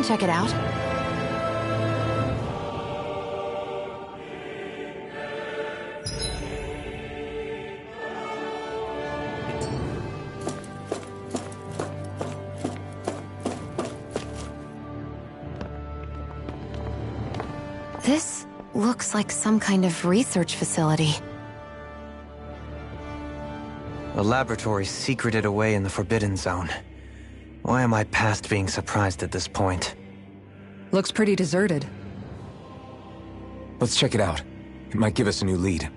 Check it out. This looks like some kind of research facility. A laboratory secreted away in the Forbidden Zone. Why am I past being surprised at this point? Looks pretty deserted. Let's check it out. It might give us a new lead.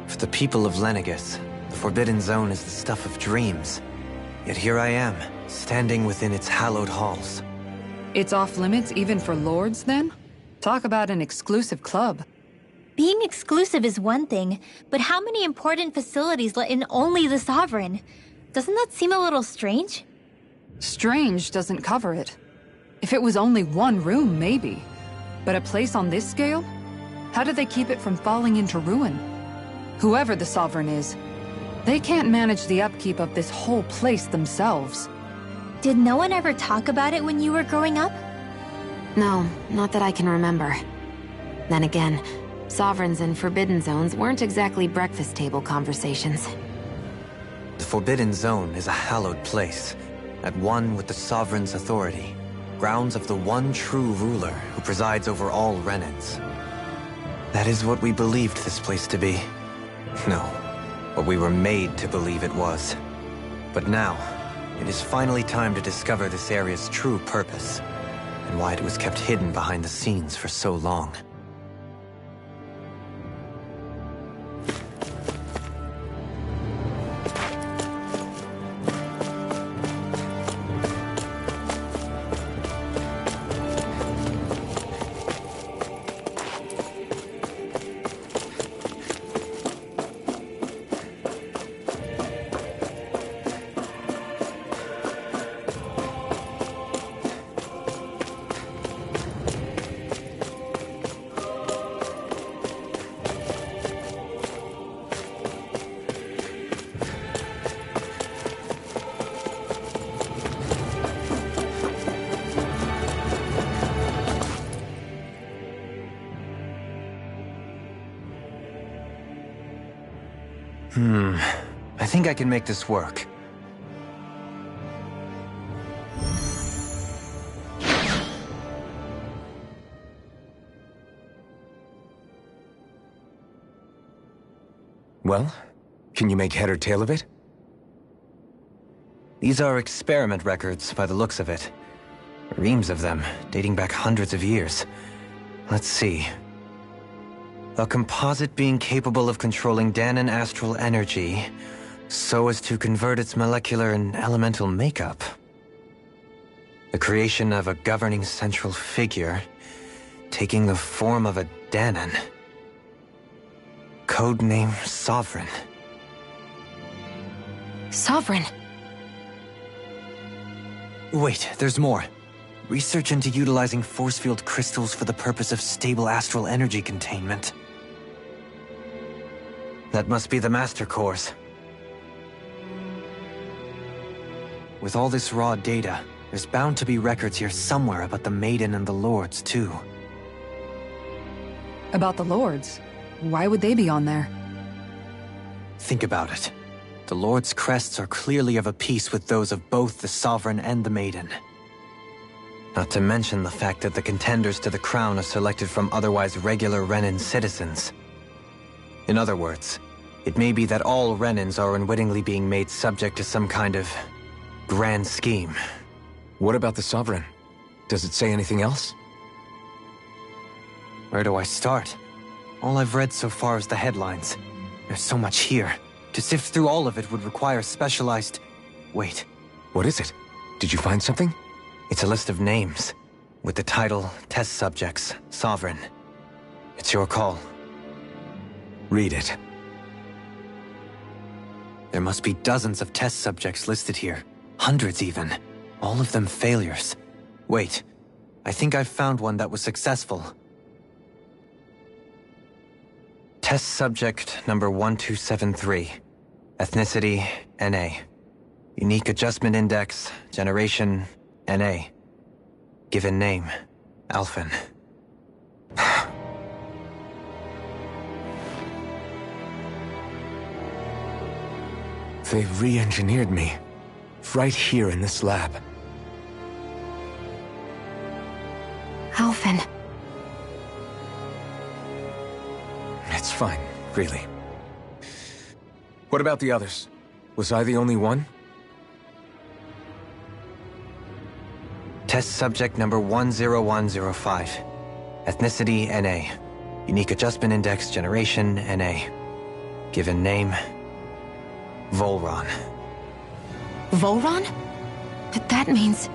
For the people of Lenegis, the Forbidden Zone is the stuff of dreams. Yet here I am, standing within its hallowed halls. It's off limits even for lords, then? Talk about an exclusive club. Being exclusive is one thing, but how many important facilities let in only the Sovereign? Doesn't that seem a little strange? Strange doesn't cover it. If it was only one room, maybe. But a place on this scale? How do they keep it from falling into ruin? Whoever the Sovereign is, they can't manage the upkeep of this whole place themselves. Did no one ever talk about it when you were growing up? No, not that I can remember. Then again, Sovereigns and Forbidden Zones weren't exactly breakfast table conversations. The Forbidden Zone is a hallowed place, at one with the Sovereign's authority, grounds of the one true ruler who presides over all Renans. That is what we believed this place to be. No, what we were made to believe it was. But now, it is finally time to discover this area's true purpose, and why it was kept hidden behind the scenes for so long. I think I can make this work. Well, can you make head or tail of it? These are experiment records, by the looks of it. Reams of them, dating back hundreds of years. Let's see. A composite being capable of controlling Danan astral energy so as to convert its molecular and elemental makeup. The creation of a governing central figure, taking the form of a Danan. Codename Sovereign. Sovereign! Wait, there's more. Research into utilizing force field crystals for the purpose of stable astral energy containment. That must be the Master Cores. With all this raw data, there's bound to be records here somewhere about the Maiden and the Lords, too. About the lords? Why would they be on there? Think about it. The Lord's crests are clearly of a piece with those of both the Sovereign and the Maiden. Not to mention the fact that the contenders to the crown are selected from otherwise regular Renan citizens. In other words, it may be that all Renans are unwittingly being made subject to some kind of grand scheme. What about the Sovereign? Does it say anything else? Where do I start? All I've read so far is the headlines. There's so much here. To sift through all of it would require specialized... Wait. What is it? Did you find something? It's a list of names, with the title, Test Subjects, Sovereign. It's your call. Read it. There must be dozens of test subjects listed here. Hundreds even. All of them failures. Wait. I think I've found one that was successful. Test subject number 1273. Ethnicity, NA. Unique adjustment index, generation, NA. Given name, Alphen. They've re-engineered me. Right here in this lab. Alphen. It's fine, really. What about the others? Was I the only one? Test subject number 10105. Ethnicity, NA. Unique adjustment index, generation, NA. Given name, Volron. Volron? But that means...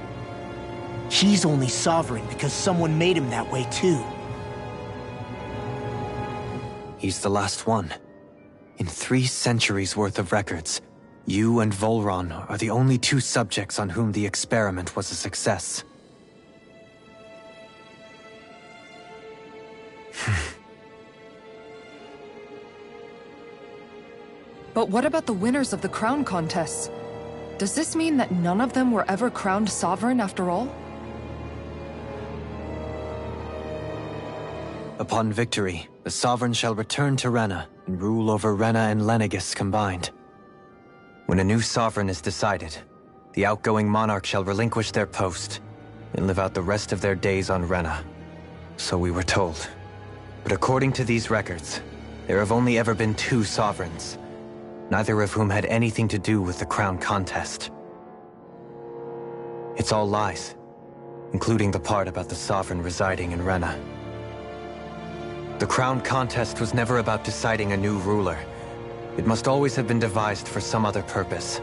He's only sovereign because someone made him that way too. He's the last one. In 3 centuries worth of records, you and Volron are the only 2 subjects on whom the experiment was a success. But what about the winners of the crown contests? Does this mean that none of them were ever crowned sovereign after all? Upon victory, the Sovereign shall return to Rena and rule over Rena and Lenegis combined. When a new Sovereign is decided, the outgoing monarch shall relinquish their post and live out the rest of their days on Rena. So we were told. But according to these records, there have only ever been 2 Sovereigns, neither of whom had anything to do with the crown contest. It's all lies, including the part about the Sovereign residing in Rena. The crown contest was never about deciding a new ruler. It must always have been devised for some other purpose.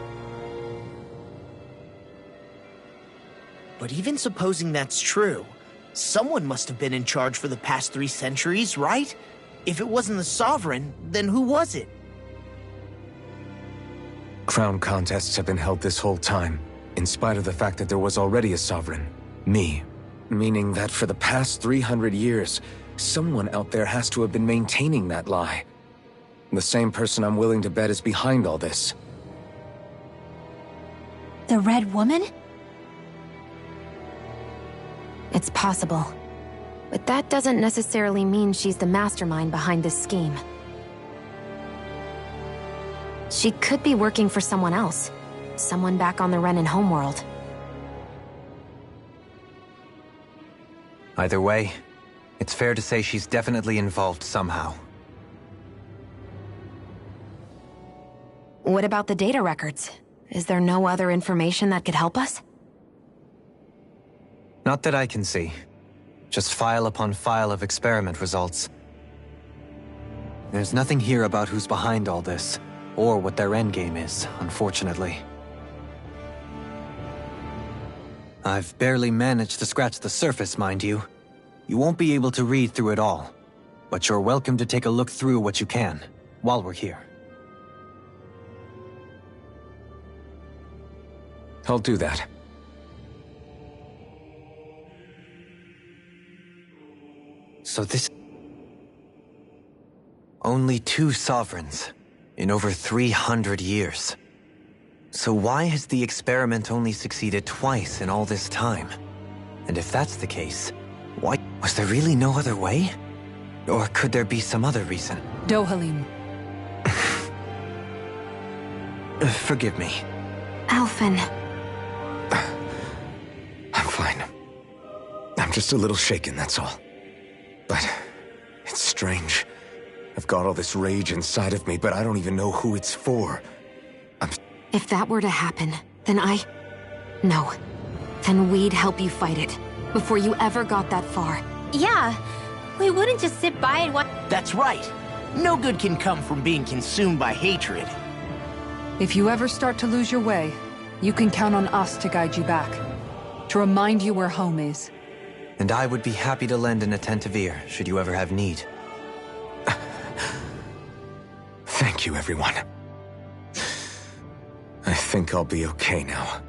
But even supposing that's true, someone must have been in charge for the past 3 centuries, right? If it wasn't the Sovereign, then who was it? Crown contests have been held this whole time, in spite of the fact that there was already a sovereign. Me. Meaning that for the past 300 years, someone out there has to have been maintaining that lie. The same person I'm willing to bet is behind all this. The Red Woman? It's possible. But that doesn't necessarily mean she's the mastermind behind this scheme. She could be working for someone else. Someone back on the Renan homeworld. Either way, it's fair to say she's definitely involved somehow. What about the data records? Is there no other information that could help us? Not that I can see. Just file upon file of experiment results. There's nothing here about who's behind all this, or what their endgame is, unfortunately. I've barely managed to scratch the surface, mind you. You won't be able to read through it all, but you're welcome to take a look through what you can, while we're here. I'll do that. So this... Only 2 sovereigns, in over 300 years. So why has the experiment only succeeded twice in all this time? And if that's the case, why... Was there really no other way? Or could there be some other reason? Dohalim. Forgive me. Alphen. I'm fine. I'm just a little shaken, that's all. But it's strange. I've got all this rage inside of me, but I don't even know who it's for. If that were to happen, then No. Then we'd help you fight it, before you ever got that far. Yeah, we wouldn't just sit by and watch. That's right. No good can come from being consumed by hatred. If you ever start to lose your way, you can count on us to guide you back. To remind you where home is. And I would be happy to lend an attentive ear, should you ever have need. Thank you, everyone. I think I'll be okay now.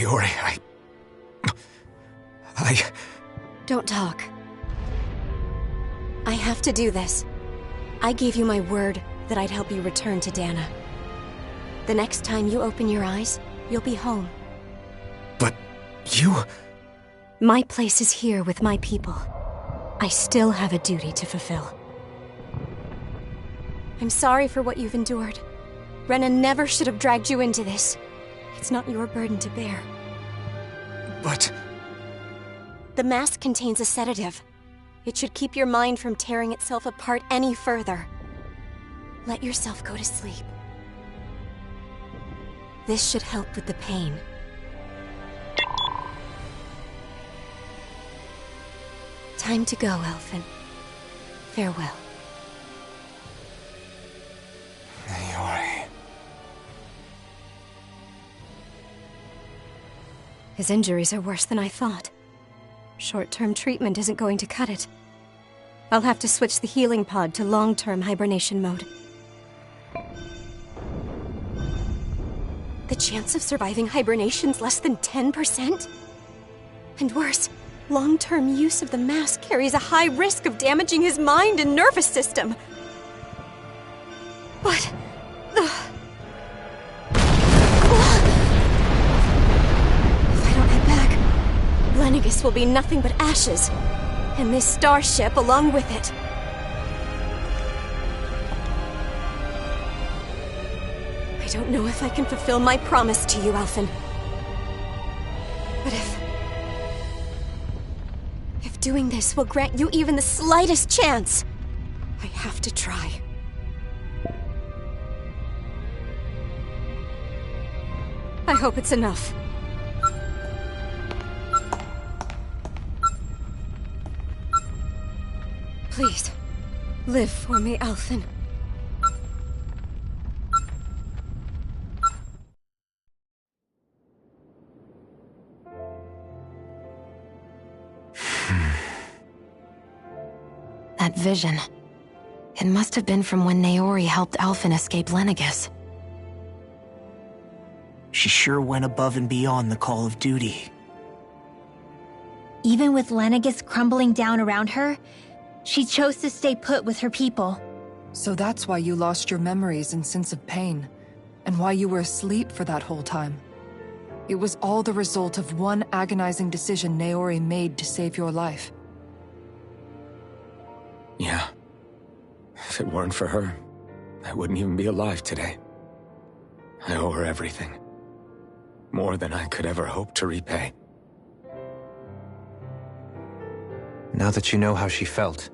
Naori, Don't talk. I have to do this. I gave you my word that I'd help you return to Dana. The next time you open your eyes, you'll be home. But you... My place is here with my people. I still have a duty to fulfill. I'm sorry for what you've endured. Renan never should have dragged you into this. It's not your burden to bear. But... The mask contains a sedative. It should keep your mind from tearing itself apart any further. Let yourself go to sleep. This should help with the pain. Time to go, Elfin. Farewell. Naori... His injuries are worse than I thought. Short-term treatment isn't going to cut it. I'll have to switch the healing pod to long-term hibernation mode. The chance of surviving hibernation's less than 10%? And worse, long-term use of the mask carries a high risk of damaging his mind and nervous system. What? Lenegis will be nothing but ashes, and this starship along with it. I don't know if I can fulfill my promise to you, Alphen. But if doing this will grant you even the slightest chance, I have to try. I hope it's enough. Please, live for me, Alphen. That vision. It must have been from when Naori helped Alphen escape Lenegis. She sure went above and beyond the call of duty. Even with Lenegis crumbling down around her, she chose to stay put with her people. So that's why you lost your memories and sense of pain, and why you were asleep for that whole time. It was all the result of one agonizing decision Naori made to save your life. Yeah. If it weren't for her, I wouldn't even be alive today. I owe her everything. More than I could ever hope to repay. Now that you know how she felt,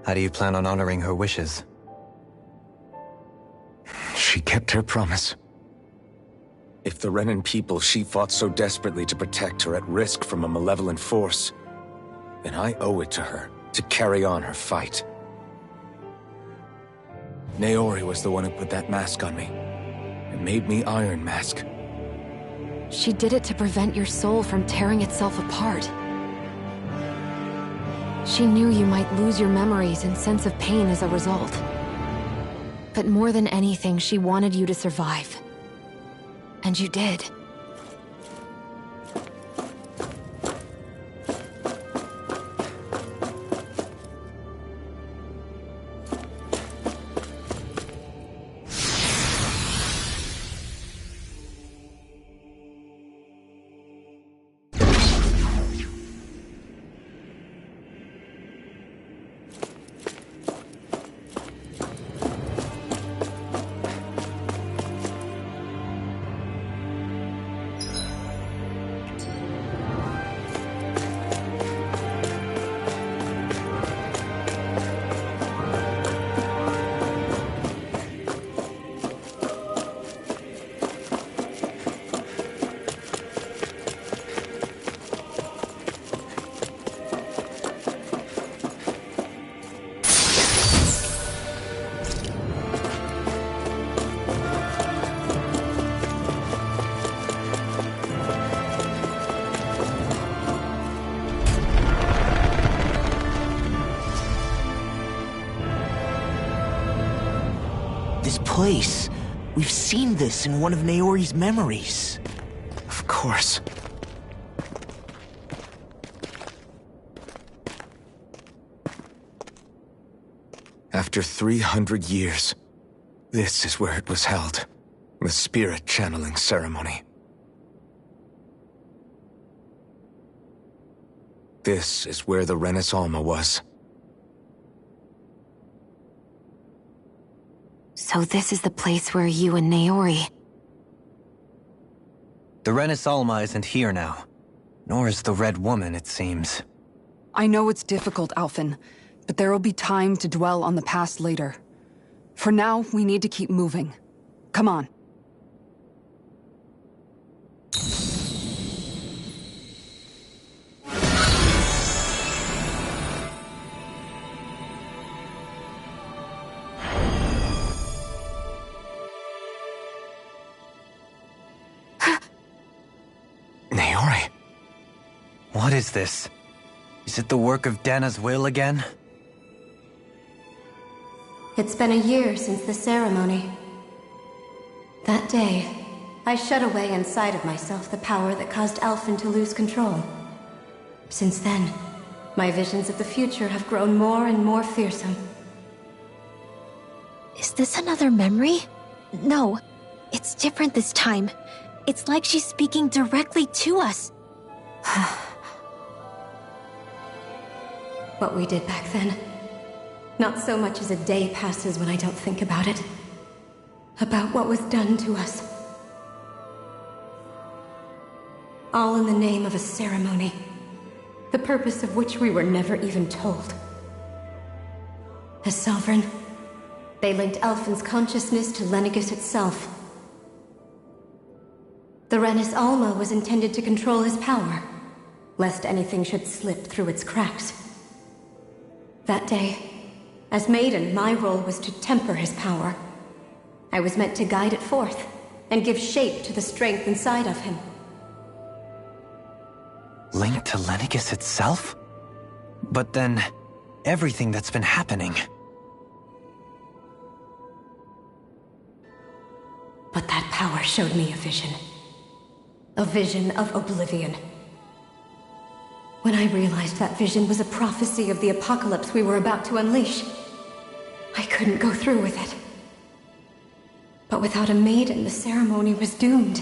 how do you plan on honoring her wishes? She kept her promise. If the Renan people she fought so desperately to protect are at risk from a malevolent force, then I owe it to her to carry on her fight. Naori was the one who put that mask on me, and made me Iron Mask. She did it to prevent your soul from tearing itself apart. She knew you might lose your memories and sense of pain as a result. But more than anything, she wanted you to survive. And you did. This place. We've seen this in one of Naori's memories. Of course. After 300 years, this is where it was held. The spirit channeling ceremony. This is where the Renis Alma was. So this is the place where you and Naori... The Renis Alma isn't here now. Nor is the Red Woman, it seems. I know it's difficult, Alphen, but there will be time to dwell on the past later. For now, we need to keep moving. Come on. Naori. What is this? Is it the work of Dana's will again? It's been a year since the ceremony. That day, I shut away inside of myself the power that caused Alphen to lose control. Since then, my visions of the future have grown more and more fearsome. Is this another memory? No, it's different this time. It's like she's speaking directly to us. What we did back then. Not so much as a day passes when I don't think about it. About what was done to us. All in the name of a ceremony. The purpose of which we were never even told. As Sovereign, they linked Alphen's consciousness to Lenegis itself. The Renis Alma was intended to control his power, lest anything should slip through its cracks. That day, as Maiden, my role was to temper his power. I was meant to guide it forth, and give shape to the strength inside of him. Linked to Lenegis itself? But then, everything that's been happening... But that power showed me a vision. A vision of oblivion. When I realized that vision was a prophecy of the apocalypse we were about to unleash, I couldn't go through with it. But without a maiden, the ceremony was doomed.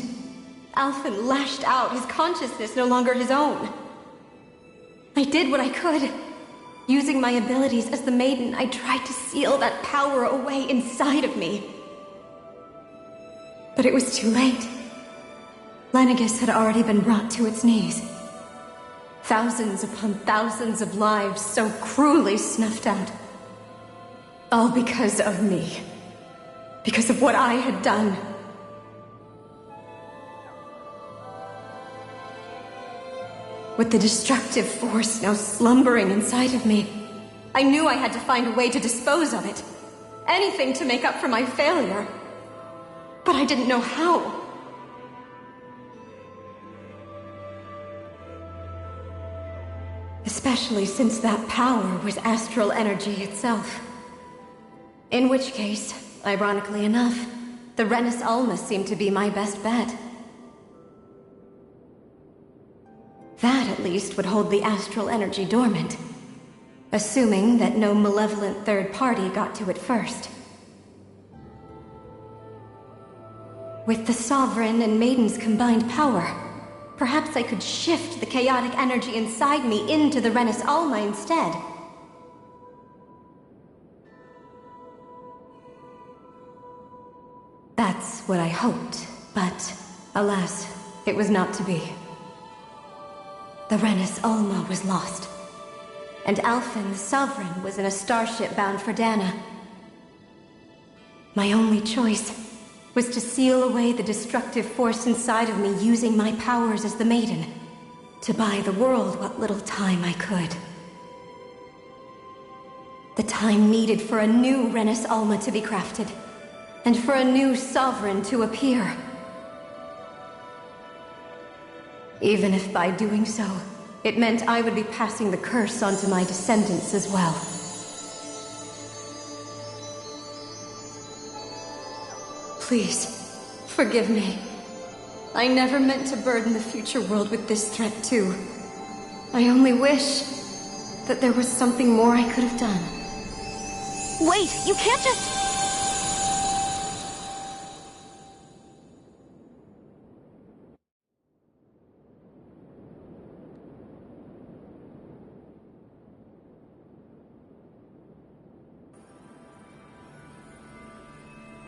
Alphen lashed out, his consciousness no longer his own. I did what I could. Using my abilities as the maiden, I tried to seal that power away inside of me. But it was too late. Lenegis had already been brought to its knees. Thousands upon thousands of lives so cruelly snuffed out. All because of me. Because of what I had done. With the destructive force now slumbering inside of me, I knew I had to find a way to dispose of it. Anything to make up for my failure. But I didn't know how. Especially since that power was astral energy itself. In which case, ironically enough, the Renis Alma seemed to be my best bet. That, at least, would hold the astral energy dormant. Assuming that no malevolent third party got to it first. With the Sovereign and Maiden's combined power, perhaps I could shift the chaotic energy inside me into the Renis Alma instead. That's what I hoped, but alas, it was not to be. The Renis Alma was lost, and Alphen, the Sovereign, was in a starship bound for Dana. My only choice was to seal away the destructive force inside of me using my powers as the Maiden, to buy the world what little time I could. The time needed for a new Renis Alma to be crafted, and for a new Sovereign to appear. Even if by doing so, it meant I would be passing the curse onto my descendants as well. Please, forgive me. I never meant to burden the future world with this threat, too. I only wish that there was something more I could have done. Wait, you can't just...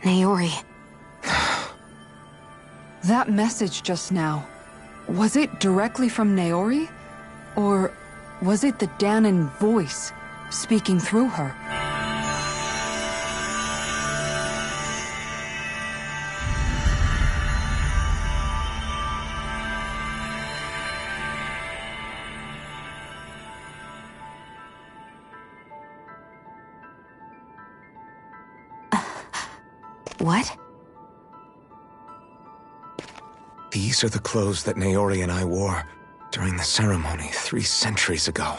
Naori. That message just now, was it directly from Naori? Or was it the Danon voice speaking through her? What? These are the clothes that Naori and I wore during the ceremony 3 centuries ago.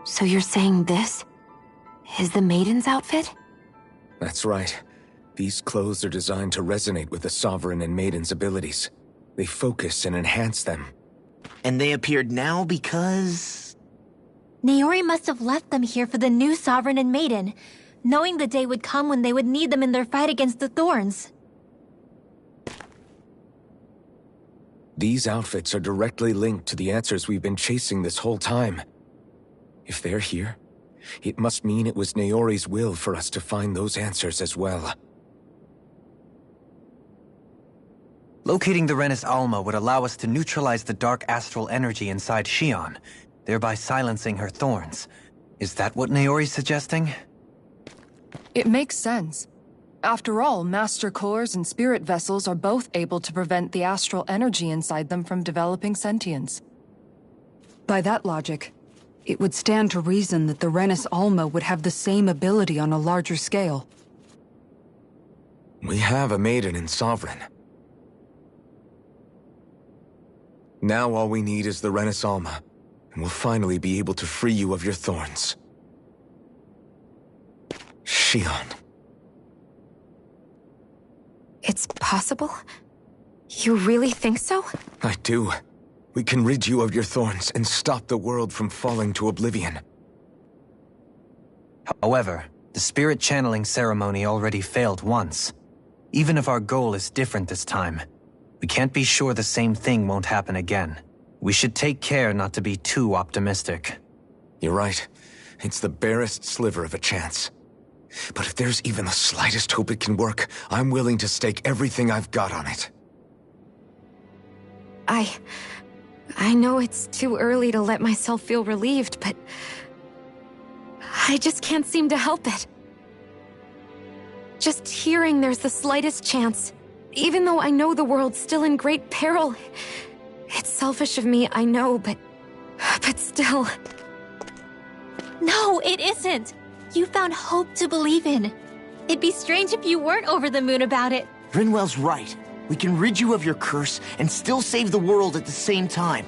So you're saying this is the Maiden's outfit? That's right. These clothes are designed to resonate with the Sovereign and Maiden's abilities. They focus and enhance them. And they appeared now because... Naori must have left them here for the new Sovereign and Maiden, knowing the day would come when they would need them in their fight against the Thorns. These outfits are directly linked to the answers we've been chasing this whole time. If they're here, it must mean it was Naori's will for us to find those answers as well. Locating the Renis Alma would allow us to neutralize the dark astral energy inside Shion, thereby silencing her thorns. Is that what Naori's suggesting? It makes sense. After all, Master Cores and Spirit Vessels are both able to prevent the astral energy inside them from developing sentience. By that logic, it would stand to reason that the Renis Alma would have the same ability on a larger scale. We have a Maiden and Sovereign. Now all we need is the Renis Alma, and we'll finally be able to free you of your thorns. Shion. It's possible? You really think so? I do. We can rid you of your thorns and stop the world from falling to oblivion. However, the spirit channeling ceremony already failed once. Even if our goal is different this time, we can't be sure the same thing won't happen again. We should take care not to be too optimistic. You're right. It's the barest sliver of a chance. But if there's even the slightest hope it can work, I'm willing to stake everything I've got on it. I know it's too early to let myself feel relieved, but I just can't seem to help it. Just hearing there's the slightest chance, even though I know the world's still in great peril. It's selfish of me, I know, but still. No, it isn't! You found hope to believe in. It'd be strange if you weren't over the moon about it. Rinwell's right. We can rid you of your curse and still save the world at the same time.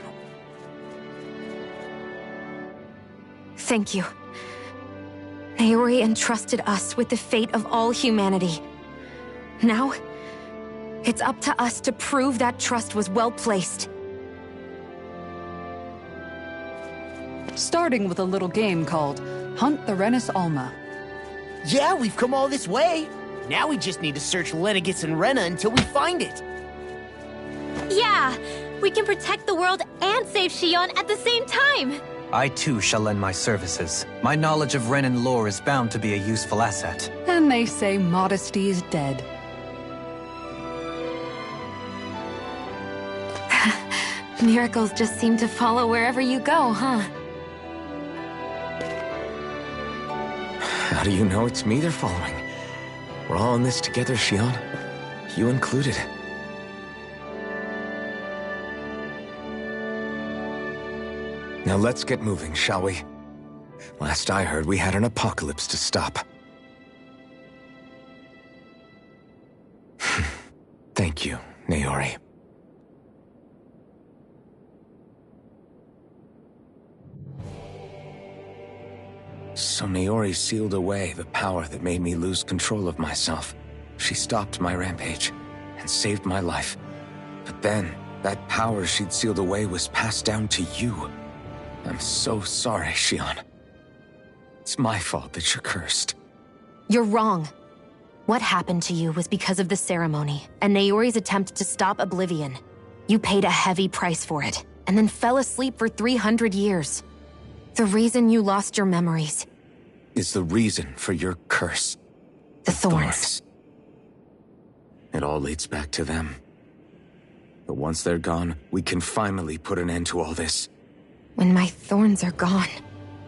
Thank you. Naori entrusted us with the fate of all humanity. Now, it's up to us to prove that trust was well placed. Starting with a little game called Hunt the Renis Alma. Yeah, we've come all this way. Now we just need to search Lenegis and Rena until we find it. Yeah! We can protect the world and save Shion at the same time! I too shall lend my services. My knowledge of Renan lore is bound to be a useful asset. And they say modesty is dead. Miracles just seem to follow wherever you go, huh? How do you know it's me they're following? We're all in this together, Shion. You included. Now let's get moving, shall we? Last I heard, we had an apocalypse to stop. Thank you, Naori. So Naori sealed away the power that made me lose control of myself. She stopped my rampage and saved my life. But then, that power she'd sealed away was passed down to you. I'm so sorry, Shion. It's my fault that you're cursed. You're wrong. What happened to you was because of the ceremony and Naori's attempt to stop Oblivion. You paid a heavy price for it, and then fell asleep for 300 years. The reason you lost your memories is the reason for your curse. The thorns. It all leads back to them. But once they're gone, we can finally put an end to all this. When my thorns are gone,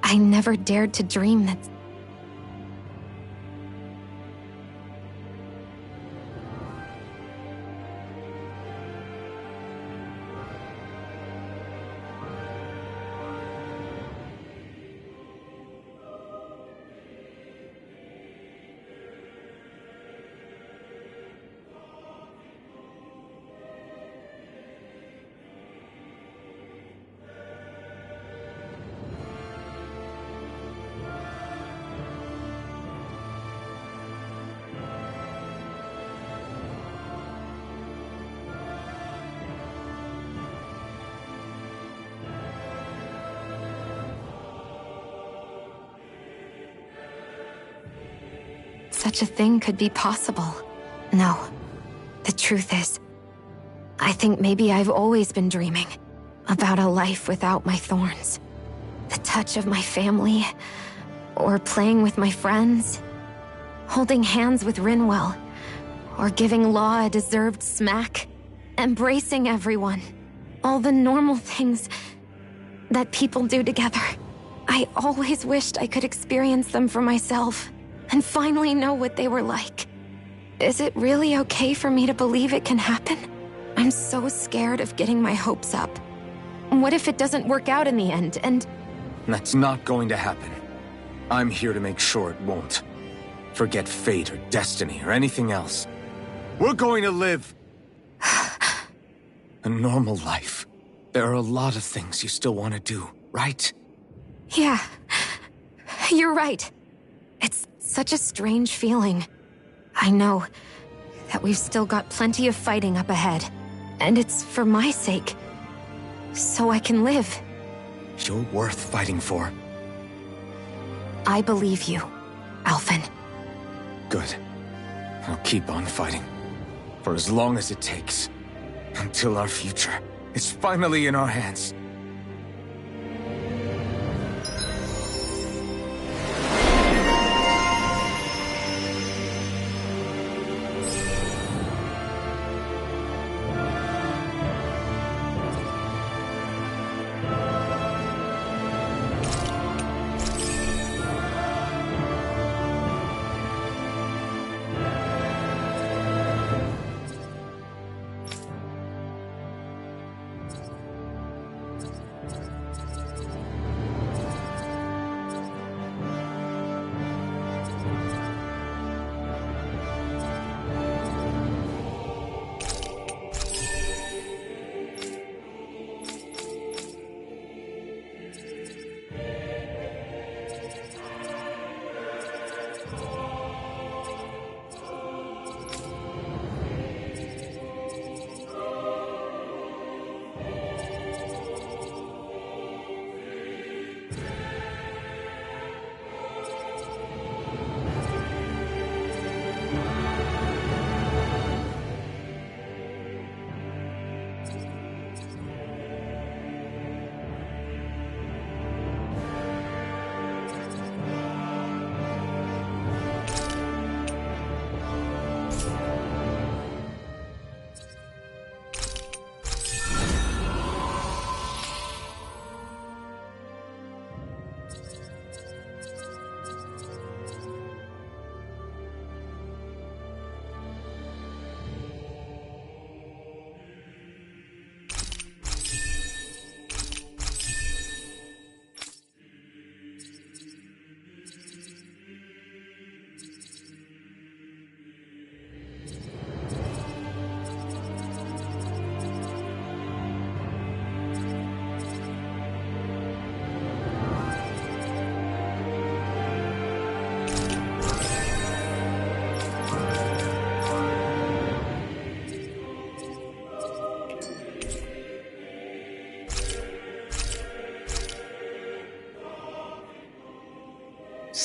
I never dared to dream that... Such a thing could be possible. No. The truth is, I think maybe I've always been dreaming about a life without my thorns. The touch of my family, or playing with my friends, holding hands with Rinwell, or giving Law a deserved smack, embracing everyone. All the normal things that people do together. I always wished I could experience them for myself. And finally know what they were like. Is it really okay for me to believe it can happen? I'm so scared of getting my hopes up. What if it doesn't work out in the end, and... That's not going to happen. I'm here to make sure it won't. Forget fate or destiny or anything else. We're going to live... a normal life. There are a lot of things you still want to do, right? Yeah. You're right. It's such a strange feeling. I know that we've still got plenty of fighting up ahead, and it's for my sake, so I can live. You're worth fighting for. I believe you, Alphen. Good. I'll keep on fighting. For as long as it takes. Until our future is finally in our hands.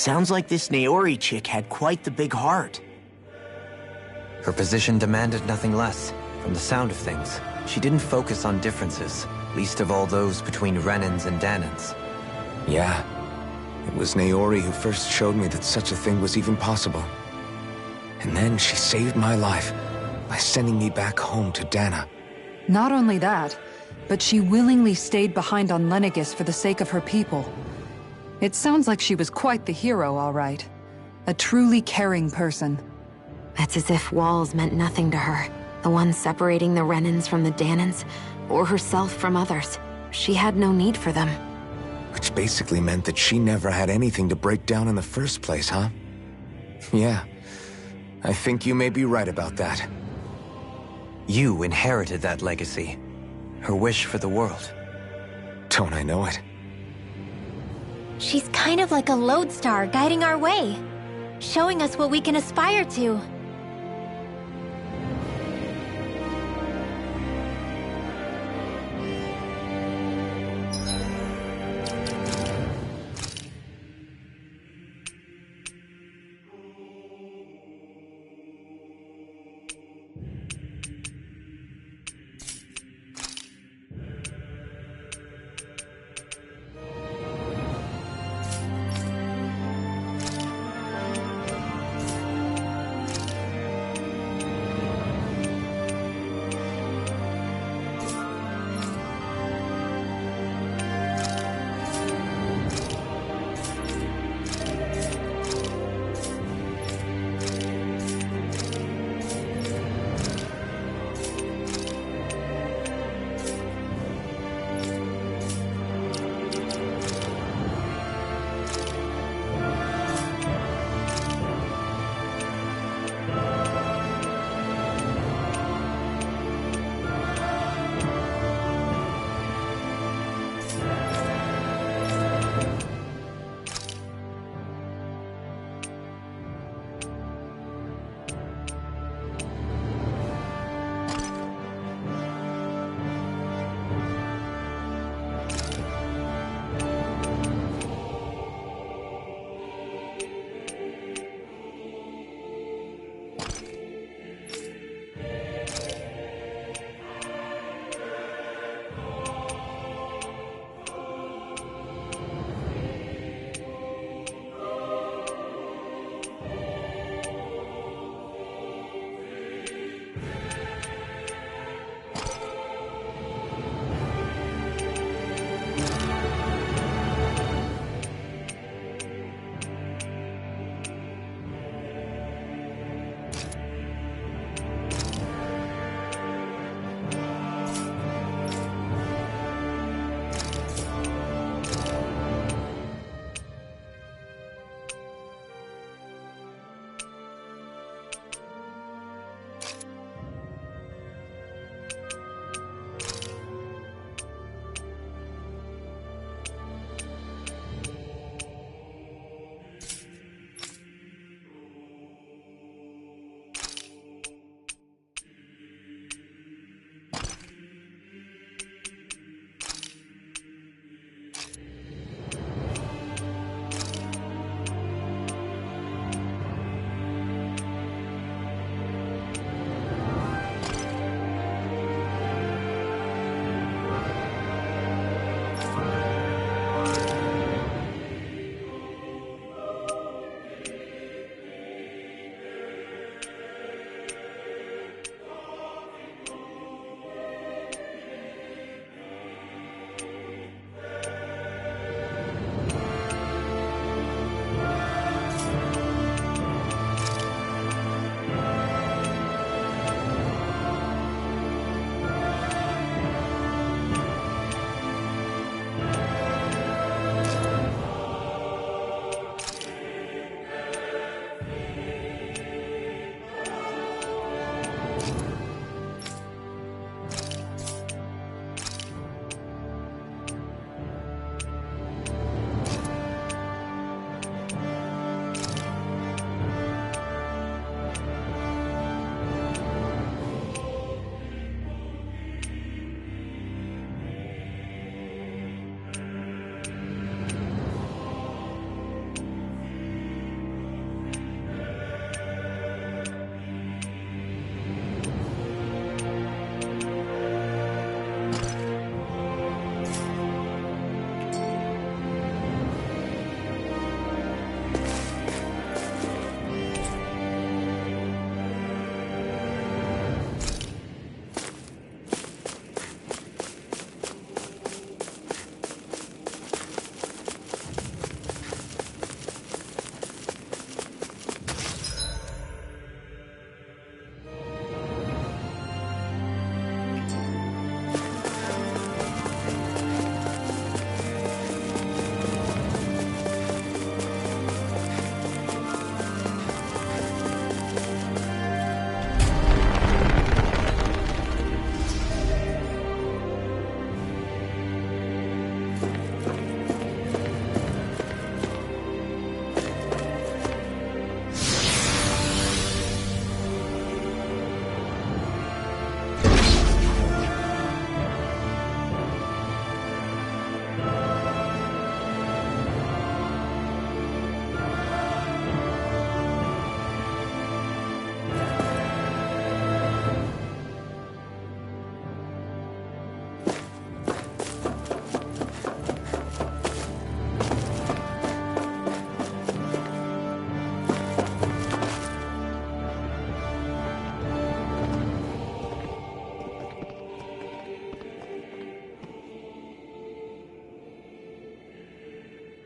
Sounds like this Naori chick had quite the big heart. Her position demanded nothing less. From the sound of things, she didn't focus on differences, least of all those between Renans and Danans. Yeah. It was Naori who first showed me that such a thing was even possible. And then she saved my life by sending me back home to Dana. Not only that, but she willingly stayed behind on Lenegis for the sake of her people. It sounds like she was quite the hero, all right. A truly caring person. It's as if walls meant nothing to her. The ones separating the Renans from the Danans, or herself from others. She had no need for them. Which basically meant that she never had anything to break down in the first place, huh? Yeah. I think you may be right about that. You inherited that legacy. Her wish for the world. Don't I know it? She's kind of like a lodestar guiding our way, showing us what we can aspire to.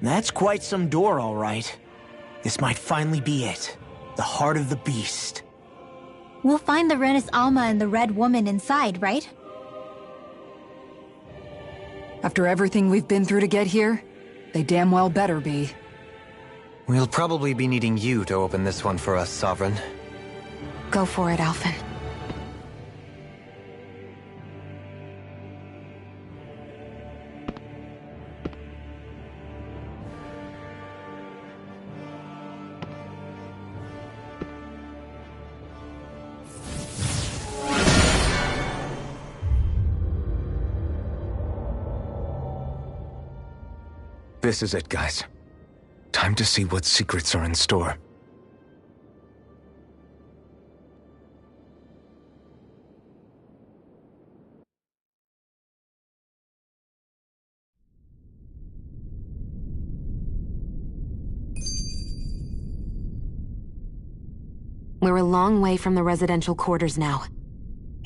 That's quite some door, all right. This might finally be it. The heart of the beast. We'll find the Renis Alma and the Red Woman inside, right? After everything we've been through to get here, they damn well better be. We'll probably be needing you to open this one for us, Sovereign. Go for it, Alphen. This is it, guys. Time to see what secrets are in store. We're a long way from the residential quarters now.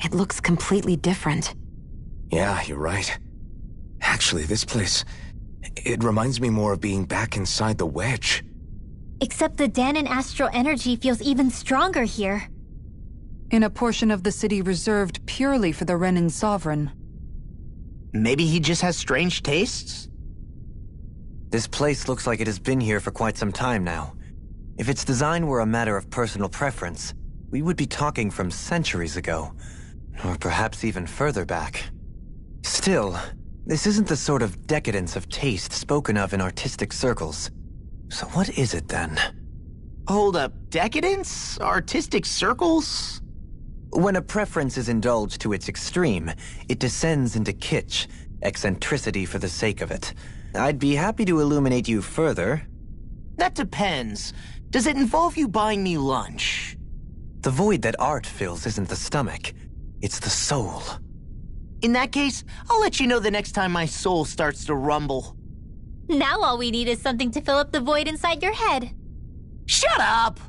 It looks completely different. Yeah, you're right. Actually, this place... it reminds me more of being back inside the Wedge. Except the Danon astral energy feels even stronger here. In a portion of the city reserved purely for the Renin Sovereign. Maybe he just has strange tastes? This place looks like it has been here for quite some time now. If its design were a matter of personal preference, we would be talking from centuries ago. Or perhaps even further back. Still, this isn't the sort of decadence of taste spoken of in artistic circles. So what is it then? Hold up, decadence? Artistic circles? When a preference is indulged to its extreme, it descends into kitsch, eccentricity for the sake of it. I'd be happy to illuminate you further. That depends. Does it involve you buying me lunch? The void that art fills isn't the stomach, it's the soul. In that case, I'll let you know the next time my soul starts to rumble. Now all we need is something to fill up the void inside your head. Shut up!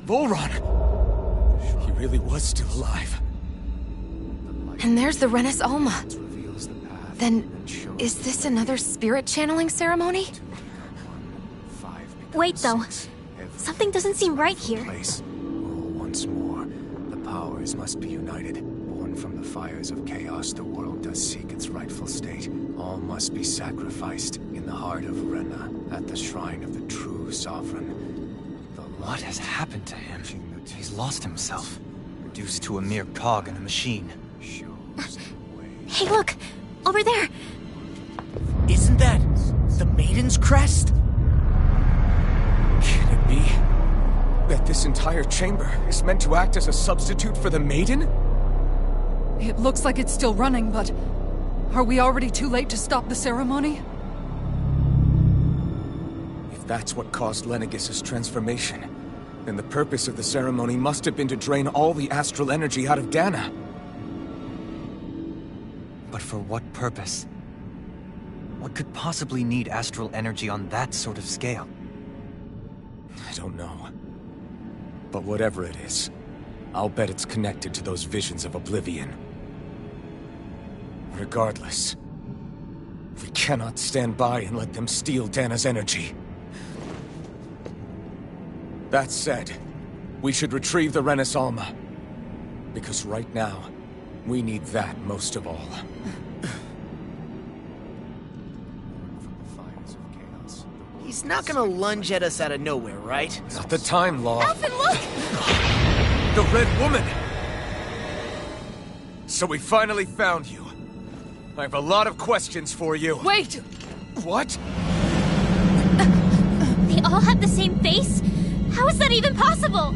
Volron! He really was still alive. And there's the Renis Alma. Then, is this another spirit channeling ceremony? Wait, though. Something doesn't seem right here. Once more, the powers must be united. Born from the fires of chaos, the world does seek its rightful state. All must be sacrificed in the heart of Rena, at the shrine of the true sovereign. What has happened to him? He's lost himself, reduced to a mere cog in a machine. Hey, look! Over there! Isn't that the Maiden's crest? Can it be that this entire chamber is meant to act as a substitute for the Maiden? It looks like it's still running, but... are we already too late to stop the ceremony? If that's what caused Lenegis' transformation, then the purpose of the ceremony must have been to drain all the astral energy out of Dana. But for what purpose? What could possibly need astral energy on that sort of scale? I don't know. But whatever it is, I'll bet it's connected to those visions of oblivion. Regardless, we cannot stand by and let them steal Dana's energy. That said, we should retrieve the Renis Alma. Because right now, we need that most of all. He's not gonna lunge at us out of nowhere, right? Not the time, Law. Alphen, look! The Red Woman! So we finally found you. I have a lot of questions for you. Wait! What? They all have the same face? How is that even possible?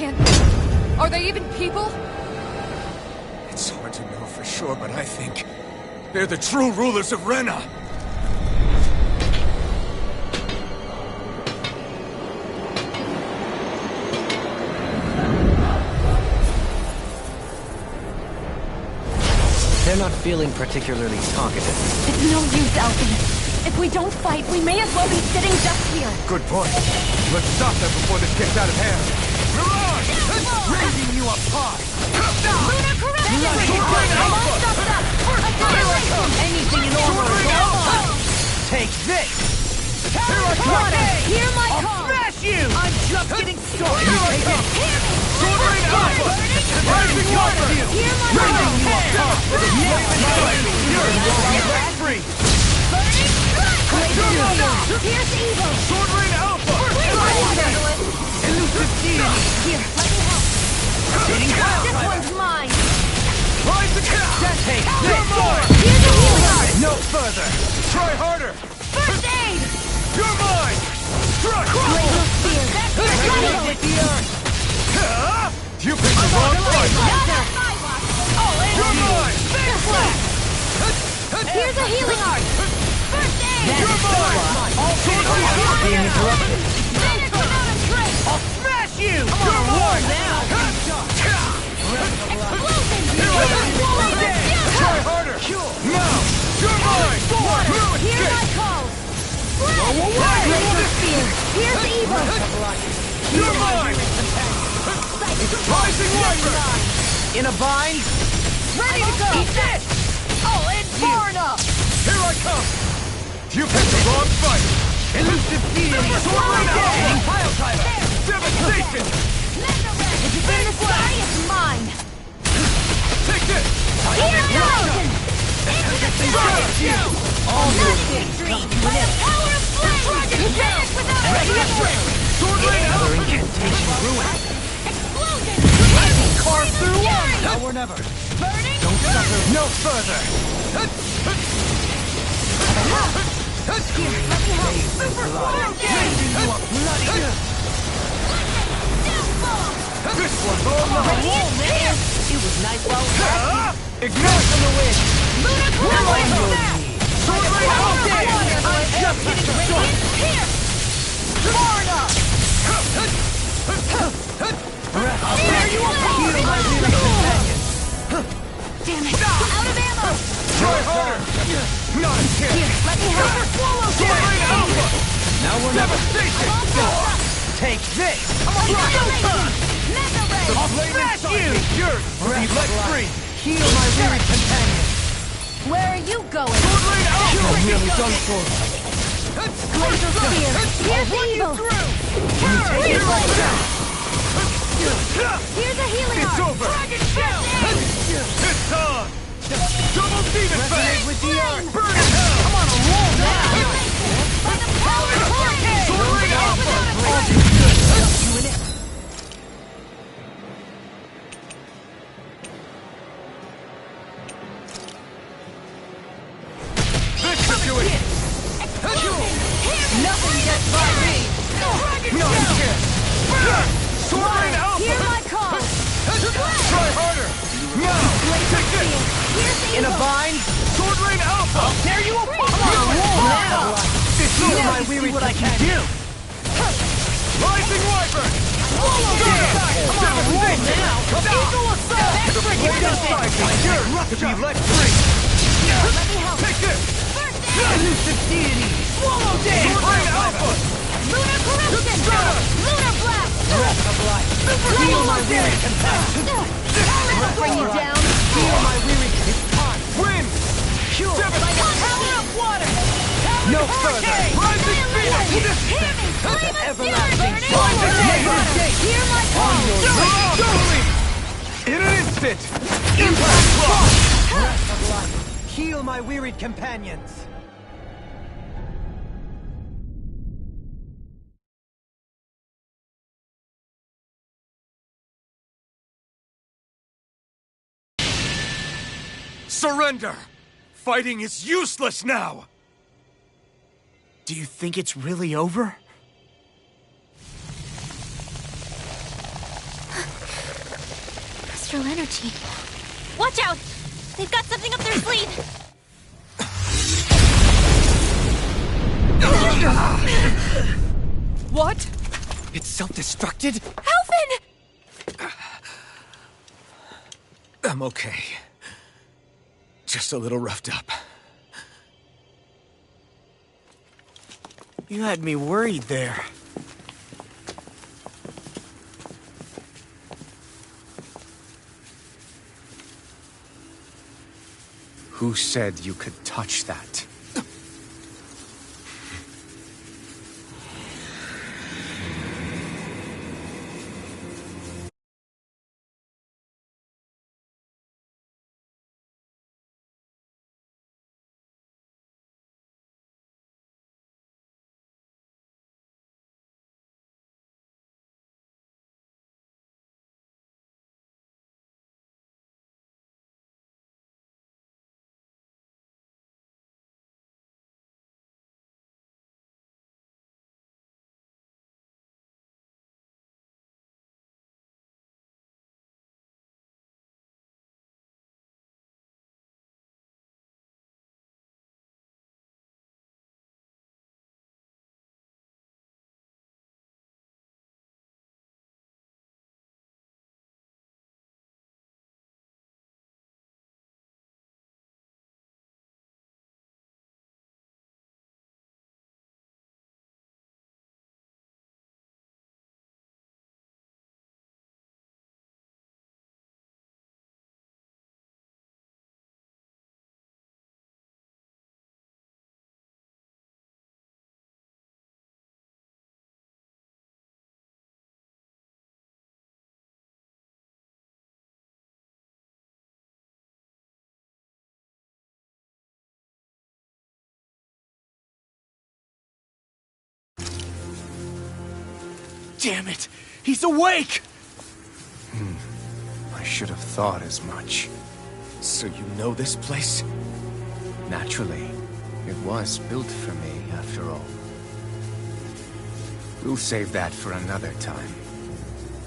can't... Are they even people? It's hard to know for sure, but I think they're the true rulers of Rena. They're not feeling particularly talkative. It's no use, Alvin. If we don't fight, we may as well be sitting just here. Good point. Let's stop them before this gets out of hand. Mirage! Raising you apart! Lunar correction! Anything in order is all. Take this! Hear my I'll call! smash you! I'm just getting started! Hear me! Soaring Alpha! Rising water! Hear my Raising you call! apart! You're free! Here's evil! Sword Rain Alpha! Elusive deity! Here, let me help! Getting This down! one's mine! Rise the cow! Take this! Here's the healing art! No further! Try harder! First aid! You're mine! Strike! Blaze spear! Hit the earth! You picked the wrong fight! You're mine! Here's a healing art! First aid! You're mine! All sword being interrupted! I'll smash you! You're mine! Now! Try harder! Now! You're mine! Hear my call! Blaze spear! Here's evil! You're mine! Rising Wyvern! In a bind? Ready to go! Eat this! Oh, Inferno! Here I come! You picked the wrong fight! Elusive deity! Sword Rain Alpha! Pile driver! Devastation! It's in the sky, it's mine! Take this! Here goes! Into the sky! All Not victory! By the power of flame! Vanish without a yours! Sword Rain Alpha! Incantation ruin! explosion! Carve through! Now or never! Burning! Don't suffer no further! Here, let me help! Super Raising you up bloody! This one's all mine! man! It was nice while ignore from the wind! Lunar correction! Sword Rain Alpha! I'm just getting started! Here! Far enough! I'll tear you apart! Heal my weary companion! Damn it! Out of ammo! Try harder! Not a chance! Here, let me help! Sword Rain Alpha! Now we're devastation! Take this! I'll smash you! Yours will be let free! Heal my weary companion! Where are you going? Sword Rain Alpha! I'm nearly done for! Laser spear! Here's evil! Take it right down! Here's a healing It's art! over! It's on! Double demon fang! with the earth! Burn in hell! I'm on a roll now! By the power of hurricane! Sword Rain Alpha! This should do it! Nothing gets by me! No chance! Sword Rain Alpha! Hear my call! Try harder! Now! Take this! In a bind? Sword Rain Alpha! There you are! Now! This is my weary what I can do! Rising Wyvern! I'm on a roll now! Eagle Assault! To be let free! Let me help! Take this! First aid! Elusive deity! Swallow Day! Sword Rain Alpha! Lunar correction! Lunar blast! Breath of life! Heal my weary companion! Bring you down! Heal my weary companion! Wind! Pure! Like a power of water! No further! Rising spear! Hear me! Flame of Everlasting fury! Hear my call! Don't leave! In an instant! Impact block! Breath of life! Heal my wearied companions! Surrender! Fighting is useless now! Do you think it's really over? ancestral energy. Watch out! They've got something up their sleeve! What? It's self-destructed? Alphen! I'm okay. Just a little roughed up. You had me worried there. Who said you could touch that? Damn it! He's awake! I should have thought as much. So you know this place? Naturally. It was built for me, after all. We'll save that for another time.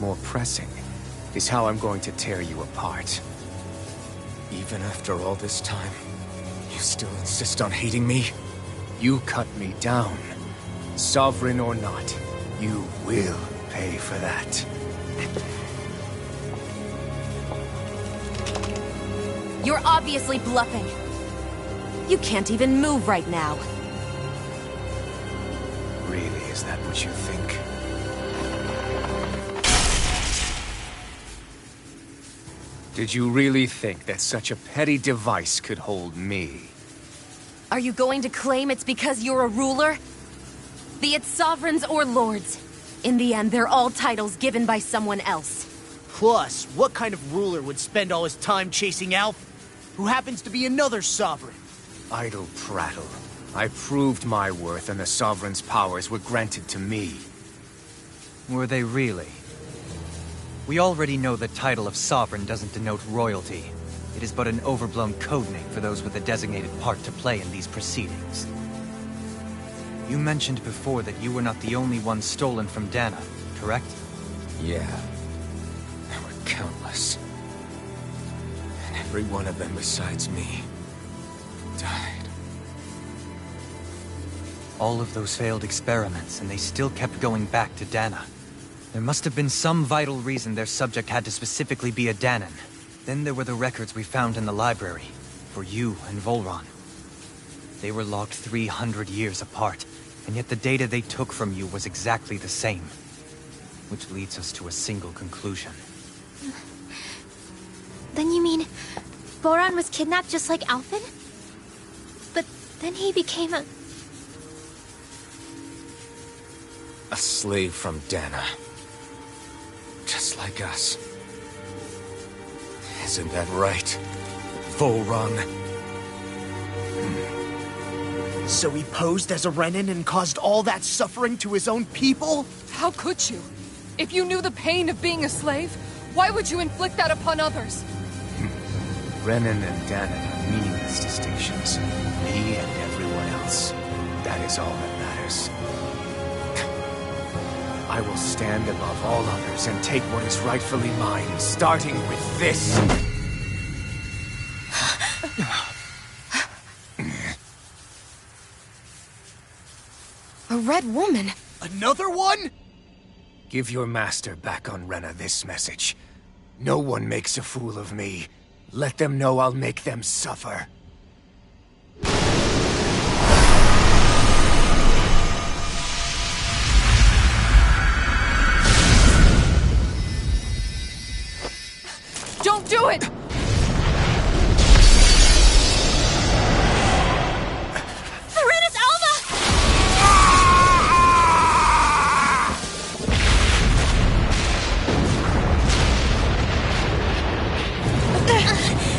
More pressing is how I'm going to tear you apart. Even after all this time, you still insist on hating me? You cut me down. Sovereign or not, you will pay for that. You're obviously bluffing. You can't even move right now. Really, is that what you think? Did you really think that such a petty device could hold me? Are you going to claim it's because you're a ruler? Be it sovereigns or lords. In the end, they're all titles given by someone else. Plus, what kind of ruler would spend all his time chasing Alpha, who happens to be another sovereign? Idle prattle. I proved my worth and the Sovereign's powers were granted to me. Were they really? We already know the title of Sovereign doesn't denote royalty. It is but an overblown codename for those with a designated part to play in these proceedings. You mentioned before that you were not the only one stolen from Dana, correct? Yeah. There were countless. And every one of them besides me died. All of those failed experiments, and they still kept going back to Dana. There must have been some vital reason their subject had to specifically be a Danan. Then there were the records we found in the library, for you and Volron. They were logged 300 years apart, and yet the data they took from you was exactly the same. Which leads us to a single conclusion. Then you mean Boran was kidnapped just like Alphen? But then he became a slave from Dana. Just like us. Isn't that right, Volron? So he posed as a Renin and caused all that suffering to his own people? How could you? If you knew the pain of being a slave, why would you inflict that upon others? Renin and Danan are meaningless distinctions. Me and everyone else. That is all that matters. I will stand above all others and take what is rightfully mine, starting with this. A red woman. Another one? Give your master back on Rena this message. No one makes a fool of me. Let them know I'll make them suffer. Don't do it! Serena's Alma!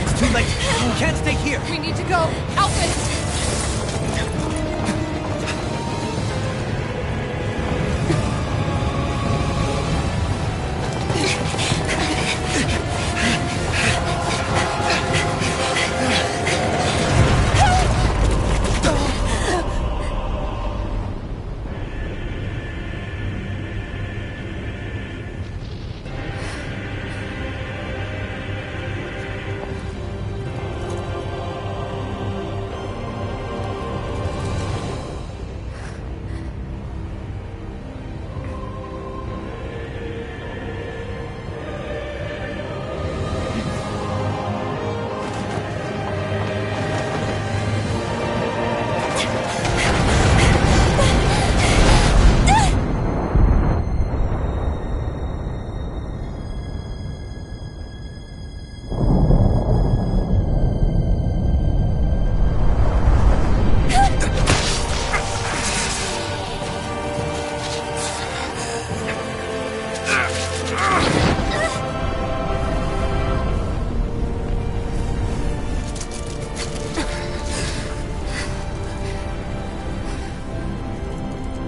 It's too late. You can't stay here. We need to go. Outfit!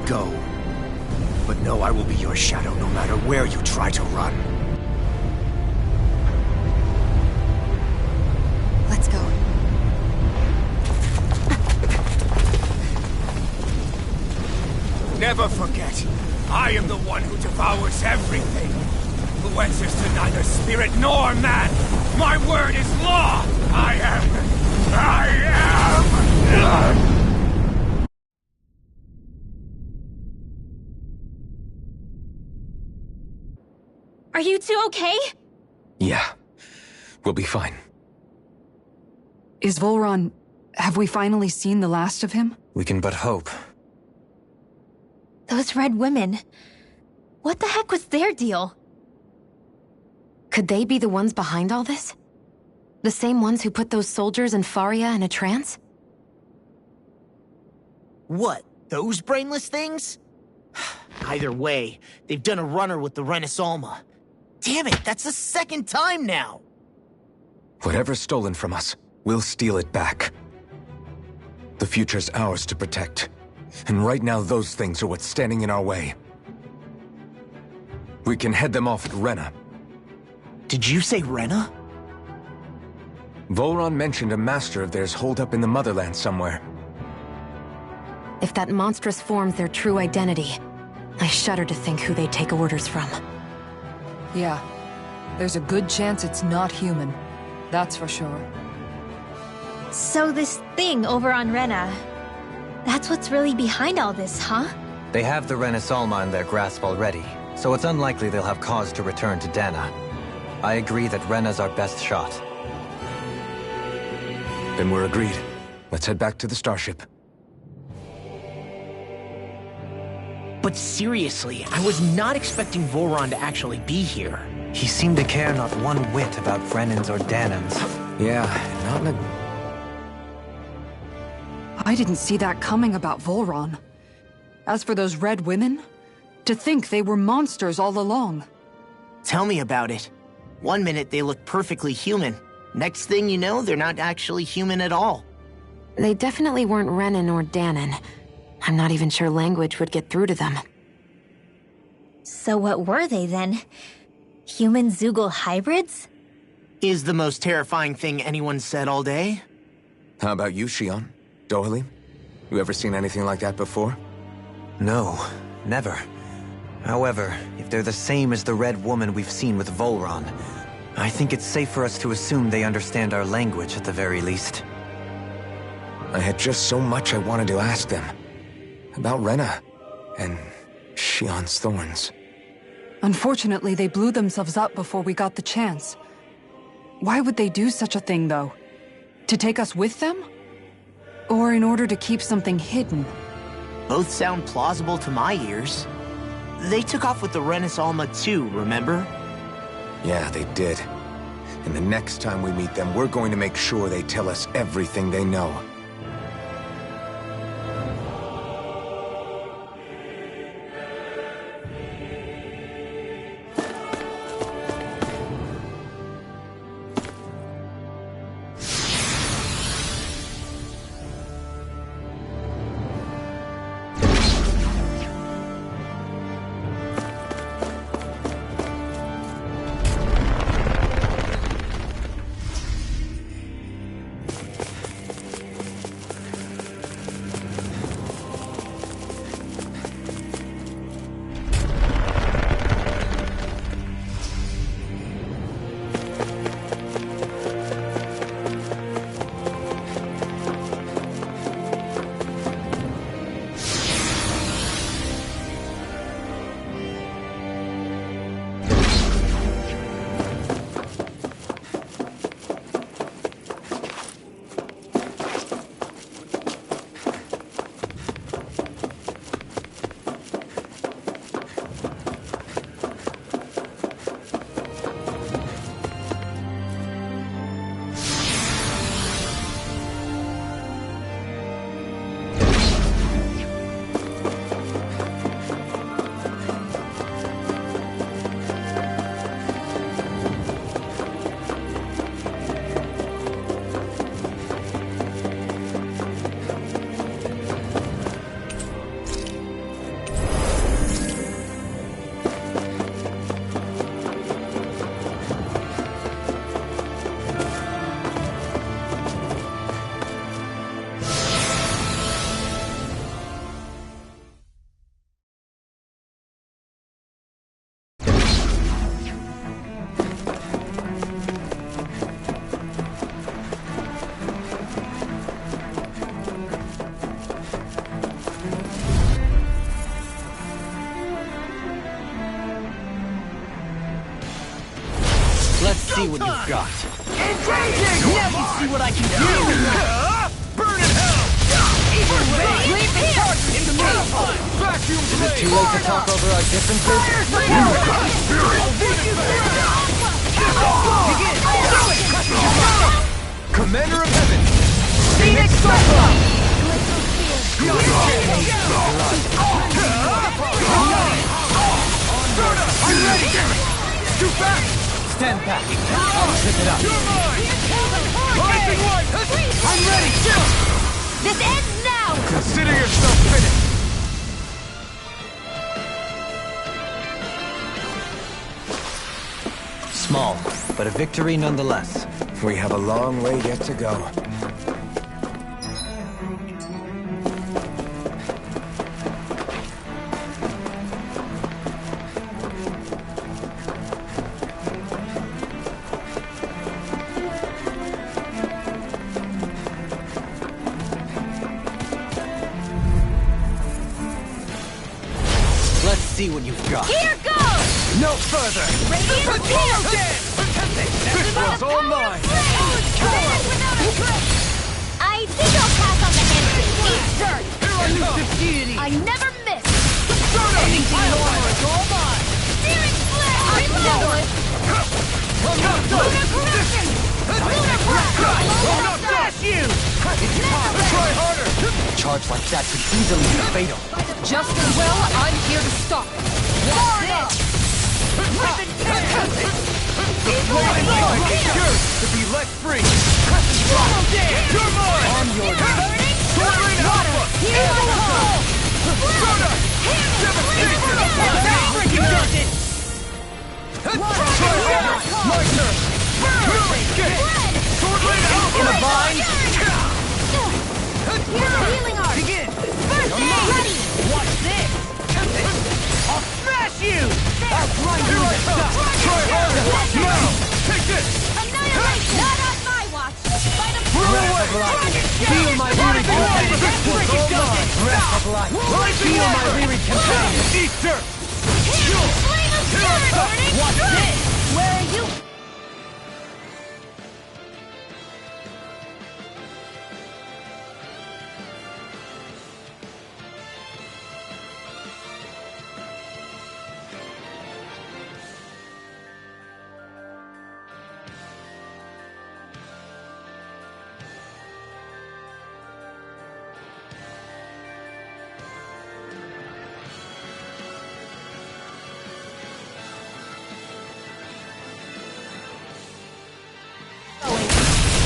Go. But know I will be your shadow no matter where you try to run. Let's go. Never forget, I am the one who devours everything. Who answers to neither spirit nor man. My word is law. I am. Are you two okay? Yeah. We'll be fine. Is Volron... have we finally seen the last of him? We can but hope. Those red women. What the heck was their deal? Could they be the ones behind all this? The same ones who put those soldiers in Faria in a trance? What? Those brainless things? Either way, they've done a runner with the Renaissance. Damn it, that's the second time now! Whatever's stolen from us, we'll steal it back. The future's ours to protect. And right now those things are what's standing in our way. We can head them off at Rena. Did you say Rena? Volron mentioned a master of theirs holed up in the motherland somewhere. If that monstrous form's their true identity, I shudder to think who they take orders from. Yeah. There's a good chance it's not human. That's for sure. So this thing over on Rena, that's what's really behind all this, huh? They have the Renaissance in their grasp already, so it's unlikely they'll have cause to return to Dana. I agree that Rena's our best shot. Then we're agreed. Let's head back to the starship. But seriously, I was not expecting Voron to actually be here. He seemed to care not one whit about Brennan's or Danan's. Yeah, not in a... I didn't see that coming about Volron. As for those red women, to think they were monsters all along. Tell me about it. One minute they look perfectly human. Next thing you know, they're not actually human at all. They definitely weren't Renan or Danan. I'm not even sure language would get through to them. So what were they then? Human Zoogle hybrids? Is the most terrifying thing anyone said all day? How about you, Shion? Dohalim? You ever seen anything like that before? No, never. However, if they're the same as the Red Woman we've seen with Volron, I think it's safe for us to assume they understand our language at the very least. I had just so much I wanted to ask them. About Rena, and Shion's thorns. Unfortunately, they blew themselves up before we got the chance. Why would they do such a thing, though? To take us with them? Or in order to keep something hidden? Both sound plausible to my ears. They took off with the Renis Alma too, remember? Yeah, they did. And the next time we meet them, we're going to make sure they tell us everything they know. Let's see what you've got. Engaging! Now you see what I can do! Burn in hell! Evil ray! Leap here! Into me! Vacuum Is it too late to talk over our differences? Commander of Heaven! Phoenix Cyclone! I'm ready! Too fast! Stand back. Pick it up. You're mine! Rising light! I'm ready! This ends now! Consider yourself finished! Small, but a victory nonetheless. We have a long way yet to go. Let's see what you've got. Here goes! No further! Radiant Shield! This one's all mine! I think I'll pass on the handshake each turn. Here I come! Deity! I never miss! Anything armor is all mine! Steering flare! Reload! I'm not done! Lunar corruption! Lunar I'll not dash you! Try harder! A charge like that could easily be fatal. Just as well, I'm here to stop it. Yours to be let free! You're mine! On your Soaring Alpha! Here I come! Freaking does it! Try harder! My turn! Get it! Sword Rain Alpha! In a bind! Here's a healing art! Begin! First aid! Ready! Watch this! I'll smash Here I come! Try harder! Now! Take this! Annihilation! Not on my watch! By the Feel my weary companion! Breath of life! Feel my weary companion! Eat dirt! flame of spirit! What's this? Where are you?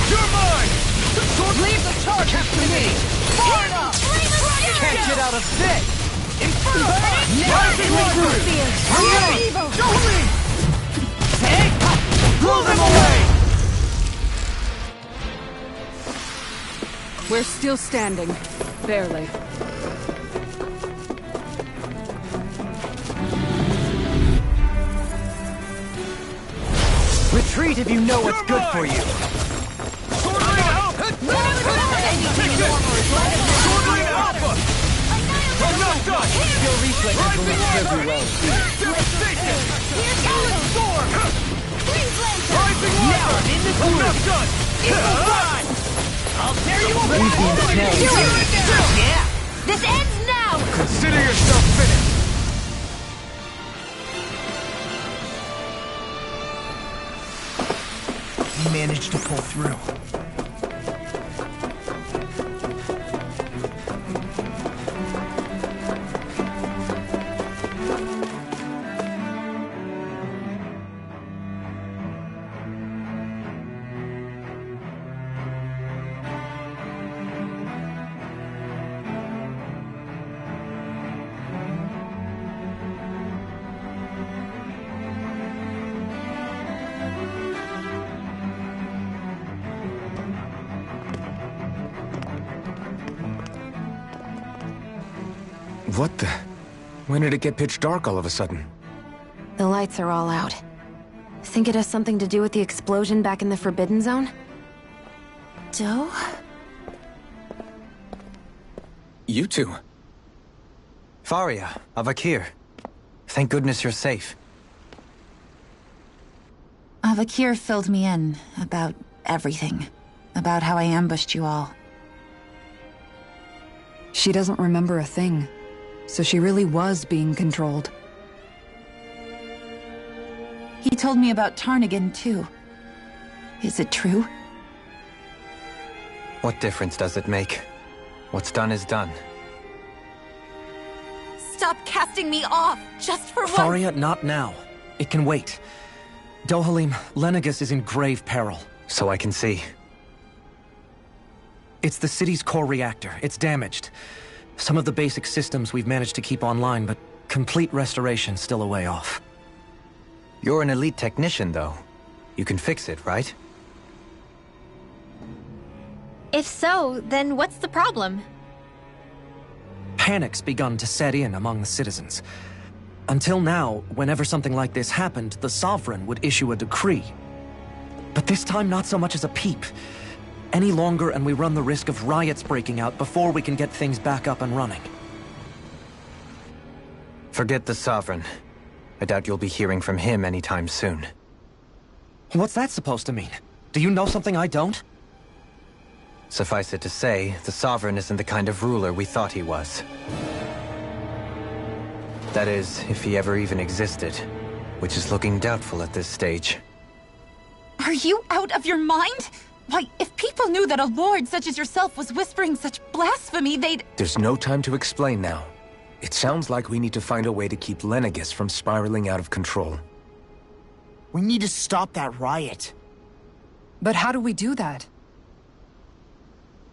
You're mine! Leave the charge up to me! Far enough! Can't get out of this! Inferno! Rising water! Jolie! Blow them away! We're still standing. Barely. Retreat if you know what's good for you. Sword Ring Alpha! Sword Ring Alpha! I'm not done! Your reflexes will serve you well. Devastation! Storm! Rising water! Now I'm in the groove! I'm not done! Evil Ride! I'll tear you apart! Yeah! This ends now! Consider yourself finished! We managed to pull through. What the? When did it get pitch dark all of a sudden? The lights are all out. Think it has something to do with the explosion back in the Forbidden Zone? Doe? You two. Faria, Avakir. Thank goodness you're safe. Avakir filled me in about everything. About how I ambushed you all. She doesn't remember a thing. So she really was being controlled. He told me about Tarnigan, too. Is it true? What difference does it make? What's done is done. Stop casting me off, just for once! Faria, not now. It can wait. Dohalim, Lenegus is in grave peril. So I can see. It's the city's core reactor. It's damaged. Some of the basic systems we've managed to keep online, but complete restoration still a way off. You're an elite technician, though. You can fix it, right? If so, then what's the problem? Panic's begun to set in among the citizens. Until now, whenever something like this happened, the Sovereign would issue a decree. But this time, not so much as a peep. Any longer and we run the risk of riots breaking out before we can get things back up and running. Forget the Sovereign. I doubt you'll be hearing from him anytime soon. What's that supposed to mean? Do you know something I don't? Suffice it to say, the Sovereign isn't the kind of ruler we thought he was. That is, if he ever even existed, which is looking doubtful at this stage. Are you out of your mind? Why, if people knew that a lord such as yourself was whispering such blasphemy, they'd... There's no time to explain now. It sounds like we need to find a way to keep Lenegus from spiraling out of control. We need to stop that riot. But how do we do that?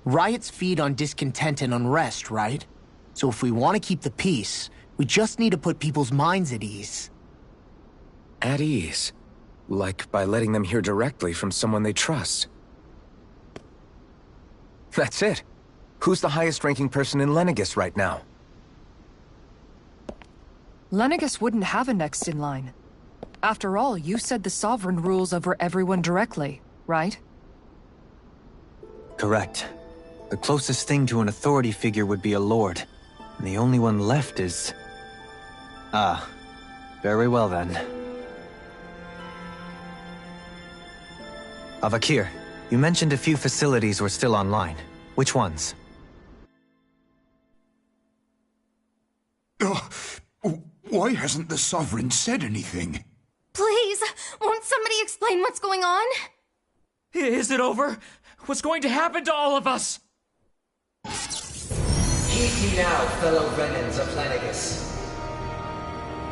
Riots feed on discontent and unrest, right? So if we want to keep the peace, we just need to put people's minds at ease. At ease? Like by letting them hear directly from someone they trust. That's it. Who's the highest-ranking person in Lenegus right now? Lenegus wouldn't have a next in line. After all, you said the Sovereign rules over everyone directly, right? Correct. The closest thing to an authority figure would be a lord, and the only one left is... Ah, very well then. Avakir, you mentioned a few facilities were still online. Which ones? Why hasn't the Sovereign said anything? Please, won't somebody explain what's going on? Is it over? What's going to happen to all of us? Heed me now, fellow Renans of Lenegus.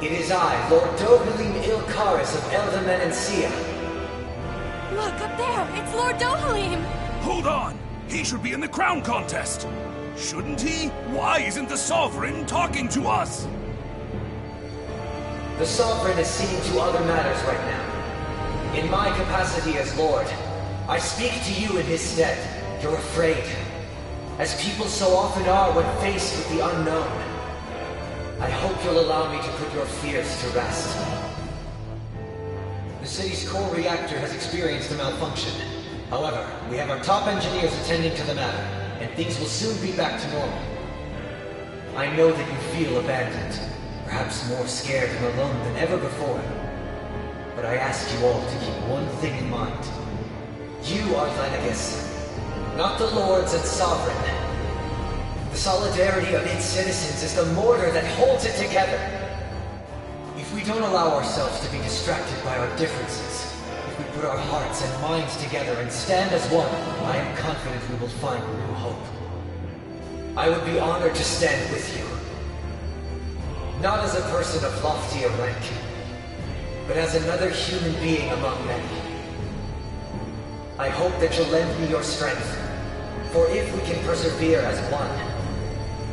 It is I, Lord Dohalim Ilkaris of Eldamen and Sia. Look, up there! It's Lord Dohalim! Hold on! He should be in the crown contest! Shouldn't he? Why isn't the Sovereign talking to us? The Sovereign is seeing to other matters right now. In my capacity as Lord, I speak to you in his stead. You're afraid. As people so often are when faced with the unknown. I hope you'll allow me to put your fears to rest. The city's core reactor has experienced a malfunction. However, we have our top engineers attending to the matter, and things will soon be back to normal. I know that you feel abandoned, perhaps more scared and alone than ever before. But I ask you all to keep one thing in mind. You are Lenegus, not the Lords and Sovereign. The solidarity of its citizens is the mortar that holds it together. If we don't allow ourselves to be distracted by our differences, if we put our hearts and minds together and stand as one, I am confident we will find new hope. I would be honored to stand with you. Not as a person of loftier rank, but as another human being among many. I hope that you'll lend me your strength, for if we can persevere as one,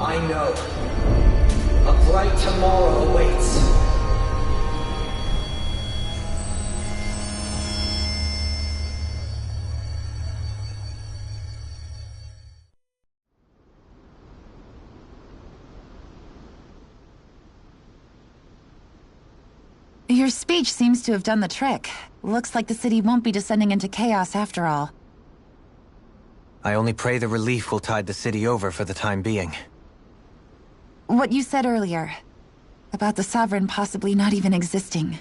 I know a bright tomorrow awaits. Your speech seems to have done the trick. Looks like the city won't be descending into chaos after all. I only pray the relief will tide the city over for the time being. What you said earlier, about the Sovereign possibly not even existing,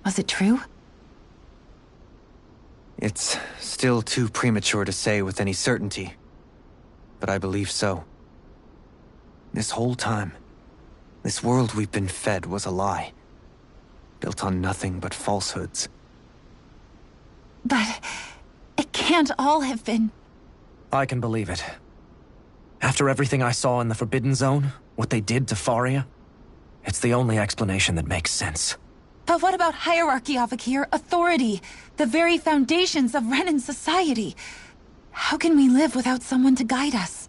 was it true? It's still too premature to say with any certainty, but I believe so. This whole time, this world we've been fed was a lie. Built on nothing but falsehoods. But it can't all have been... I can believe it. After everything I saw in the Forbidden Zone, what they did to Faria, it's the only explanation that makes sense. But what about hierarchy, Avakir? Authority? The very foundations of Renan society? How can we live without someone to guide us?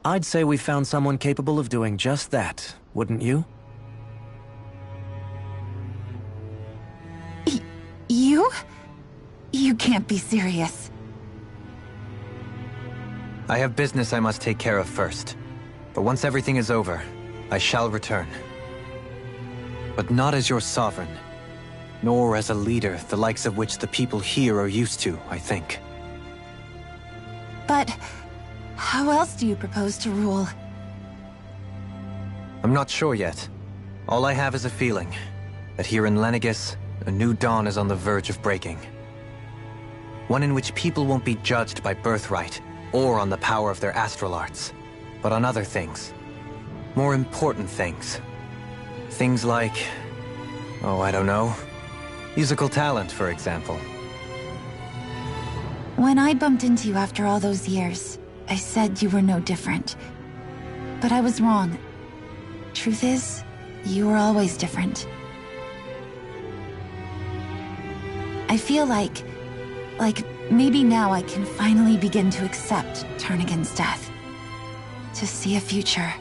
I'd say we found someone capable of doing just that, wouldn't you? You? You can't be serious. I have business I must take care of first. But once everything is over, I shall return. But not as your sovereign, nor as a leader the likes of which the people here are used to, I think. But how else do you propose to rule? I'm not sure yet. All I have is a feeling that here in Lenegus, a new dawn is on the verge of breaking. One in which people won't be judged by birthright, or on the power of their astral arts, but on other things. More important things. Things like... oh, I don't know. Musical talent, for example. When I bumped into you after all those years, I said you were no different. But I was wrong. Truth is, you were always different. I feel like maybe now I can finally begin to accept Turnagain's death. To see a future.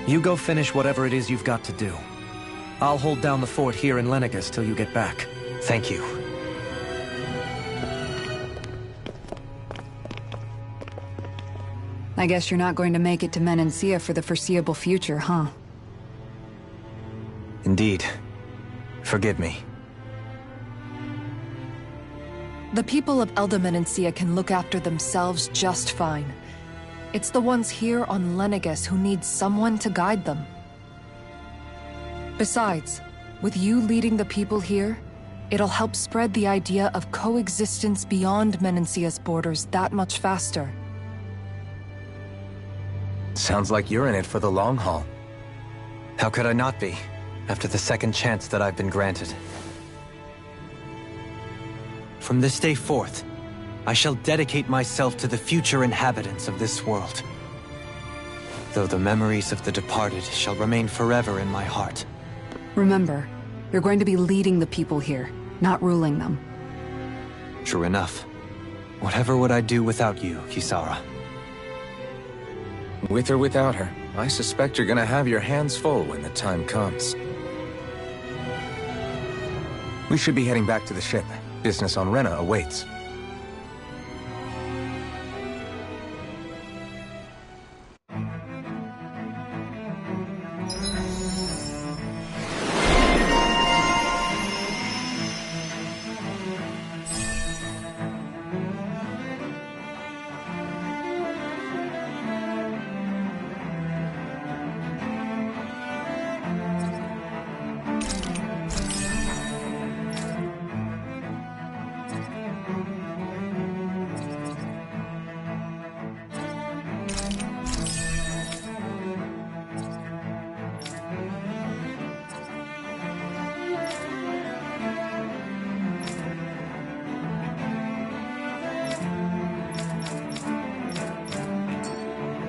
You go finish whatever it is you've got to do. I'll hold down the fort here in Lenegus till you get back. Thank you. I guess you're not going to make it to Menancia for the foreseeable future, huh? Indeed. Forgive me. The people of Elda Menancia can look after themselves just fine. It's the ones here on Lenegus who need someone to guide them. Besides, with you leading the people here, it'll help spread the idea of coexistence beyond Menancia's borders that much faster. Sounds like you're in it for the long haul. How could I not be, after the second chance that I've been granted? From this day forth, I shall dedicate myself to the future inhabitants of this world. Though the memories of the departed shall remain forever in my heart. Remember, you're going to be leading the people here, not ruling them. True enough. Whatever would I do without you, Kisara? With or without her, I suspect you're gonna have your hands full when the time comes. We should be heading back to the ship. Business on Rena awaits.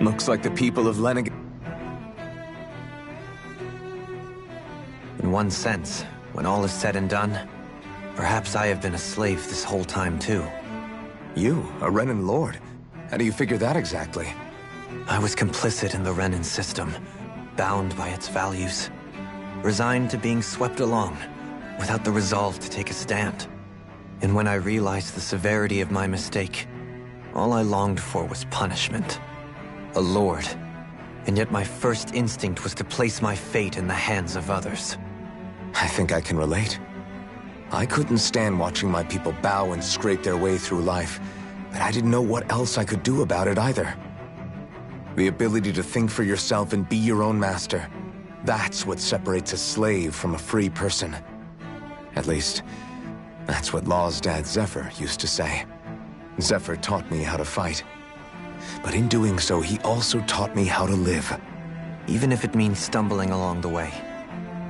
Looks like the people of Lenegus. In one sense, when all is said and done, perhaps I have been a slave this whole time too. You, a Renan lord? How do you figure that exactly? I was complicit in the Renan system, bound by its values, resigned to being swept along, without the resolve to take a stand. And when I realized the severity of my mistake, all I longed for was punishment. A lord. And yet my first instinct was to place my fate in the hands of others. I think I can relate. I couldn't stand watching my people bow and scrape their way through life, but I didn't know what else I could do about it either. The ability to think for yourself and be your own master, that's what separates a slave from a free person. At least, that's what Law's dad Zephyr used to say. Zephyr taught me how to fight. But in doing so, he also taught me how to live. Even if it means stumbling along the way.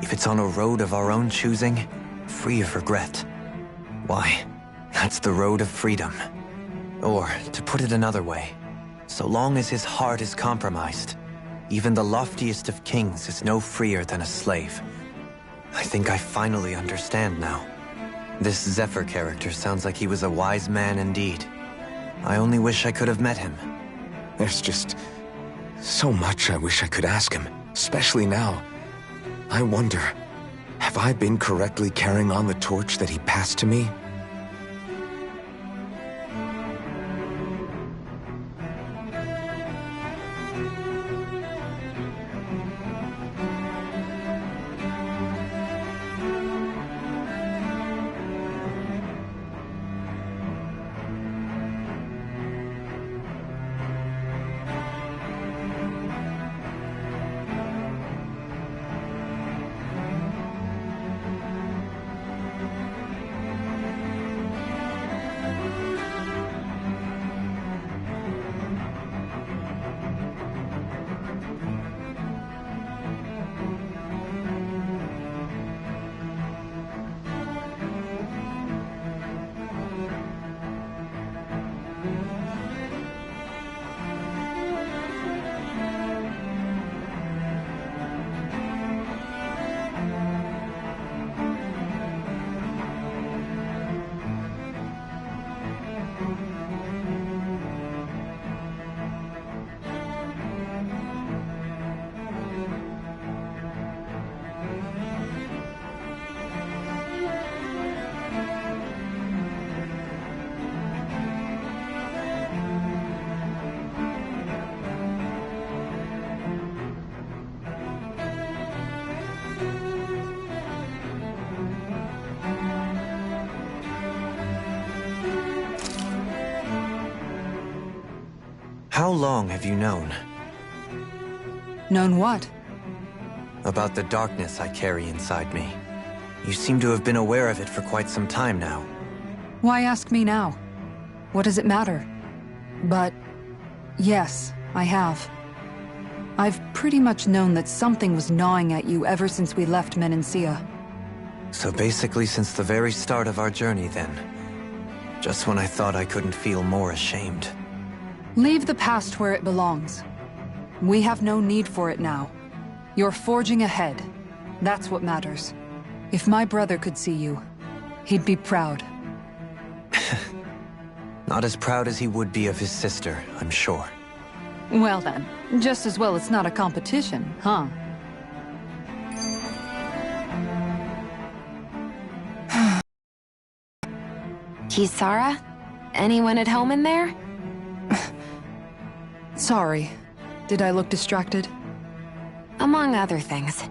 If it's on a road of our own choosing, free of regret. Why, that's the road of freedom. Or, to put it another way, so long as his heart is compromised, even the loftiest of kings is no freer than a slave. I think I finally understand now. This Zephyr character sounds like he was a wise man indeed. I only wish I could have met him. There's just so much I wish I could ask him, especially now. I wonder, have I been correctly carrying on the torch that he passed to me? long have you known? Known what? About the darkness I carry inside me. You seem to have been aware of it for quite some time now. Why ask me now? What does it matter? But yes, I have. I've pretty much known that something was gnawing at you ever since we left Menancia. So basically since the very start of our journey then. Just when I thought I couldn't feel more ashamed. Leave the past where it belongs. We have no need for it now. You're forging ahead. That's what matters. If my brother could see you, he'd be proud. Not as proud as he would be of his sister, I'm sure. Well then, just as well it's not a competition, huh? Kisara? Anyone at home in there? Sorry. Did I look distracted? Among other things.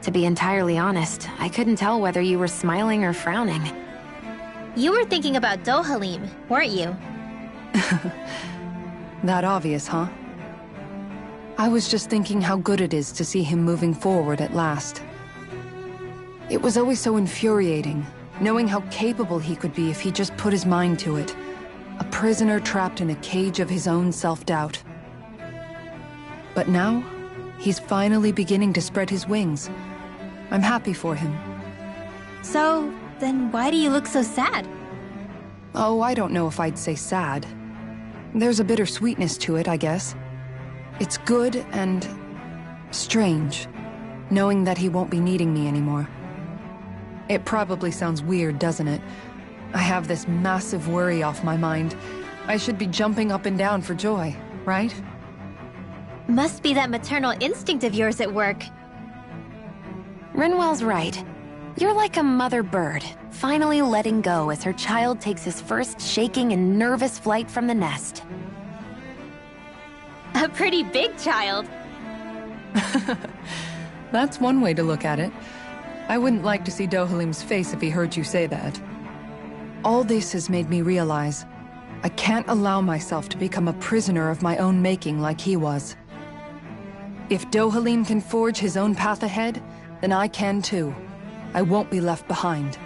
To be entirely honest, I couldn't tell whether you were smiling or frowning. You were thinking about Dohalim, weren't you? That obvious, huh? I was just thinking how good it is to see him moving forward at last. It was always so infuriating, knowing how capable he could be if he just put his mind to it. A prisoner trapped in a cage of his own self-doubt. But now, he's finally beginning to spread his wings. I'm happy for him. So, then why do you look so sad? Oh, I don't know if I'd say sad. There's a bittersweetness to it, I guess. It's good and strange, knowing that he won't be needing me anymore. It probably sounds weird, doesn't it? I have this massive worry off my mind. I should be jumping up and down for joy, right? Must be that maternal instinct of yours at work. Rinwell's right. You're like a mother bird, finally letting go as her child takes his first shaking and nervous flight from the nest. A pretty big child. That's one way to look at it. I wouldn't like to see Dohalim's face if he heard you say that. All this has made me realize I can't allow myself to become a prisoner of my own making like he was. If Dohalim can forge his own path ahead, then I can too. I won't be left behind.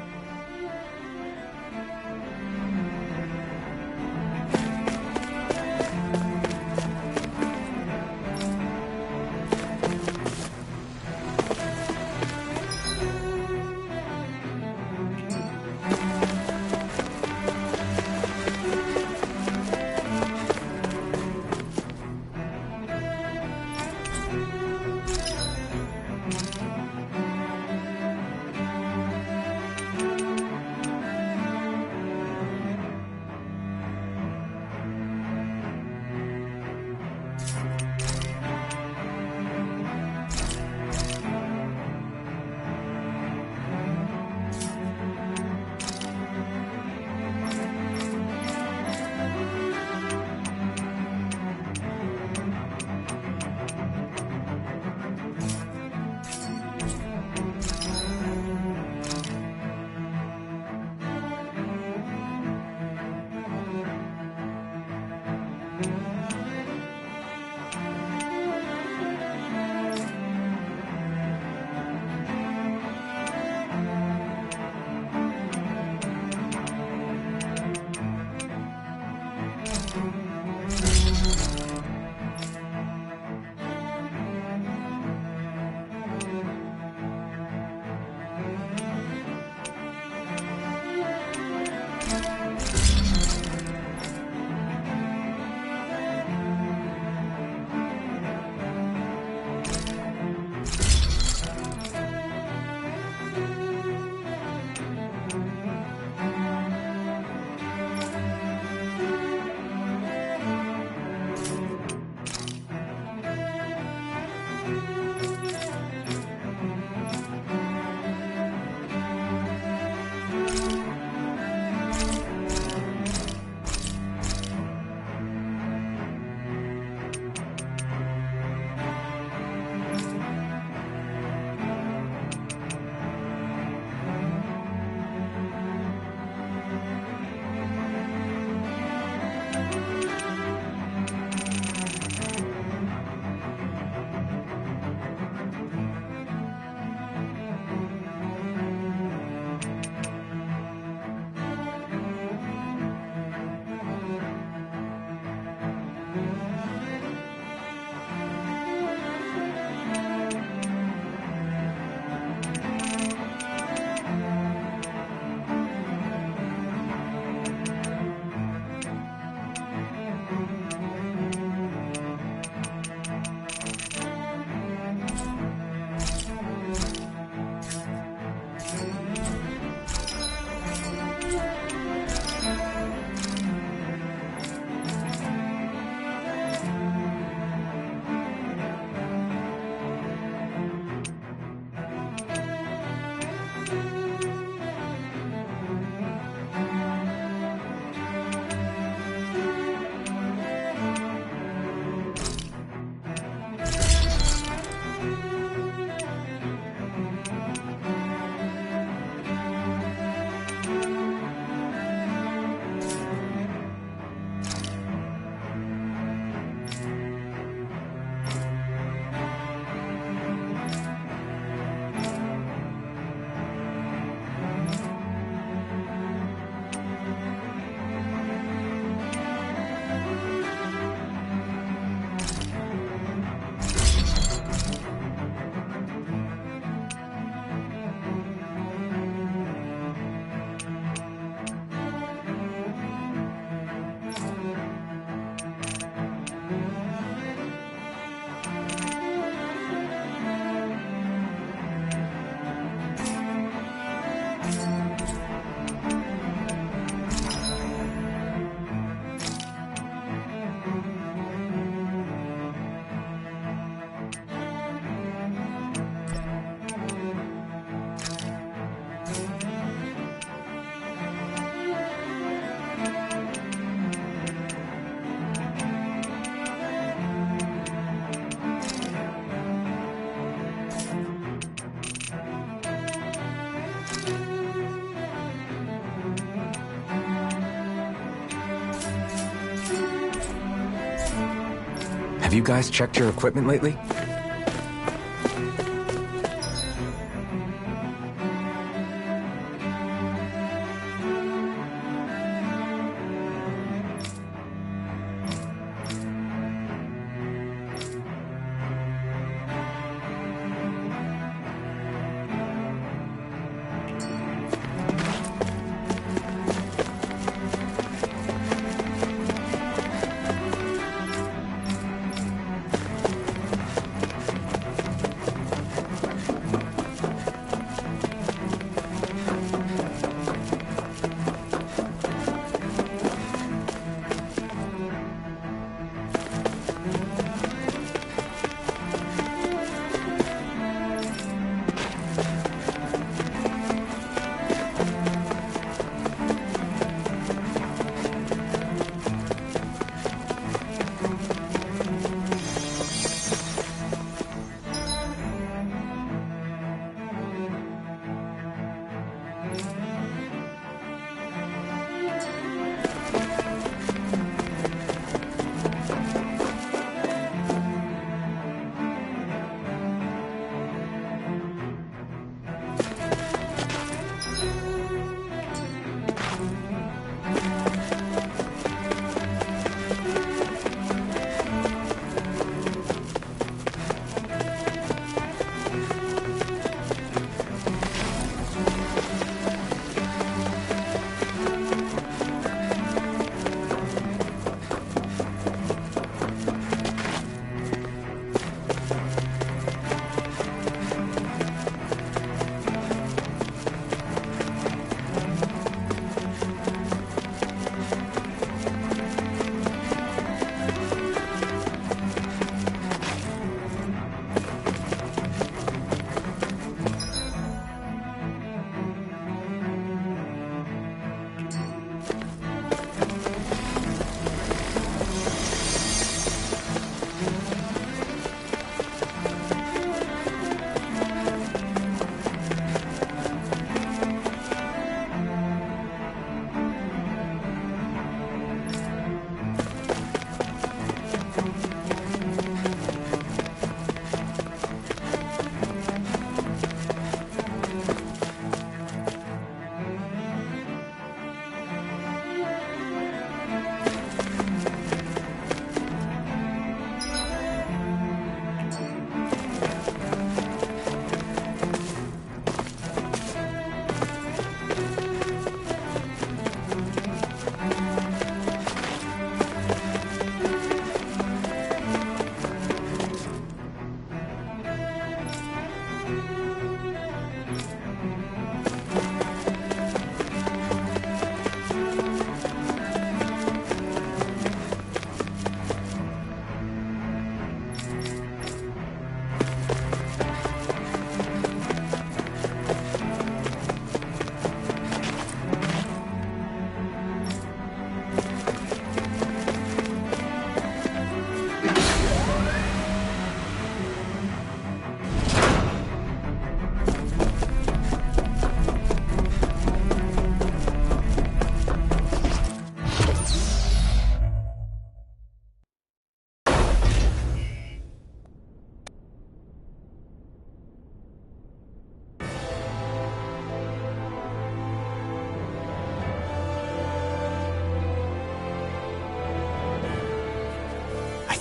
Have you guys checked your equipment lately?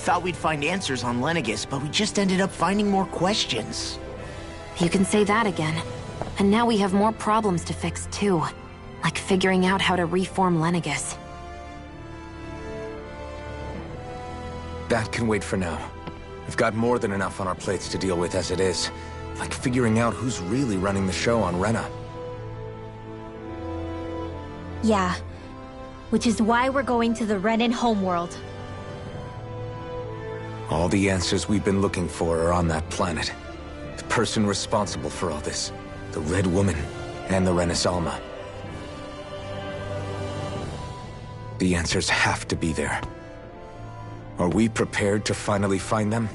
Thought we'd find answers on Lenegis, but we just ended up finding more questions. You can say that again. And now we have more problems to fix, too. Like figuring out how to reform Lenegis. That can wait for now. We've got more than enough on our plates to deal with as it is. Like figuring out who's really running the show on Rena. Yeah. Which is why we're going to the Renan homeworld. All the answers we've been looking for are on that planet. The person responsible for all this. The Red Woman and the Renis Alma. The answers have to be there. Are we prepared to finally find them?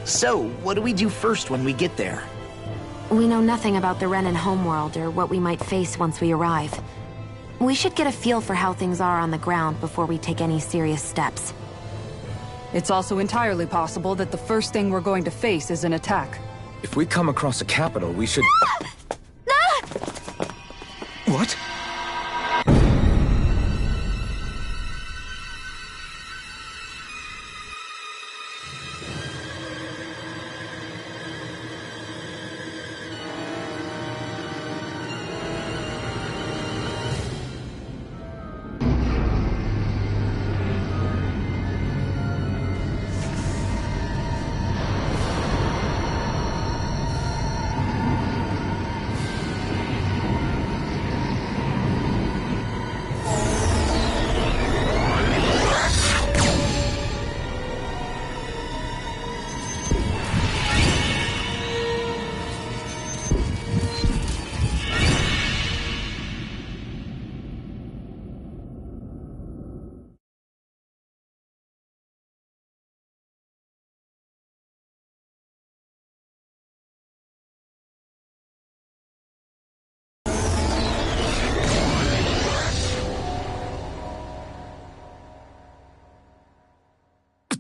So, what do we do first when we get there? We know nothing about the Renan homeworld or what we might face once we arrive. We should get a feel for how things are on the ground before we take any serious steps. It's also entirely possible that the first thing we're going to face is an attack. If we come across a capital, we should... What?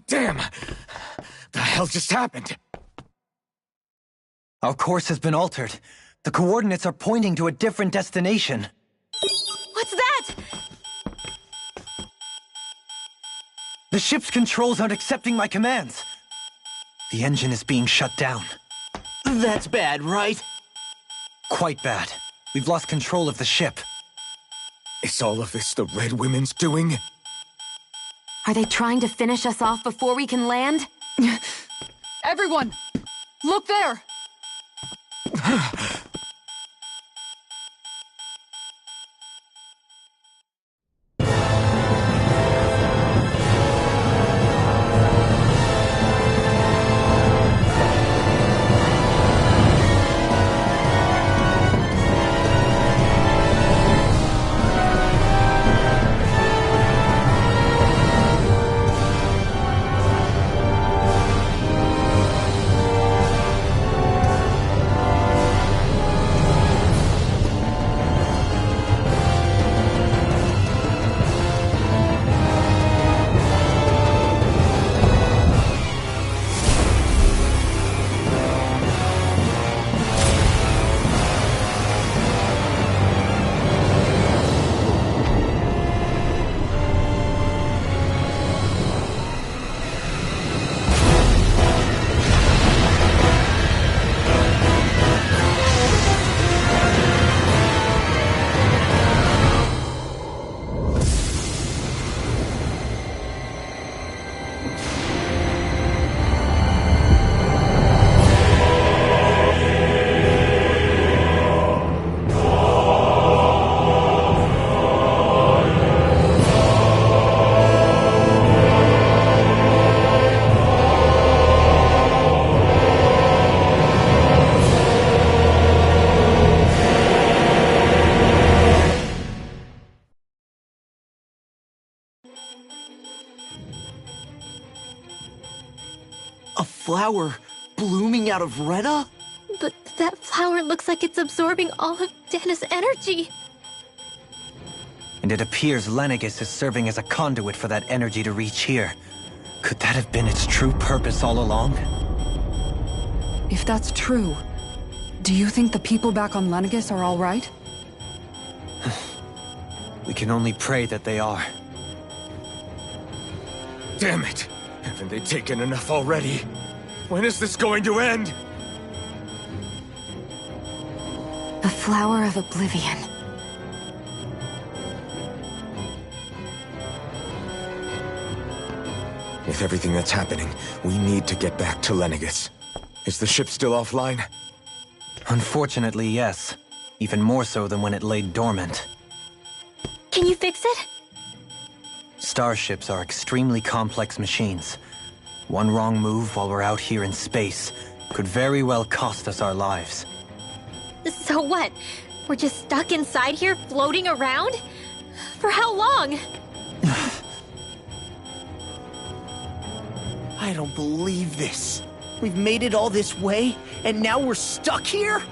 Damn! The hell just happened? Our course has been altered. The coordinates are pointing to a different destination. What's that? The ship's controls aren't accepting my commands. The engine is being shut down. That's bad, right? Quite bad. We've lost control of the ship. Is all of this the Red Women's doing? Are they trying to finish us off before we can land? Everyone! Look there! A flower blooming out of Rena? But that flower looks like it's absorbing all of Dana's energy. And it appears Lenegis is serving as a conduit for that energy to reach here. Could that have been its true purpose all along? If that's true, do you think the people back on Lenegis are all right? We can only pray that they are. Damn it! Haven't they taken enough already? When is this going to end? The Flower of Oblivion. With everything that's happening, we need to get back to Lenegis. Is the ship still offline? Unfortunately, yes. Even more so than when it lay dormant. Can you fix it? Starships are extremely complex machines. One wrong move while we're out here in space could very well cost us our lives. So what? We're just stuck inside here, floating around? For how long? I don't believe this. We've made it all this way, and now we're stuck here?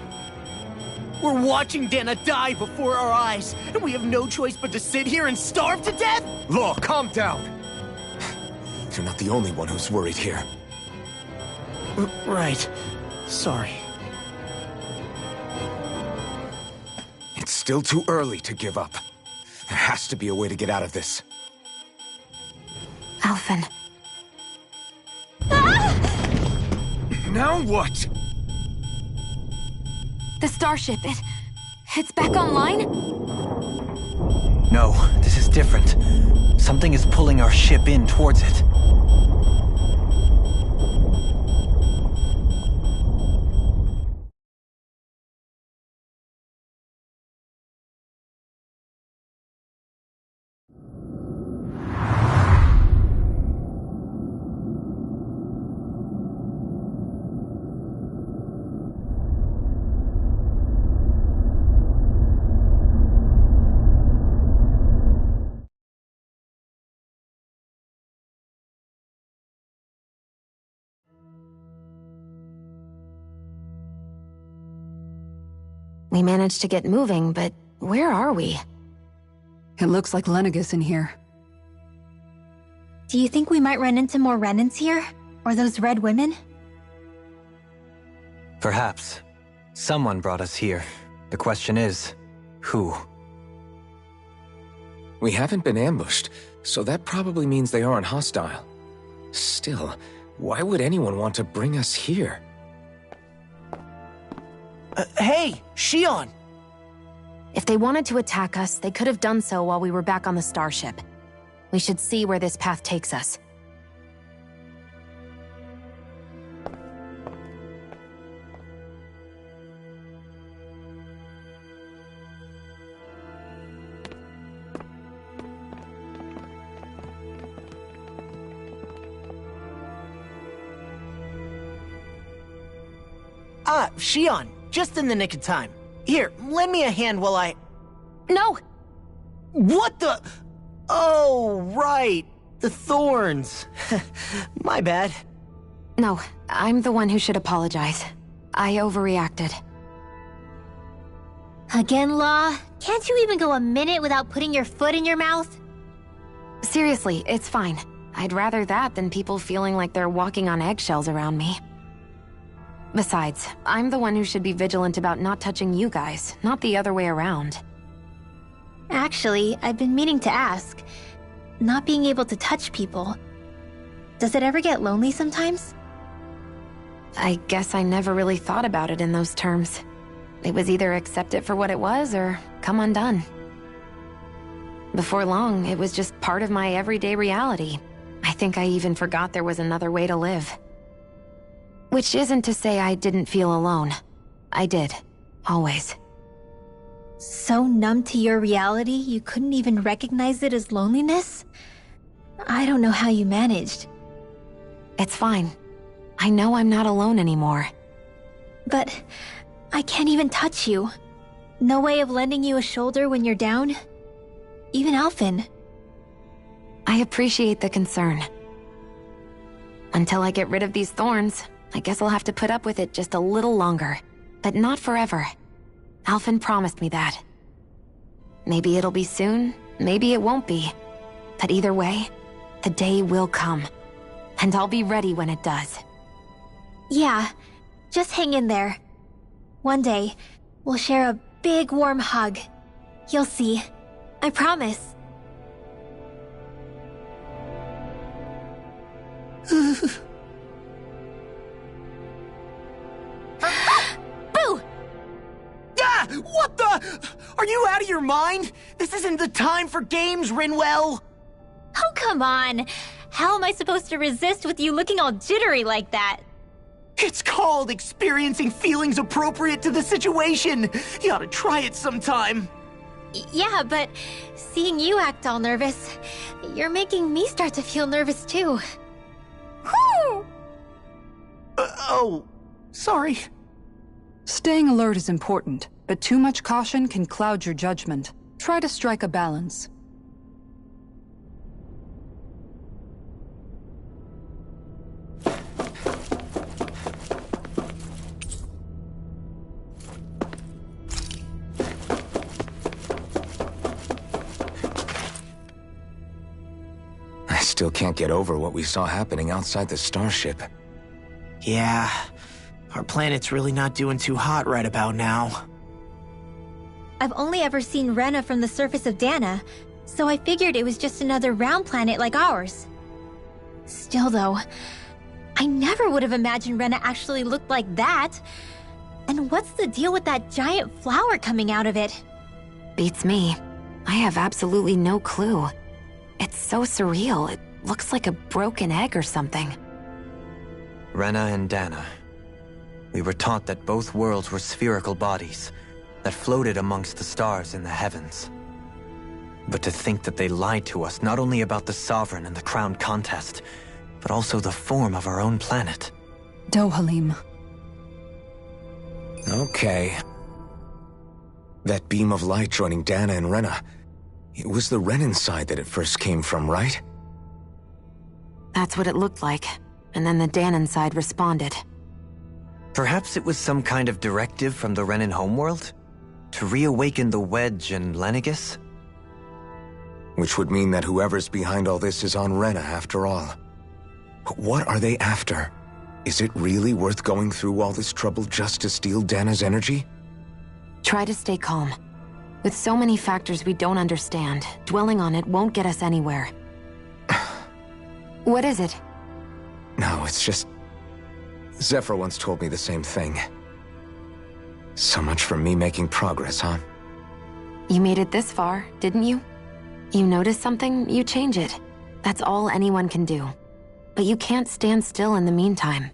We're watching Dana die before our eyes, and we have no choice but to sit here and starve to death? Law, calm down! You're not the only one who's worried here. Right. Sorry. It's still too early to give up. There has to be a way to get out of this. Alphen. Now what? The starship, it's back online? No, this is different. Something is pulling our ship in towards it. We managed to get moving, but where are we? It looks like Lenegis in here. Do you think we might run into more remnants here? Or those red women? Perhaps. Someone brought us here. The question is, who? We haven't been ambushed, so that probably means they aren't hostile. Still, why would anyone want to bring us here? Hey, Shion! If they wanted to attack us, they could have done so while we were back on the starship. We should see where this path takes us. Ah, Shion, just in the nick of time. Here, lend me a hand while I... No! What the... Oh, right. The thorns. My bad. No, I'm the one who should apologize. I overreacted. Again, Law? Can't you even go a minute without putting your foot in your mouth? Seriously, it's fine. I'd rather that than people feeling like they're walking on eggshells around me. Besides, I'm the one who should be vigilant about not touching you guys, not the other way around. Actually, I've been meaning to ask. Not being able to touch people, does it ever get lonely sometimes? I guess I never really thought about it in those terms. It was either accept it for what it was or come undone. Before long, it was just part of my everyday reality. I think I even forgot there was another way to live. Which isn't to say I didn't feel alone. I did. Always. So numb to your reality, you couldn't even recognize it as loneliness? I don't know how you managed. It's fine. I know I'm not alone anymore. But I can't even touch you. No way of lending you a shoulder when you're down? Even Alphen. I appreciate the concern. Until I get rid of these thorns, I guess I'll have to put up with it just a little longer. But not forever. Alphen promised me that. Maybe it'll be soon, maybe it won't be. But either way, the day will come. And I'll be ready when it does. Yeah, just hang in there. One day, we'll share a big warm hug. You'll see. I promise. Boo! Ah! What the? Are you out of your mind? This isn't the time for games, Rinwell! Oh, come on. How am I supposed to resist with you looking all jittery like that? It's called experiencing feelings appropriate to the situation. You ought to try it sometime. Yeah, but seeing you act all nervous, you're making me start to feel nervous too. Whew! Oh, sorry. Staying alert is important, but too much caution can cloud your judgment. Try to strike a balance. can't get over what we saw happening outside the starship. Yeah, our planet's really not doing too hot right about now. I've only ever seen Rena from the surface of Dana, so I figured it was just another round planet like ours. Still though, I never would have imagined Rena actually looked like that. And what's the deal with that giant flower coming out of it? Beats me. I have absolutely no clue. It's so surreal. It looks like a broken egg or something. Rena and Dana. We were taught that both worlds were spherical bodies that floated amongst the stars in the heavens. But to think that they lied to us not only about the Sovereign and the Crown contest, but also the form of our own planet. Dohalim. Okay. That beam of light joining Dana and Rena. It was the Renan side that it first came from, right? That's what it looked like. And then the Danon side responded. Perhaps it was some kind of directive from the Renan homeworld? To reawaken the Wedge and Lenegis? Which would mean that whoever's behind all this is on Rena after all. But what are they after? Is it really worth going through all this trouble just to steal Dana's energy? Try to stay calm. With so many factors we don't understand, dwelling on it won't get us anywhere. What is it? No, it's just... Zephyr once told me the same thing. So much for me making progress, huh? You made it this far, didn't you? You notice something, you change it. That's all anyone can do. But you can't stand still in the meantime.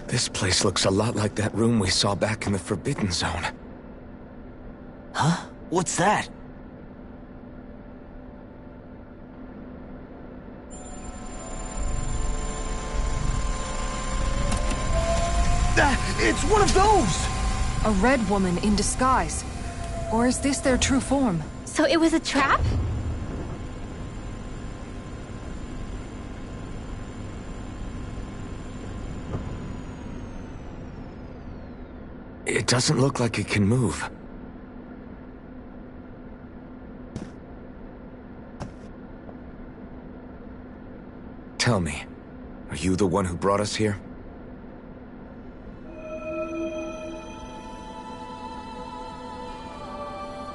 This place looks a lot like that room we saw back in the Forbidden Zone. Huh? What's that? It's one of those! A red woman in disguise. Or is this their true form? So it was a trap? It doesn't look like it can move. Tell me, are you the one who brought us here?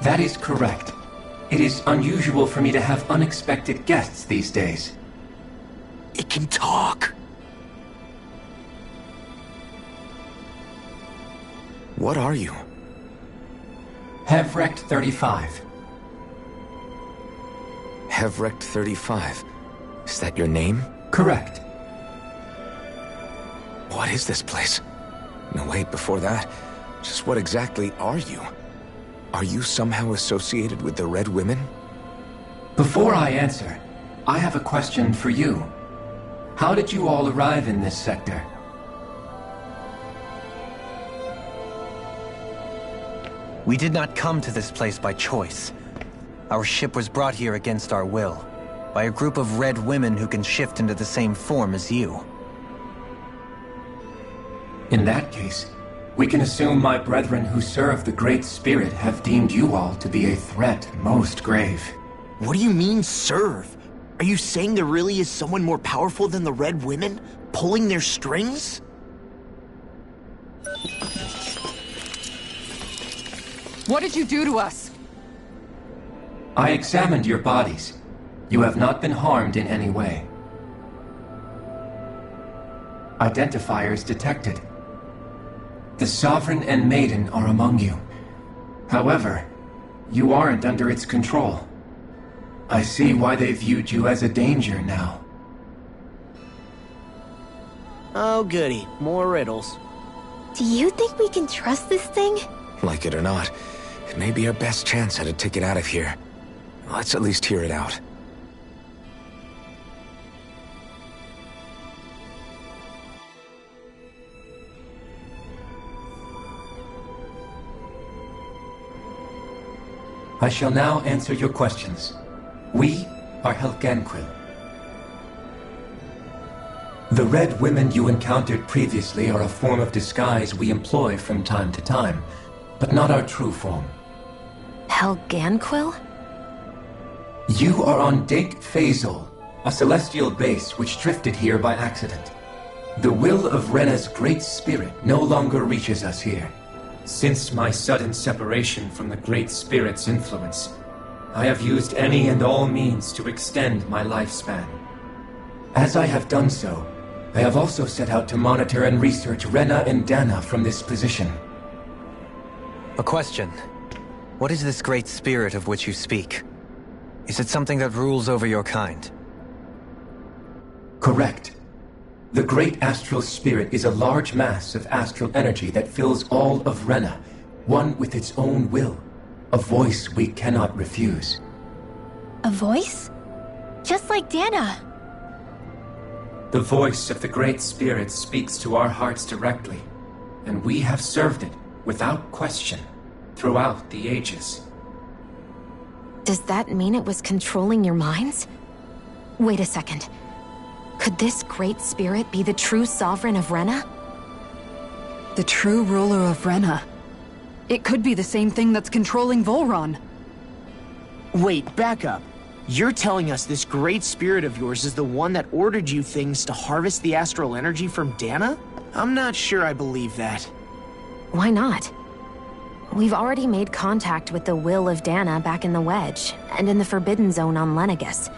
That is correct. It is unusual for me to have unexpected guests these days. It can talk. What are you? Hevrect 35. Hevrect 35. Is that your name? Correct. What is this place? No, wait, before that, just what exactly are you? Are you somehow associated with the Red Women? Before I answer, I have a question for you. How did you all arrive in this sector? We did not come to this place by choice. Our ship was brought here against our will, by a group of red women who can shift into the same form as you. In that case, we can assume my brethren who serve the Great Spirit have deemed you all to be a threat most grave. What do you mean, serve? Are you saying there really is someone more powerful than the Red Women, pulling their strings? What did you do to us? I examined your bodies. You have not been harmed in any way. Identifiers detected. The Sovereign and Maiden are among you. However, you aren't under its control. I see why they viewed you as a danger now. Oh goody, more riddles. Do you think we can trust this thing? Like it or not, it may be our best chance at a ticket out of here. Let's at least hear it out. I shall now answer your questions. We are Helganquil. The red women you encountered previously are a form of disguise we employ from time to time, but not our true form. Helganquil? You are on Dake Phasol, a celestial base which drifted here by accident. The will of Rena's great spirit no longer reaches us here. Since my sudden separation from the Great Spirit's influence, I have used any and all means to extend my lifespan. As I have done so, I have also set out to monitor and research Rena and Dana from this position. A question. What is this great spirit of which you speak? Is it something that rules over your kind? Correct. The Great Astral Spirit is a large mass of astral energy that fills all of Rena, one with its own will, a voice we cannot refuse. A voice? Just like Dana. The voice of the Great Spirit speaks to our hearts directly, and we have served it, without question, throughout the ages. Does that mean it was controlling your minds? Wait a second. Could this great spirit be the true sovereign of Rena? The true ruler of Rena. It could be the same thing that's controlling Volron. Wait, back up. You're telling us this great spirit of yours is the one that ordered you things to harvest the astral energy from Dana? I'm not sure I believe that. Why not? We've already made contact with the will of Dana back in the Wedge, and in the Forbidden Zone on Lenegus.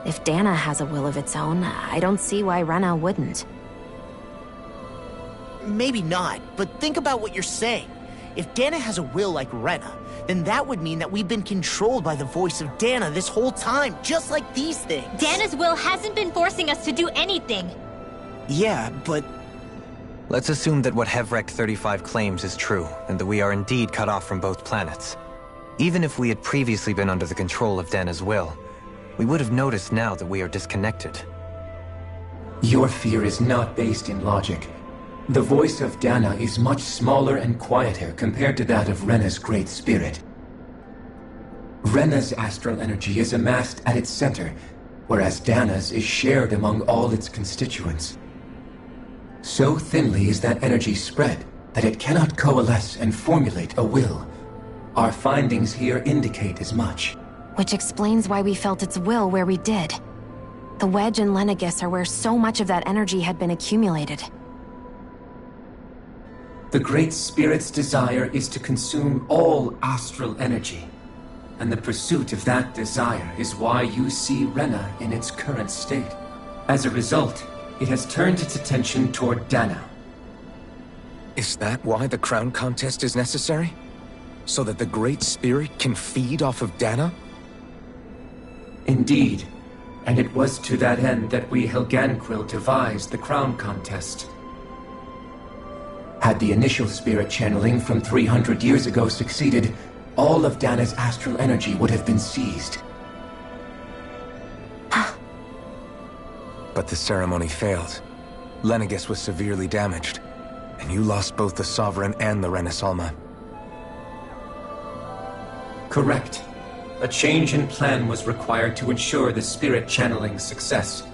If Dana has a will of its own, I don't see why Rena wouldn't. Maybe not, but think about what you're saying. If Dana has a will like Rena, then that would mean that we've been controlled by the voice of Dana this whole time, just like these things. Dana's will hasn't been forcing us to do anything. Yeah, but... Let's assume that what Hevrek 35 claims is true, and that we are indeed cut off from both planets. Even if we had previously been under the control of Dana's will, we would have noticed now that we are disconnected. Your fear is not based in logic. The voice of Dana is much smaller and quieter compared to that of Rena's great spirit. Rena's astral energy is amassed at its center, whereas Dana's is shared among all its constituents. So thinly is that energy spread that it cannot coalesce and formulate a will. Our findings here indicate as much. Which explains why we felt its will where we did. The Wedge and Lenegus are where so much of that energy had been accumulated. The Great Spirit's desire is to consume all astral energy, and the pursuit of that desire is why you see Rena in its current state. As a result, it has turned its attention toward Dana. Is that why the crown contest is necessary? So that the Great Spirit can feed off of Dana? Indeed, and it was to that end that we Helganquil devised the crown contest. Had the initial spirit channeling from 300 years ago succeeded, all of Dana's astral energy would have been seized. But the ceremony failed. Lenegus was severely damaged, and you lost both the Sovereign and the Renasalma. Correct. A change in plan was required to ensure the spirit channeling's success.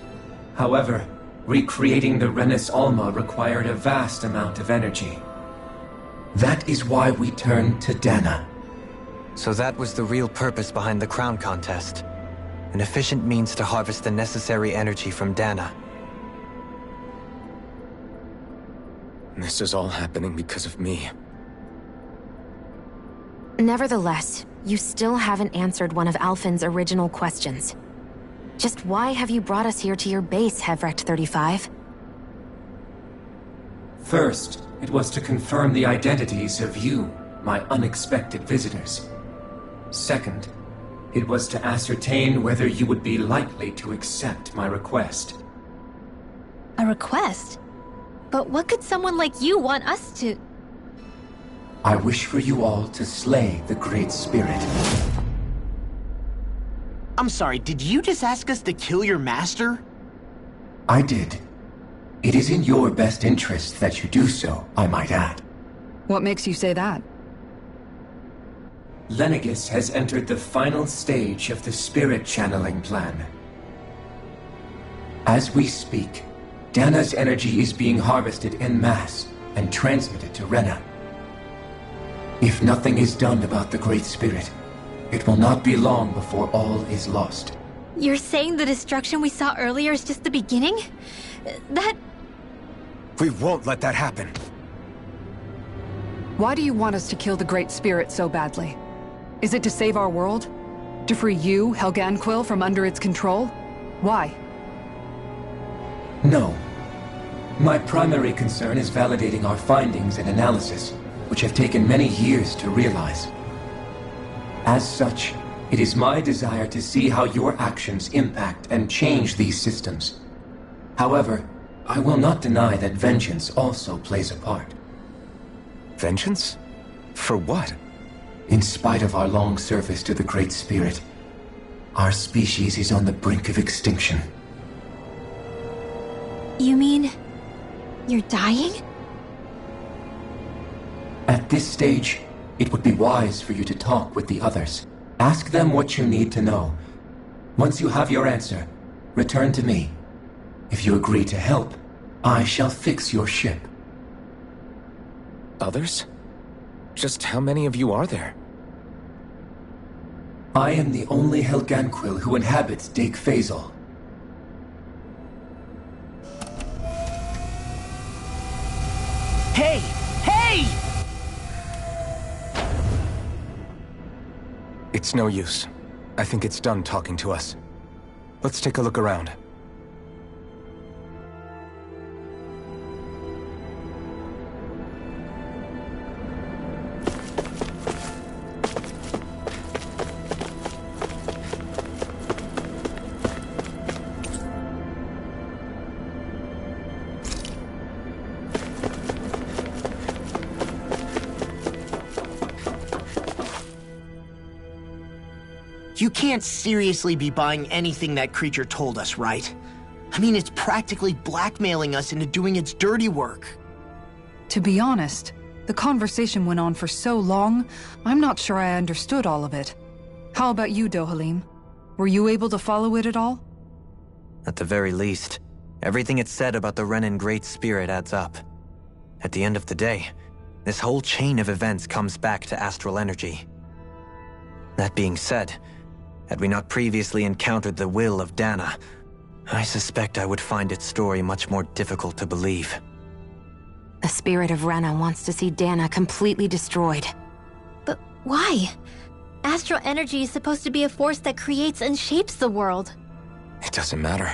However, recreating the Renis Alma required a vast amount of energy. That is why we turned to Dana. So that was the real purpose behind the crown contest. An efficient means to harvest the necessary energy from Dana. This is all happening because of me. Nevertheless, you still haven't answered one of Alphen's original questions. Just why have you brought us here to your base, Hevrecht 35? First, it was to confirm the identities of you, my unexpected visitors. Second, it was to ascertain whether you would be likely to accept my request. A request? But what could someone like you want us to... I wish for you all to slay the Great Spirit. I'm sorry, did you just ask us to kill your master? I did. It is in your best interest that you do so, I might add. What makes you say that? Lenegis has entered the final stage of the spirit channeling plan. As we speak, Dana's energy is being harvested en masse and transmitted to Rena. If nothing is done about the Great Spirit, it will not be long before all is lost. You're saying the destruction we saw earlier is just the beginning? That... We won't let that happen. Why do you want us to kill the Great Spirit so badly? Is it to save our world? To free you, Helganquil, from under its control? Why? No. My primary concern is validating our findings and analysis, which have taken many years to realize. As such, it is my desire to see how your actions impact and change these systems. However, I will not deny that vengeance also plays a part. Vengeance? For what? In spite of our long service to the Great Spirit, our species is on the brink of extinction. You mean... you're dying? At this stage, it would be wise for you to talk with the others. Ask them what you need to know. Once you have your answer, return to me. If you agree to help, I shall fix your ship. Others? Just how many of you are there? I am the only Helganquil who inhabits Dake Faisal. Hey! Hey! It's no use. I think it's done talking to us. Let's take a look around. You can't seriously be buying anything that creature told us, right? I mean, it's practically blackmailing us into doing its dirty work. To be honest, the conversation went on for so long, I'm not sure I understood all of it. How about you, Dohalim? Were you able to follow it at all? At the very least, everything it said about the Renan Great Spirit adds up. At the end of the day, this whole chain of events comes back to astral energy. That being said, had we not previously encountered the will of Dana, I suspect I would find its story much more difficult to believe. The spirit of Rena wants to see Dana completely destroyed. But why? Astral energy is supposed to be a force that creates and shapes the world. It doesn't matter.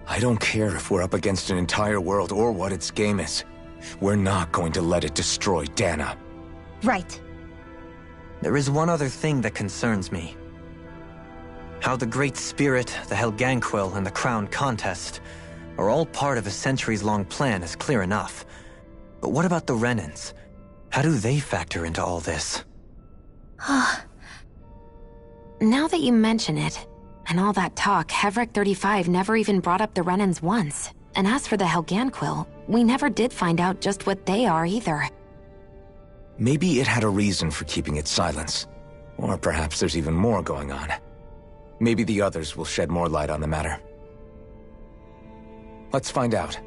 I don't care if we're up against an entire world or what its game is. We're not going to let it destroy Dana. Right. There is one other thing that concerns me. How the Great Spirit, the Helganquil, and the Crown Contest are all part of a centuries-long plan is clear enough. But what about the Renans? How do they factor into all this? Now that you mention it, and all that talk, Hevrecht 35 never even brought up the Renans once. And as for the Helganquil, we never did find out just what they are either. Maybe it had a reason for keeping its silence. Or perhaps there's even more going on. Maybe the others will shed more light on the matter. Let's find out.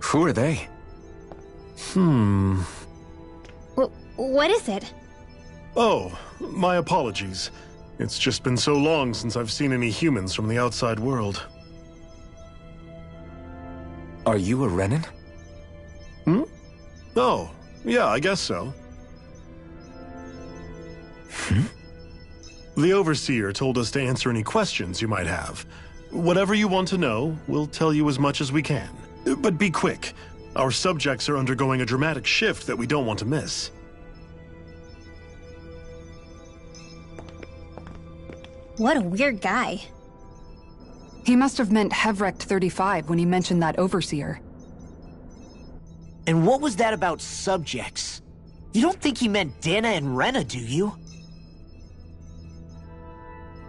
Who are they? What is it? Oh, my apologies. It's just been so long since I've seen any humans from the outside world. Are you a Renan? Oh, yeah, I guess so. The Overseer told us to answer any questions you might have. Whatever you want to know, we'll tell you as much as we can. But be quick. Our subjects are undergoing a dramatic shift that we don't want to miss. What a weird guy. He must have meant Hevrect 35 when he mentioned that Overseer. And what was that about subjects? You don't think he meant Dana and Rena, do you?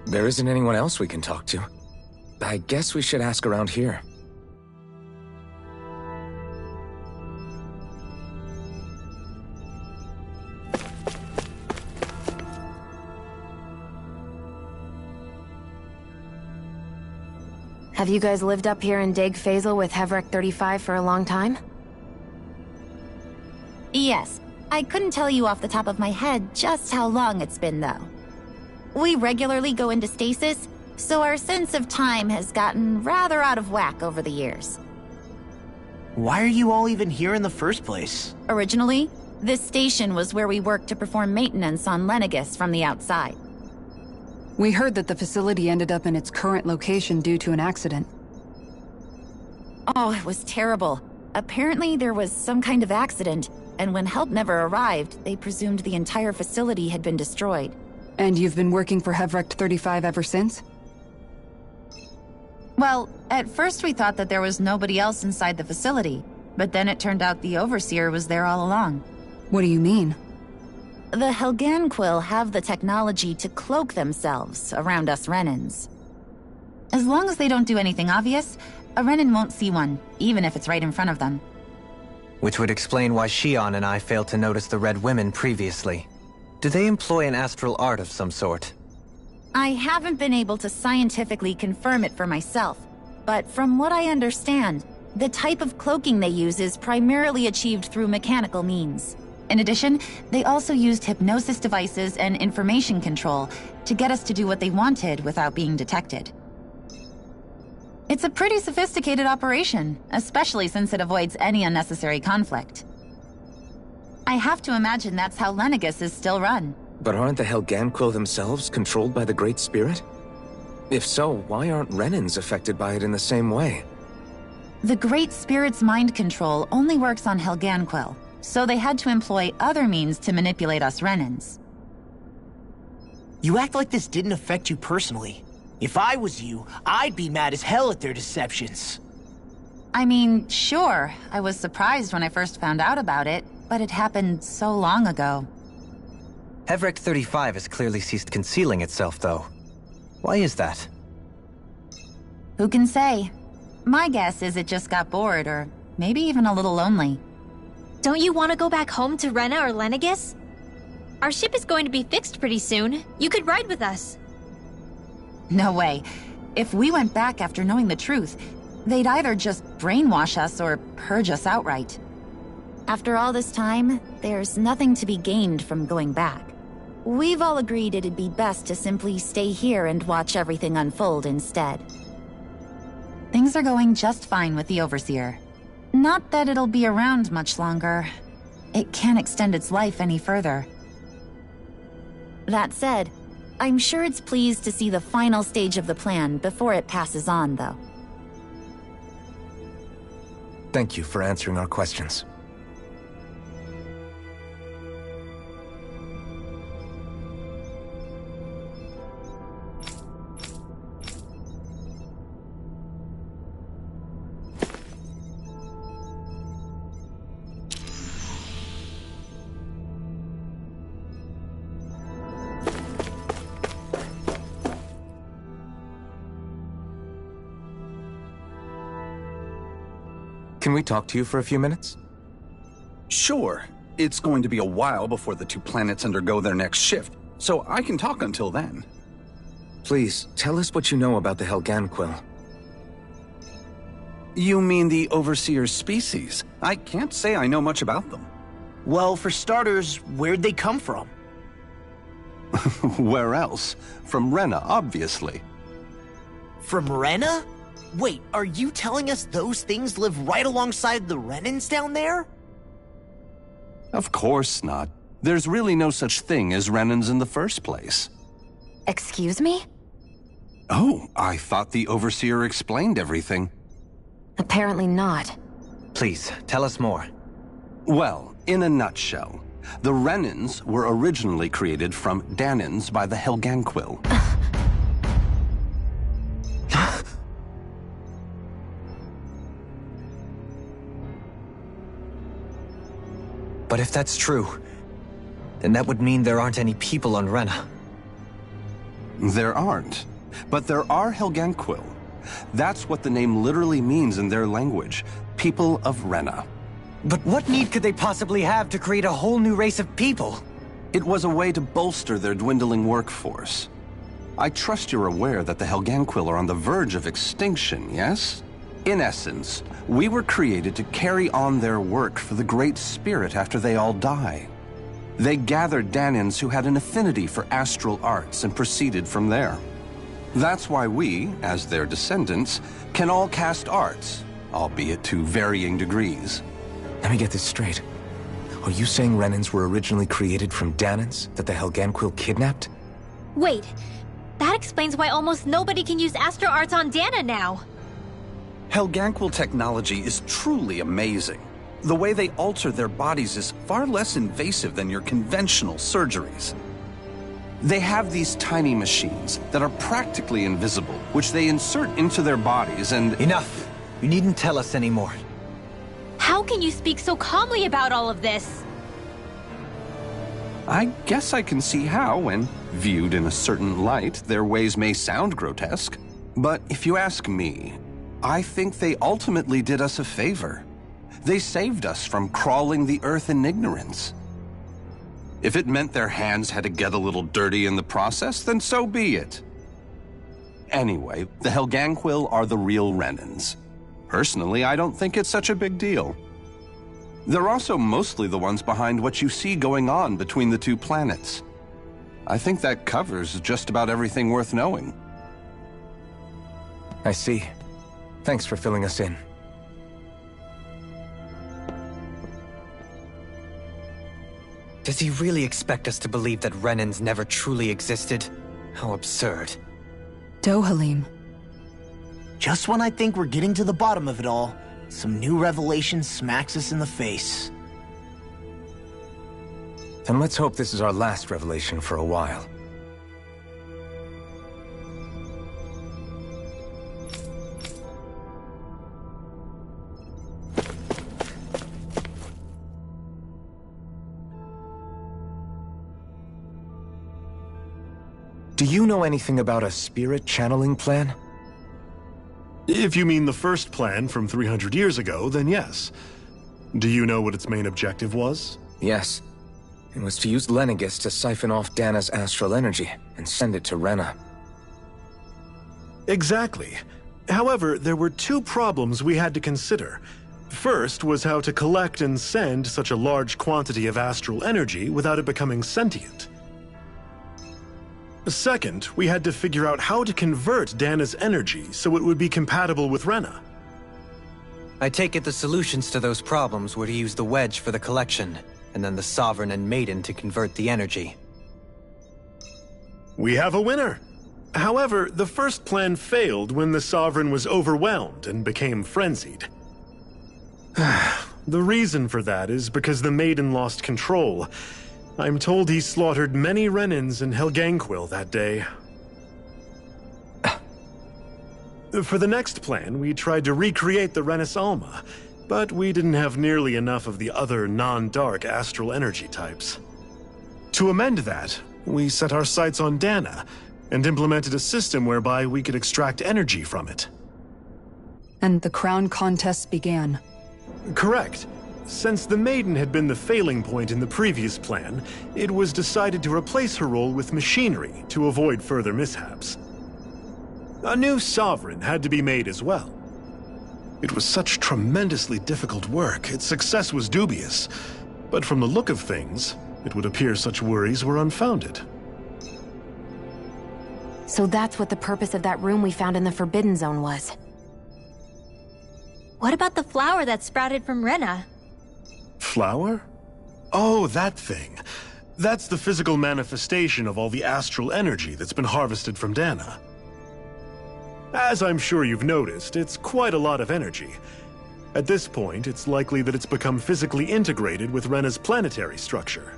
There isn't anyone else we can talk to. I guess we should ask around here. Have you guys lived up here in Dig Faisal with Hevrect 35 for a long time? Yes. I couldn't tell you off the top of my head just how long it's been, though. We regularly go into stasis, so our sense of time has gotten rather out of whack over the years. Why are you all even here in the first place? Originally, this station was where we worked to perform maintenance on Lenegis from the outside. We heard that the facility ended up in its current location due to an accident. Oh, it was terrible. Apparently there was some kind of accident, and when help never arrived, they presumed the entire facility had been destroyed. And you've been working for Hevrect 35 ever since? Well, at first we thought that there was nobody else inside the facility, but then it turned out the Overseer was there all along. What do you mean? The Helganquil have the technology to cloak themselves around us Renans. As long as they don't do anything obvious, a Renan won't see one, even if it's right in front of them. Which would explain why Shion and I failed to notice the Red Women previously. Do they employ an astral art of some sort? I haven't been able to scientifically confirm it for myself, but from what I understand, the type of cloaking they use is primarily achieved through mechanical means. In addition, they also used hypnosis devices and information control to get us to do what they wanted without being detected. It's a pretty sophisticated operation, especially since it avoids any unnecessary conflict. I have to imagine that's how Lenegis is still run. But aren't the Helganquil themselves controlled by the Great Spirit? If so, why aren't Renans affected by it in the same way? The Great Spirit's mind control only works on Helganquil, so they had to employ other means to manipulate us Renans. You act like this didn't affect you personally. If I was you, I'd be mad as hell at their deceptions. I mean, sure, I was surprised when I first found out about it, but it happened so long ago. Hevrect 35 has clearly ceased concealing itself, though. Why is that? Who can say? My guess is it just got bored, or maybe even a little lonely. Don't you want to go back home to Rena or Lenegis? Our ship is going to be fixed pretty soon. You could ride with us. No way. If we went back after knowing the truth, they'd either just brainwash us or purge us outright. After all this time, there's nothing to be gained from going back. We've all agreed it'd be best to simply stay here and watch everything unfold instead. Things are going just fine with the Overseer. Not that it'll be around much longer. It can't extend its life any further. That said, I'm sure it's pleased to see the final stage of the plan before it passes on, though. Thank you for answering our questions. Can we talk to you for a few minutes? Sure. It's going to be a while before the two planets undergo their next shift, so I can talk until then. Please, tell us what you know about the Helganquil. You mean the Overseer's species? I can't say I know much about them. Well, for starters, where'd they come from? Where else? From Rena, obviously. From Rena? Wait, are you telling us those things live right alongside the Renans down there? Of course not. There's really no such thing as Renans in the first place. Excuse me? Oh, I thought the Overseer explained everything. Apparently not. Please, tell us more. Well, in a nutshell, the Renans were originally created from Danans by the Helganquil. But if that's true, then that would mean there aren't any people on Rena. There aren't, but there are Helganquil. That's what the name literally means in their language, people of Rena. But what need could they possibly have to create a whole new race of people? It was a way to bolster their dwindling workforce. I trust you're aware that the Helganquil are on the verge of extinction, yes? In essence, we were created to carry on their work for the Great Spirit after they all die. They gathered Danans who had an affinity for astral arts and proceeded from there. That's why we, as their descendants, can all cast arts, albeit to varying degrees. Let me get this straight. Are you saying Renans were originally created from Danans that the Helganquil kidnapped? Wait, that explains why almost nobody can use astral arts on Dana now. Helganquil technology is truly amazing. The way they alter their bodies is far less invasive than your conventional surgeries. They have these tiny machines that are practically invisible, which they insert into their bodies and— Enough! You needn't tell us anymore. How can you speak so calmly about all of this? I guess I can see how, when viewed in a certain light, their ways may sound grotesque. But if you ask me, I think they ultimately did us a favor. They saved us from crawling the earth in ignorance. If it meant their hands had to get a little dirty in the process, then so be it. Anyway, the Helganquil are the real Renans. Personally, I don't think it's such a big deal. They're also mostly the ones behind what you see going on between the two planets. I think that covers just about everything worth knowing. I see. Thanks for filling us in. Does he really expect us to believe that Renans never truly existed? How absurd. Dohalim. Just when I think we're getting to the bottom of it all, some new revelation smacks us in the face. Then let's hope this is our last revelation for a while. Do you know anything about a spirit channeling plan? If you mean the first plan from 300 years ago, then yes. Do you know what its main objective was? Yes. It was to use Lenegis to siphon off Dana's astral energy and send it to Rena. Exactly. However, there were two problems we had to consider. First was how to collect and send such a large quantity of astral energy without it becoming sentient. Second, we had to figure out how to convert Dana's energy so it would be compatible with Rena. I take it the solutions to those problems were to use the wedge for the collection, and then the Sovereign and Maiden to convert the energy. We have a winner! However, the first plan failed when the Sovereign was overwhelmed and became frenzied. The reason for that is because the Maiden lost control. I'm told he slaughtered many Renans and Helganquil that day. For the next plan, we tried to recreate the Renis Alma, but we didn't have nearly enough of the other non-dark astral energy types. To amend that, we set our sights on Dana, and implemented a system whereby we could extract energy from it. And the crown contest began. Correct. Since the Maiden had been the failing point in the previous plan, it was decided to replace her role with machinery to avoid further mishaps. A new Sovereign had to be made as well. It was such tremendously difficult work. Its success was dubious. But from the look of things, it would appear such worries were unfounded. So that's what the purpose of that room we found in the Forbidden Zone was. What about the flower that sprouted from Rena? Flower? Oh, that thing. That's the physical manifestation of all the astral energy that's been harvested from Dana. As I'm sure you've noticed, it's quite a lot of energy. At this point, it's likely that it's become physically integrated with Rena's planetary structure.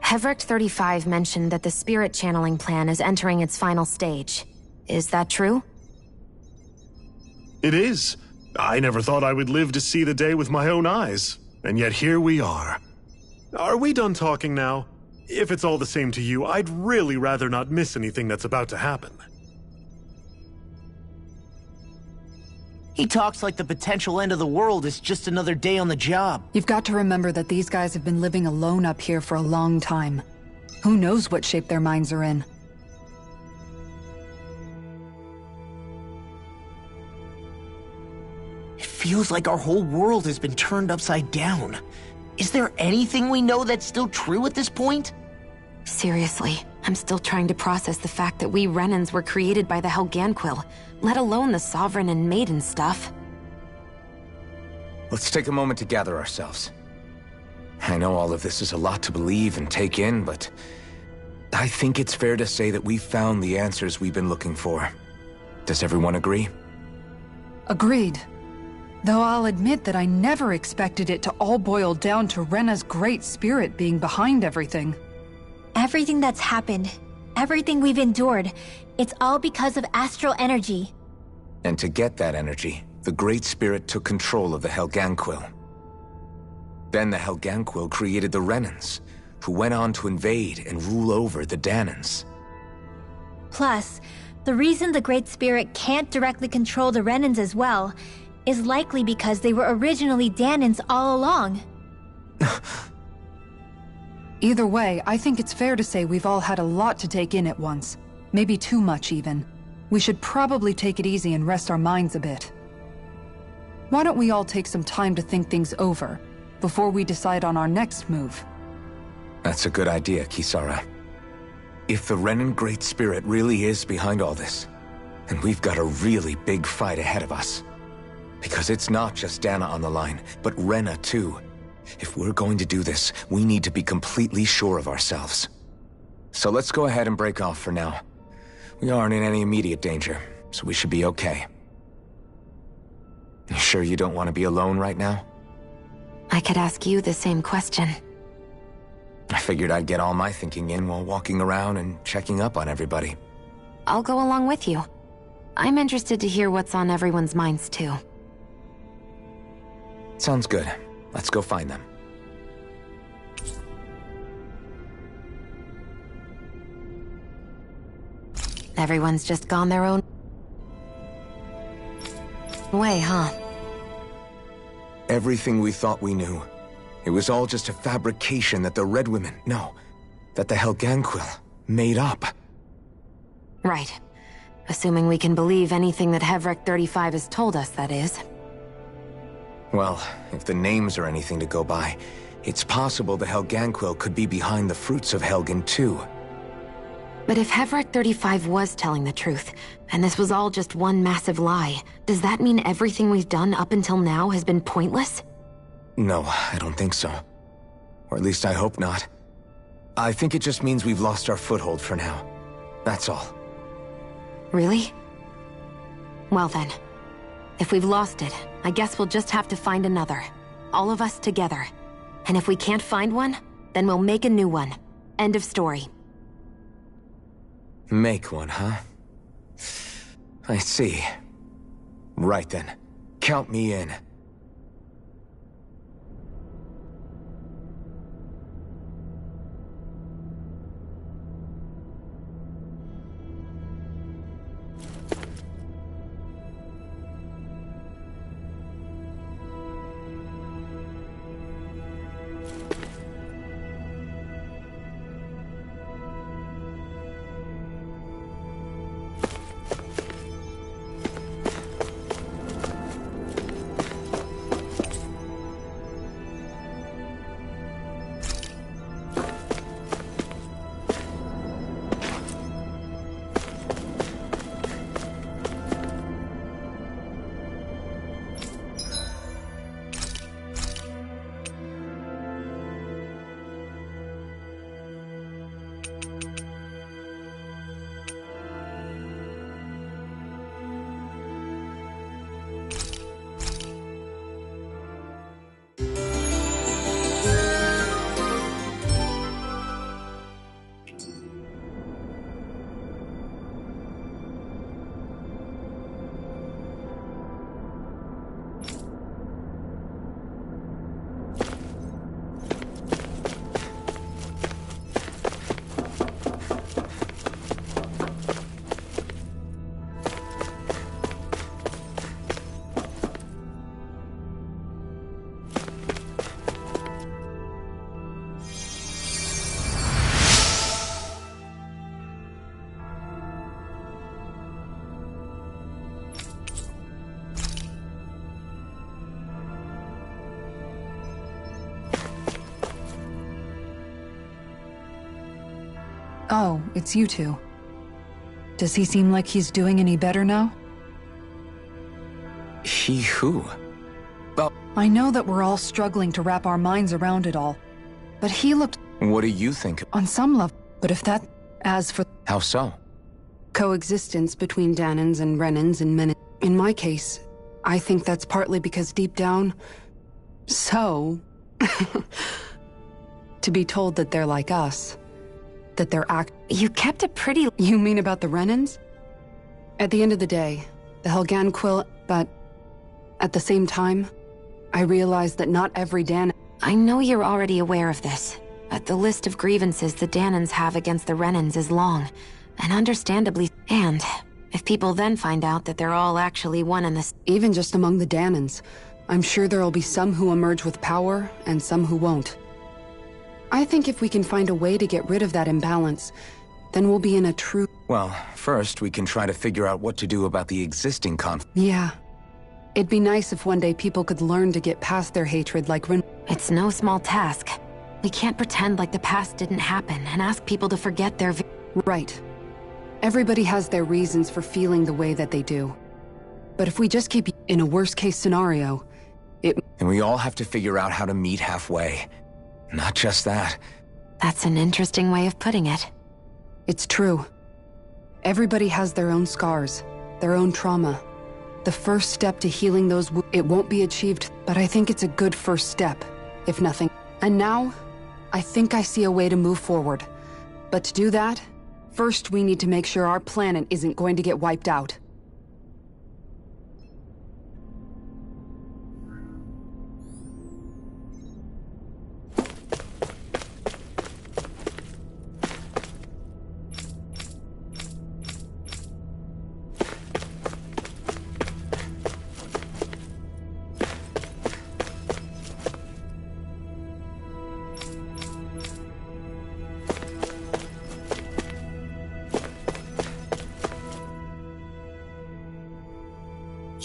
Hevric 35 mentioned that the spirit channeling plan is entering its final stage. Is that true? It is. I never thought I would live to see the day with my own eyes, and yet here we are. Are we done talking now? If it's all the same to you, I'd really rather not miss anything that's about to happen. He talks like the potential end of the world is just another day on the job. You've got to remember that these guys have been living alone up here for a long time. Who knows what shape their minds are in? It feels like our whole world has been turned upside down. Is there anything we know that's still true at this point? Seriously, I'm still trying to process the fact that we Renans were created by the Helganquil, let alone the Sovereign and Maiden stuff. Let's take a moment to gather ourselves. I know all of this is a lot to believe and take in, but I think it's fair to say that we've found the answers we've been looking for. Does everyone agree? Agreed. Though I'll admit that I never expected it to all boil down to Rena's great spirit being behind everything. Everything that's happened, everything we've endured, it's all because of astral energy. And to get that energy, the Great Spirit took control of the Helganquil. Then the Helganquil created the Renans, who went on to invade and rule over the Danans. Plus, the reason the Great Spirit can't directly control the Renans as well is likely because they were originally Danans all along. Either way, I think it's fair to say we've all had a lot to take in at once. Maybe too much, even. We should probably take it easy and rest our minds a bit. Why don't we all take some time to think things over, before we decide on our next move? That's a good idea, Kisara. If the Renan Great Spirit really is behind all this, then we've got a really big fight ahead of us. Because it's not just Dana on the line, but Rena too. If we're going to do this, we need to be completely sure of ourselves. So let's go ahead and break off for now. We aren't in any immediate danger, so we should be okay. You sure you don't want to be alone right now? I could ask you the same question. I figured I'd get all my thinking in while walking around and checking up on everybody. I'll go along with you. I'm interested to hear what's on everyone's minds too. Sounds good. Let's go find them. Everyone's just gone their own way, huh? Everything we thought we knew. It was all just a fabrication that the Red Women, no, that the Helganquil made up. Right. Assuming we can believe anything that Hevric 35 has told us, that is. Well, if the names are anything to go by, it's possible the Helganquil could be behind the fruits of Helgen too. But if Hevric 35 was telling the truth, and this was all just one massive lie, does that mean everything we've done up until now has been pointless? No, I don't think so. Or at least I hope not. I think it just means we've lost our foothold for now. That's all. Really? Well then, if we've lost it, I guess we'll just have to find another. All of us together. And if we can't find one, then we'll make a new one. End of story. Make one, huh? I see. Right then. Count me in. Oh, it's you two. Does he seem like he's doing any better now? He who? Well, I know that we're all struggling to wrap our minds around it all, but he looked... What do you think? On some level. But if that... As for... How so? Coexistence between Danans and Renans and men. In my case, I think that's partly because deep down... So... to be told that they're like us. That they're You kept it pretty... You mean about the Renans? At the end of the day, the Helgan Quill... But... At the same time, I realized that not every Dan... I know you're already aware of this, but the list of grievances the Danans have against the Renans is long, and understandably... And if people then find out that they're all actually one and the... Even just among the Danans, I'm sure there'll be some who emerge with power, and some who won't. I think if we can find a way to get rid of that imbalance, then we'll be in a true... Well, first we can try to figure out what to do about the existing conflict. Yeah. It'd be nice if one day people could learn to get past their hatred like Ren... It's no small task. We can't pretend like the past didn't happen and ask people to forget their... Right. Everybody has their reasons for feeling the way that they do. But if we just keep in a worst-case scenario, it... And we all have to figure out how to meet halfway. Not just that. That's an interesting way of putting it. It's true. Everybody has their own scars, their own trauma. The first step to healing those it won't be achieved, but I think it's a good first step, if nothing. And now, I think I see a way to move forward. But to do that, first we need to make sure our planet isn't going to get wiped out.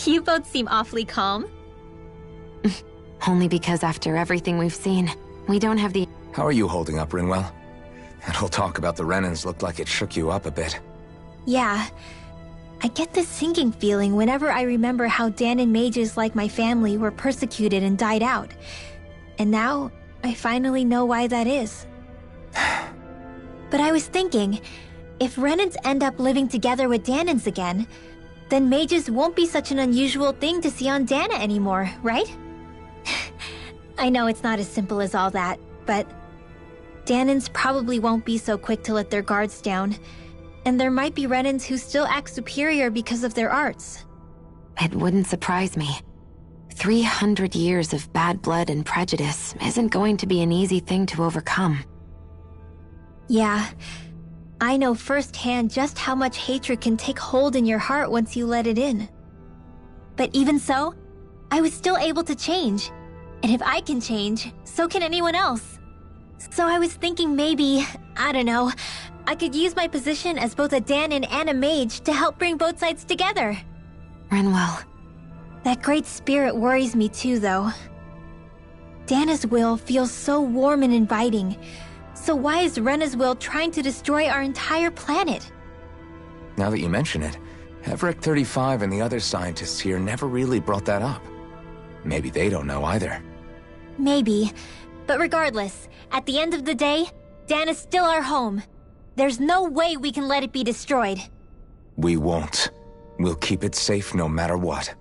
You both seem awfully calm. Only because after everything we've seen, we don't have the... How are you holding up, Rinwell? That whole talk about the Renans looked like it shook you up a bit. Yeah. I get this sinking feeling whenever I remember how Danan mages like my family were persecuted and died out. And now, I finally know why that is. But I was thinking, if Renans end up living together with Danans again, then mages won't be such an unusual thing to see on Dana anymore, right? I know it's not as simple as all that, but Danans probably won't be so quick to let their guards down, and there might be Renans who still act superior because of their arts. It wouldn't surprise me. 300 years of bad blood and prejudice isn't going to be an easy thing to overcome. Yeah. I know firsthand just how much hatred can take hold in your heart once you let it in. But even so, I was still able to change. And if I can change, so can anyone else. So I was thinking maybe, I don't know, I could use my position as both a Danan and a mage to help bring both sides together. Rinwell. That great spirit worries me too, though. Dana's will feels so warm and inviting. So why is Rena's will trying to destroy our entire planet? Now that you mention it, Everett 35 and the other scientists here never really brought that up. Maybe they don't know either. Maybe. But regardless, at the end of the day, Dana's still our home. There's no way we can let it be destroyed. We won't. We'll keep it safe no matter what.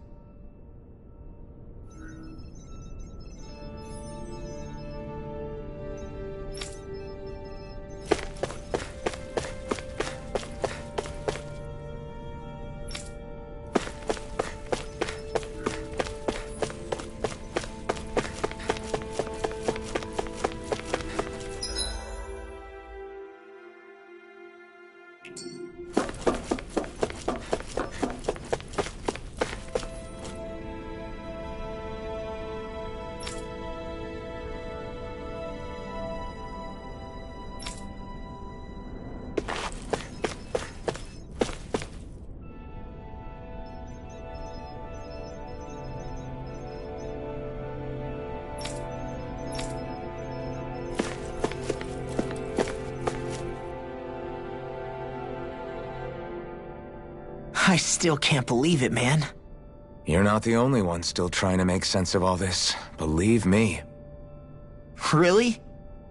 I still can't believe it, man. You're not the only one still trying to make sense of all this. Believe me. Really?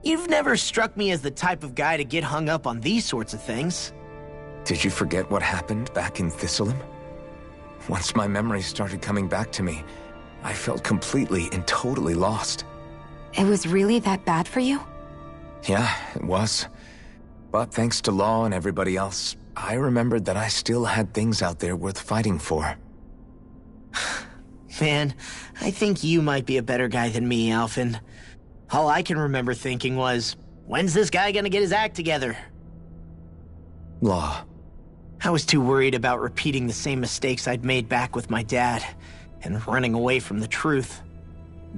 You've never struck me as the type of guy to get hung up on these sorts of things. Did you forget what happened back in Thistleum? Once my memories started coming back to me, I felt completely and totally lost. It was really that bad for you? Yeah, it was. But thanks to Law and everybody else, I remembered that I still had things out there worth fighting for. Man, I think you might be a better guy than me, Alphen. All I can remember thinking was, when's this guy gonna get his act together? Law. I was too worried about repeating the same mistakes I'd made back with my dad, and running away from the truth.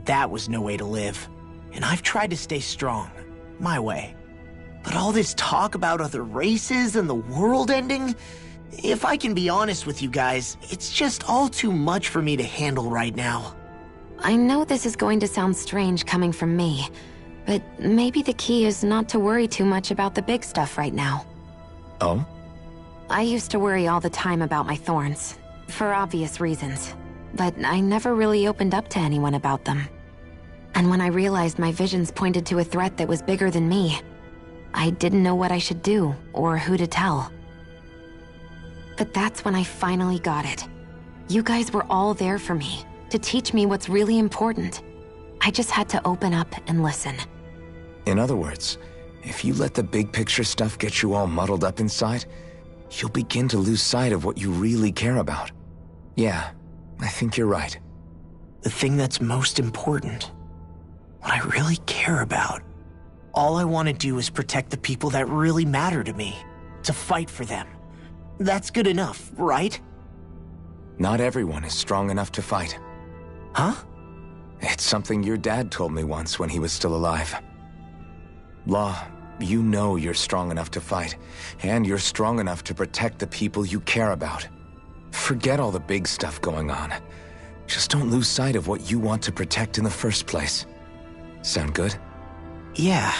That was no way to live, and I've tried to stay strong, my way. But all this talk about other races and the world ending, if I can be honest with you guys, it's just all too much for me to handle right now. I know this is going to sound strange coming from me, but maybe the key is not to worry too much about the big stuff right now. Oh? I used to worry all the time about my thorns, for obvious reasons, but I never really opened up to anyone about them. And when I realized my visions pointed to a threat that was bigger than me, I didn't know what I should do or who to tell. But that's when I finally got it. You guys were all there for me, to teach me what's really important. I just had to open up and listen. In other words, if you let the big picture stuff get you all muddled up inside, you'll begin to lose sight of what you really care about. Yeah, I think you're right. The thing that's most important, what I really care about. All I want to do is protect the people that really matter to me, to fight for them. That's good enough, right? Not everyone is strong enough to fight. Huh? It's something your dad told me once when he was still alive. Law, you know you're strong enough to fight, and you're strong enough to protect the people you care about. Forget all the big stuff going on. Just don't lose sight of what you want to protect in the first place. Sound good? Yeah,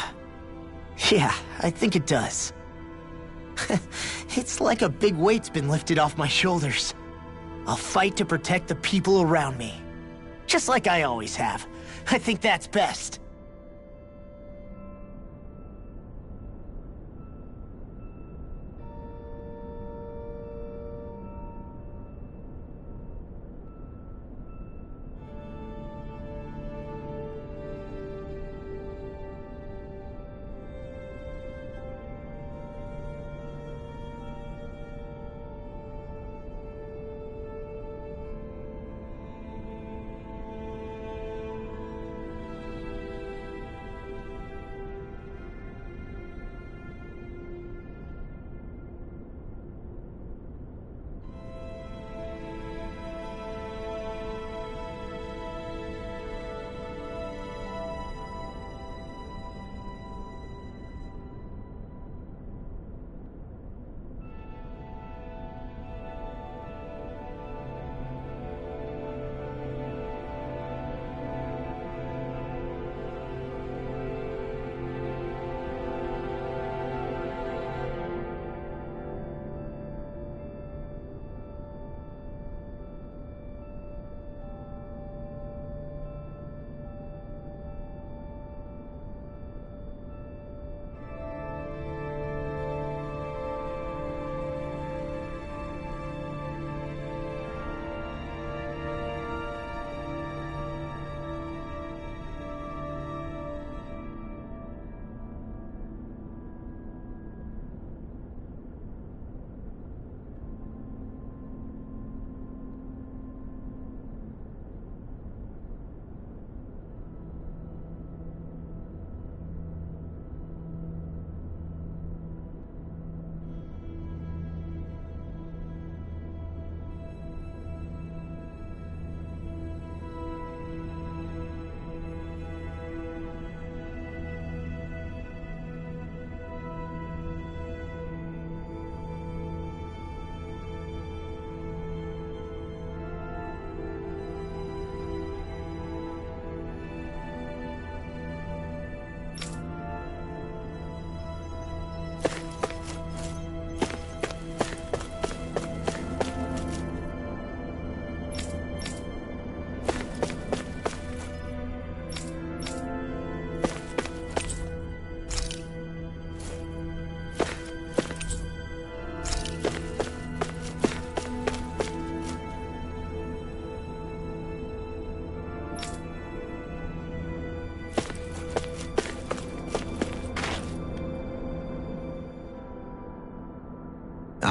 I think it does. It's like a big weight's been lifted off my shoulders. I'll fight to protect the people around me. Just like I always have. I think that's best.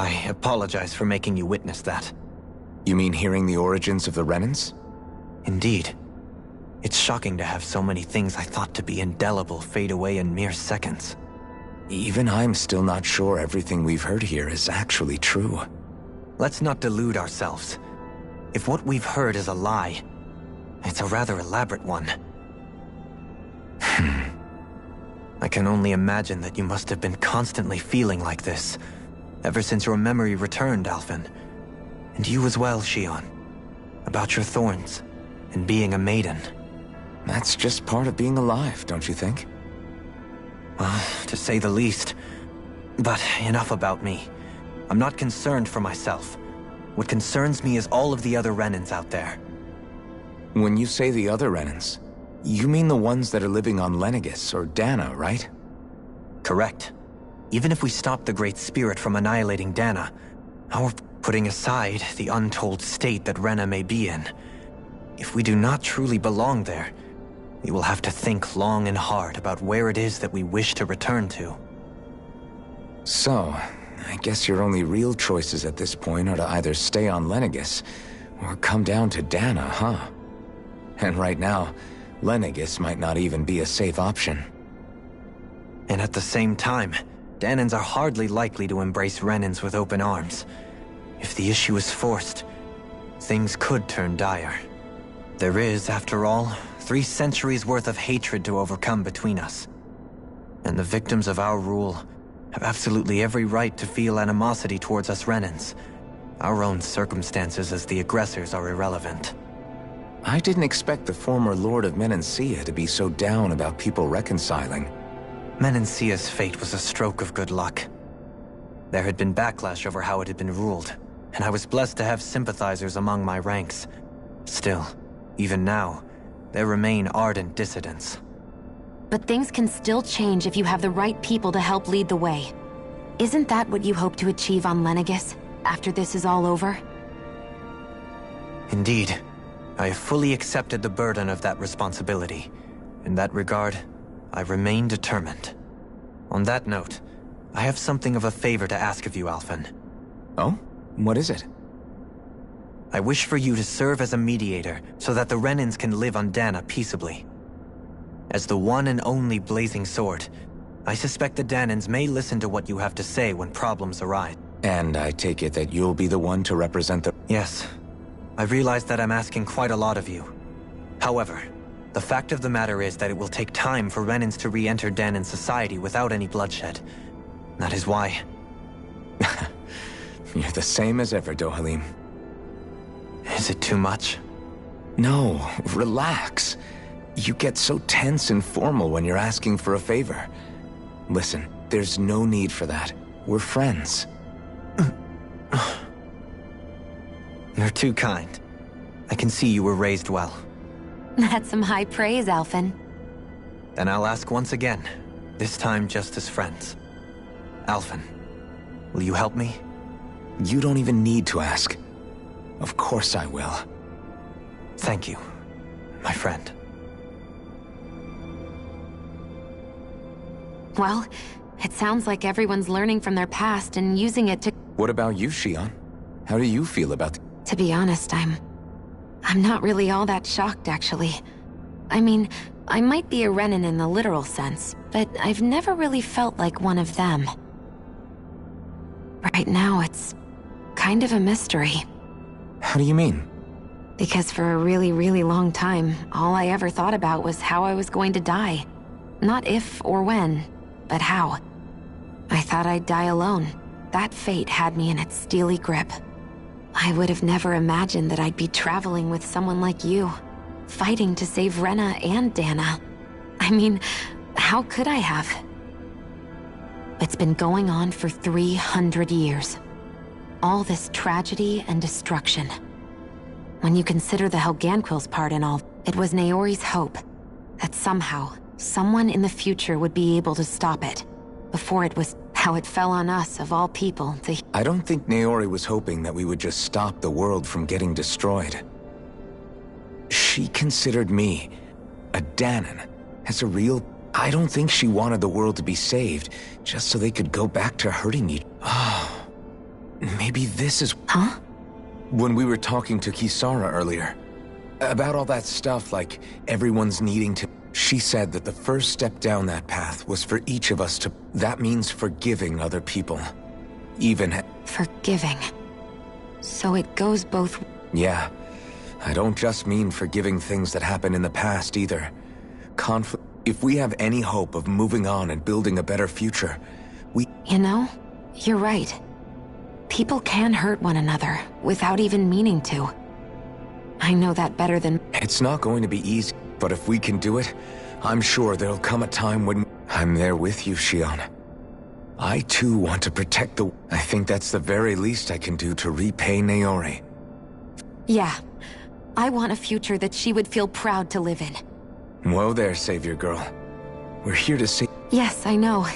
I apologize for making you witness that. You mean hearing the origins of the Renans? Indeed. It's shocking to have so many things I thought to be indelible fade away in mere seconds. Even I'm still not sure everything we've heard here is actually true. Let's not delude ourselves. If what we've heard is a lie, it's a rather elaborate one. I can only imagine that you must have been constantly feeling like this, ever since your memory returned, Alphen. And you as well, Shion. About your thorns, and being a maiden. That's just part of being alive, don't you think? Well, to say the least. But enough about me. I'm not concerned for myself. What concerns me is all of the other Renans out there. When you say the other Renans, you mean the ones that are living on Lenegis or Dana, right? Correct. Even if we stop the Great Spirit from annihilating Dana, or putting aside the untold state that Rena may be in, if we do not truly belong there, we will have to think long and hard about where it is that we wish to return to. So, I guess your only real choices at this point are to either stay on Lenegis, or come down to Dana, huh? And right now, Lenegis might not even be a safe option. And at the same time, Danans are hardly likely to embrace Renans with open arms. If the issue is forced, things could turn dire. There is, after all, 3 centuries worth of hatred to overcome between us. And the victims of our rule have absolutely every right to feel animosity towards us Renans. Our own circumstances as the aggressors are irrelevant. I didn't expect the former Lord of Menancia to be so down about people reconciling. Menancia's fate was a stroke of good luck. There had been backlash over how it had been ruled, and I was blessed to have sympathizers among my ranks. Still, even now, there remain ardent dissidents. But things can still change if you have the right people to help lead the way. Isn't that what you hope to achieve on Lenegis, after this is all over? Indeed. I have fully accepted the burden of that responsibility. In that regard, I remain determined. On that note, I have something of a favor to ask of you, Alphen. Oh? What is it? I wish for you to serve as a mediator so that the Renans can live on Dana peaceably. As the one and only Blazing Sword, I suspect the Danans may listen to what you have to say when problems arise. And I take it that you'll be the one to represent the... Yes. I realize that I'm asking quite a lot of you. However, the fact of the matter is that it will take time for Renans to re-enter Danan society without any bloodshed. That is why. You're the same as ever, Dohalim. Is it too much? No, relax. You get so tense and formal when you're asking for a favor. Listen, there's no need for that. We're friends. You're too kind. I can see you were raised well. That's some high praise, Alphen. Then I'll ask once again, this time just as friends. Alphen, will you help me? You don't even need to ask. Of course I will. Thank you, my friend. Well, it sounds like everyone's learning from their past and using it to... What about you, Shion? How do you feel about... To be honest, I'm not really all that shocked, actually. I mean, I might be a Renan in the literal sense, but I've never really felt like one of them. Right now, it's kind of a mystery. How do you mean? Because for a really, really long time, all I ever thought about was how I was going to die. Not if or when, but how. I thought I'd die alone. That fate had me in its steely grip. I would have never imagined that I'd be traveling with someone like you, fighting to save Rena and Dana. I mean, how could I have? It's been going on for 300 years. All this tragedy and destruction. When you consider the Helganquil's part in all, it was Naori's hope that somehow, someone in the future would be able to stop it, before it was how it fell on us, of all people, to... I don't think Naori was hoping that we would just stop the world from getting destroyed. She considered me, a Danan, as a real... I don't think she wanted the world to be saved, just so they could go back to hurting each... Oh. Maybe this is... Huh? When we were talking to Kisara earlier, about all that stuff, like everyone's needing to... She said that the first step down that path was for each of us to... That means forgiving other people. Even... Forgiving. So it goes both... Yeah. I don't just mean forgiving things that happened in the past, either. If we have any hope of moving on and building a better future, we... You know, you're right. People can hurt one another, without even meaning to. I know that better than... It's not going to be easy, but if we can do it, I'm sure there'll come a time when... I'm there with you, Shion. I too want to protect the... I think that's the very least I can do to repay Naori. Yeah. I want a future that she would feel proud to live in. Whoa there, Savior Girl. We're here to see... Yes, I know.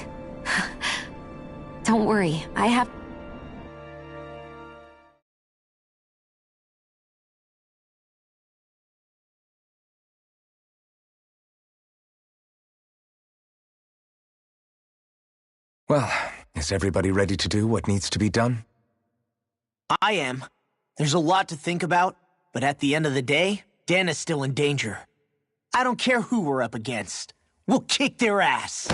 Don't worry, I have... Well, is everybody ready to do what needs to be done? I am. There's a lot to think about, but at the end of the day, Dana's still in danger. I don't care who we're up against. We'll kick their ass.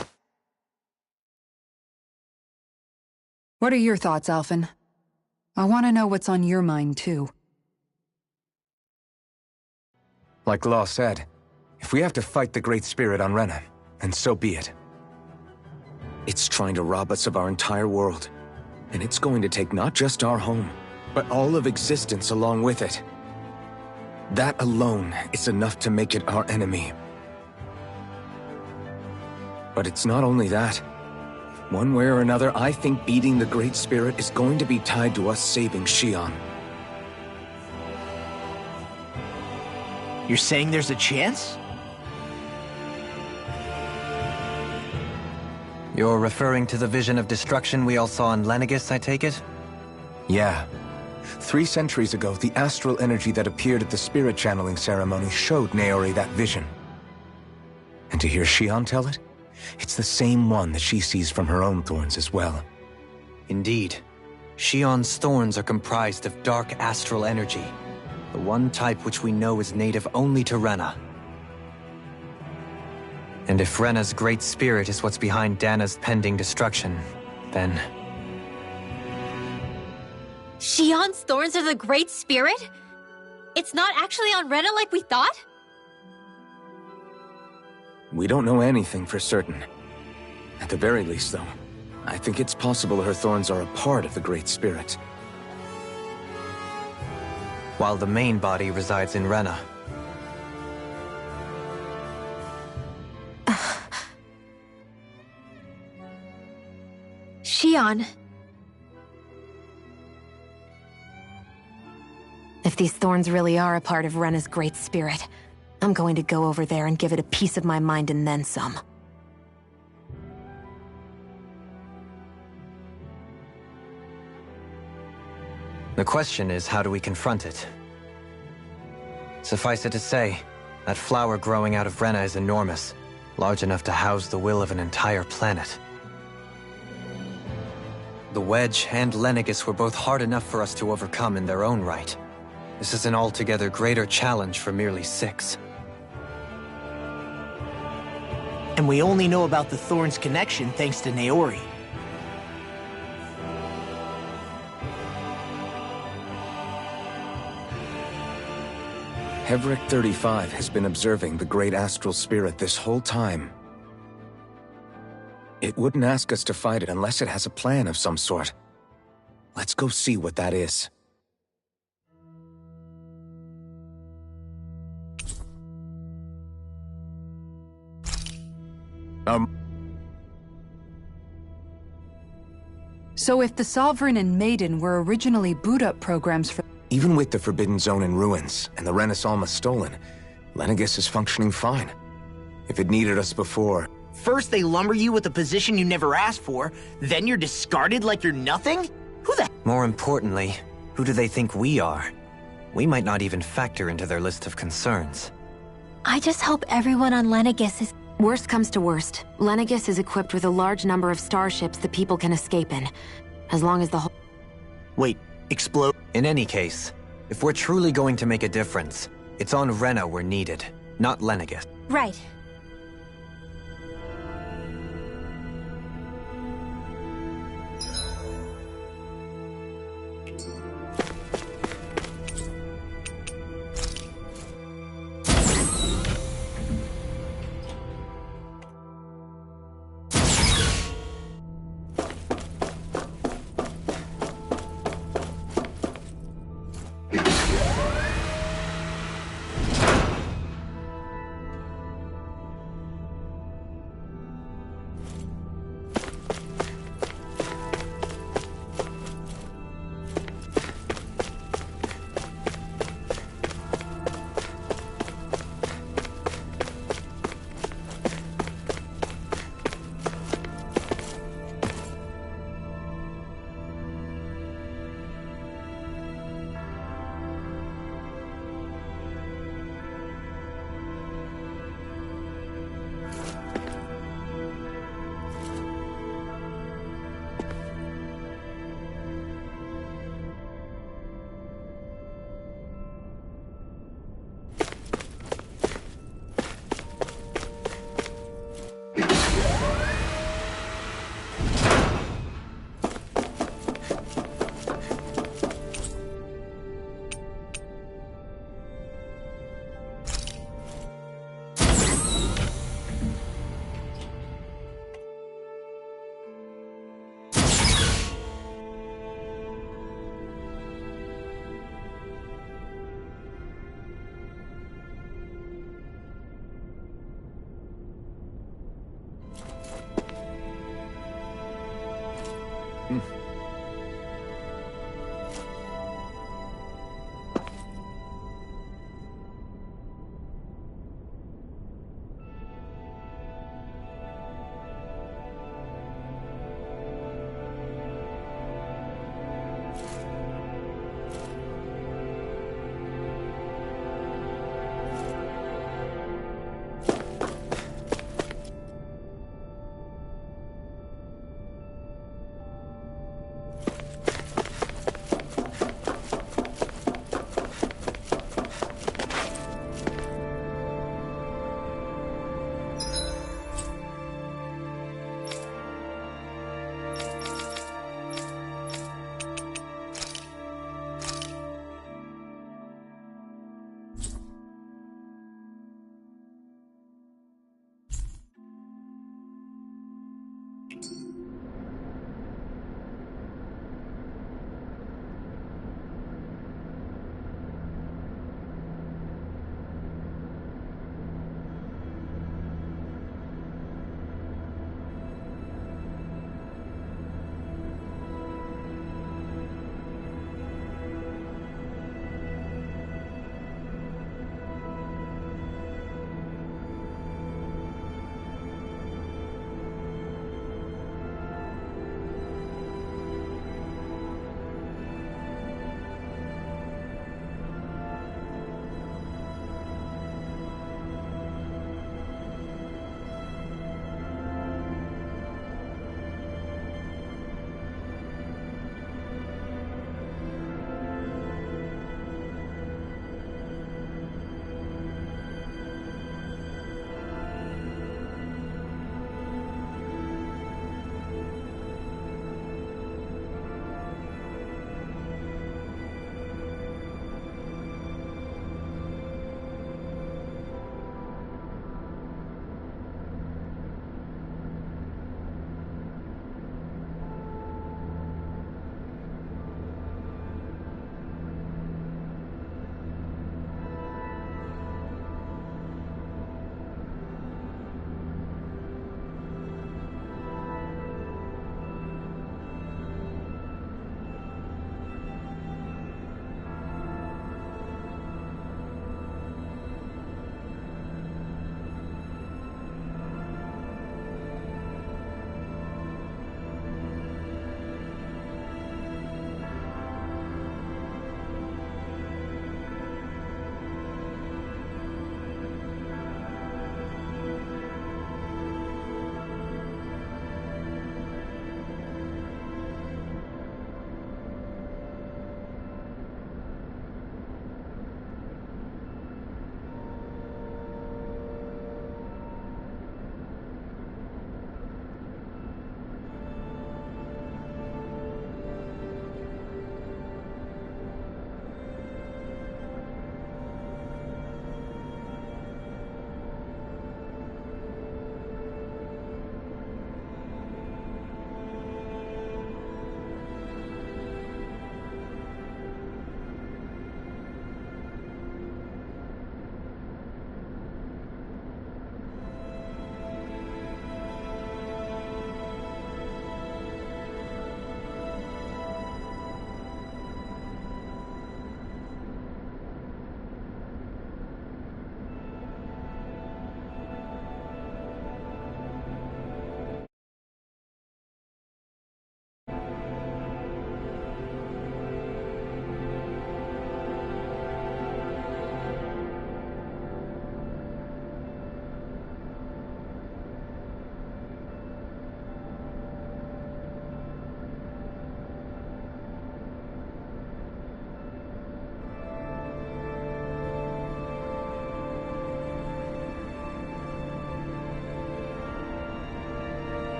What are your thoughts, Alphen? I want to know what's on your mind, too. Like Law said, if we have to fight the Great Spirit on Rena, then so be it. It's trying to rob us of our entire world, and it's going to take not just our home, but all of existence along with it. That alone is enough to make it our enemy. But it's not only that. One way or another, I think beating the Great Spirit is going to be tied to us saving Shion. You're saying there's a chance? You're referring to the vision of destruction we all saw in Lenegis, I take it? Yeah. 3 centuries ago, the astral energy that appeared at the spirit channeling ceremony showed Naori that vision. And to hear Shion tell it, it's the same one that she sees from her own thorns as well. Indeed. Shion's thorns are comprised of dark astral energy, the one type which we know is native only to Rena. And if Rena's Great Spirit is what's behind Dana's pending destruction, then... Shion's thorns are the Great Spirit? It's not actually on Rena like we thought? We don't know anything for certain. At the very least, though, I think it's possible her thorns are a part of the Great Spirit. While the main body resides in Rena. Shion. If these thorns really are a part of Rena's Great Spirit, I'm going to go over there and give it a piece of my mind and then some. The question is, how do we confront it? Suffice it to say, that flower growing out of Rena is enormous, large enough to house the will of an entire planet. The Wedge and Lenegis were both hard enough for us to overcome in their own right. This is an altogether greater challenge for merely 6. And we only know about the Thorns connection thanks to Naori. Hevric 35 has been observing the Great Astral Spirit this whole time. It wouldn't ask us to fight it unless it has a plan of some sort. Let's go see what that is. So if the Sovereign and Maiden were originally boot-up programs for... Even with the Forbidden Zone in ruins and the Renis Alma stolen, Lenegis is functioning fine. If it needed us before... First they lumber you with a position you never asked for, then you're discarded like you're nothing? Who the... More importantly, who do they think we are? We might not even factor into their list of concerns. I just hope everyone on Lenegis is... Worst comes to worst, Lenegis is equipped with a large number of starships that people can escape in. As long as the whole... Wait, explode? In any case, if we're truly going to make a difference, it's on Rena we're needed, not Lenegis. Right.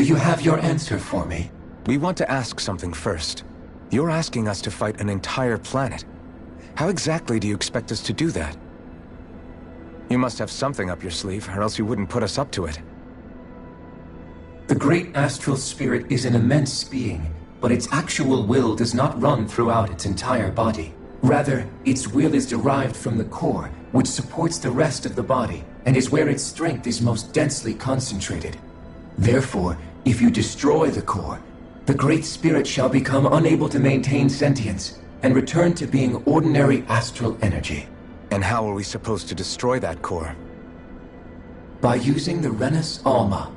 you have your answer for me? We want to ask something first. You're asking us to fight an entire planet. How exactly do you expect us to do that? You must have something up your sleeve, or else you wouldn't put us up to it. The great astral spirit is an immense being, but its actual will does not run throughout its entire body. Rather, its will is derived from the core, which supports the rest of the body, and is where its strength is most densely concentrated. Therefore, if you destroy the core, the Great Spirit shall become unable to maintain sentience, and return to being ordinary astral energy. And how are we supposed to destroy that core? By using the Renus Alma.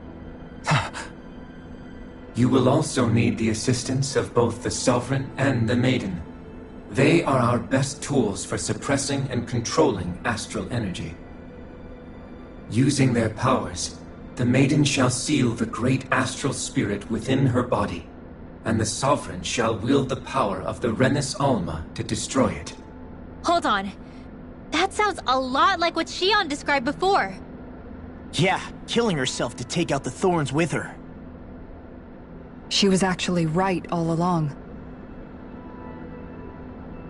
You will also need the assistance of both the Sovereign and the Maiden. They are our best tools for suppressing and controlling astral energy. Using their powers, the Maiden shall seal the great astral spirit within her body, and the Sovereign shall wield the power of the Renus Alma to destroy it. Hold on. That sounds a lot like what Shion described before. Yeah, killing herself to take out the thorns with her. She was actually right all along.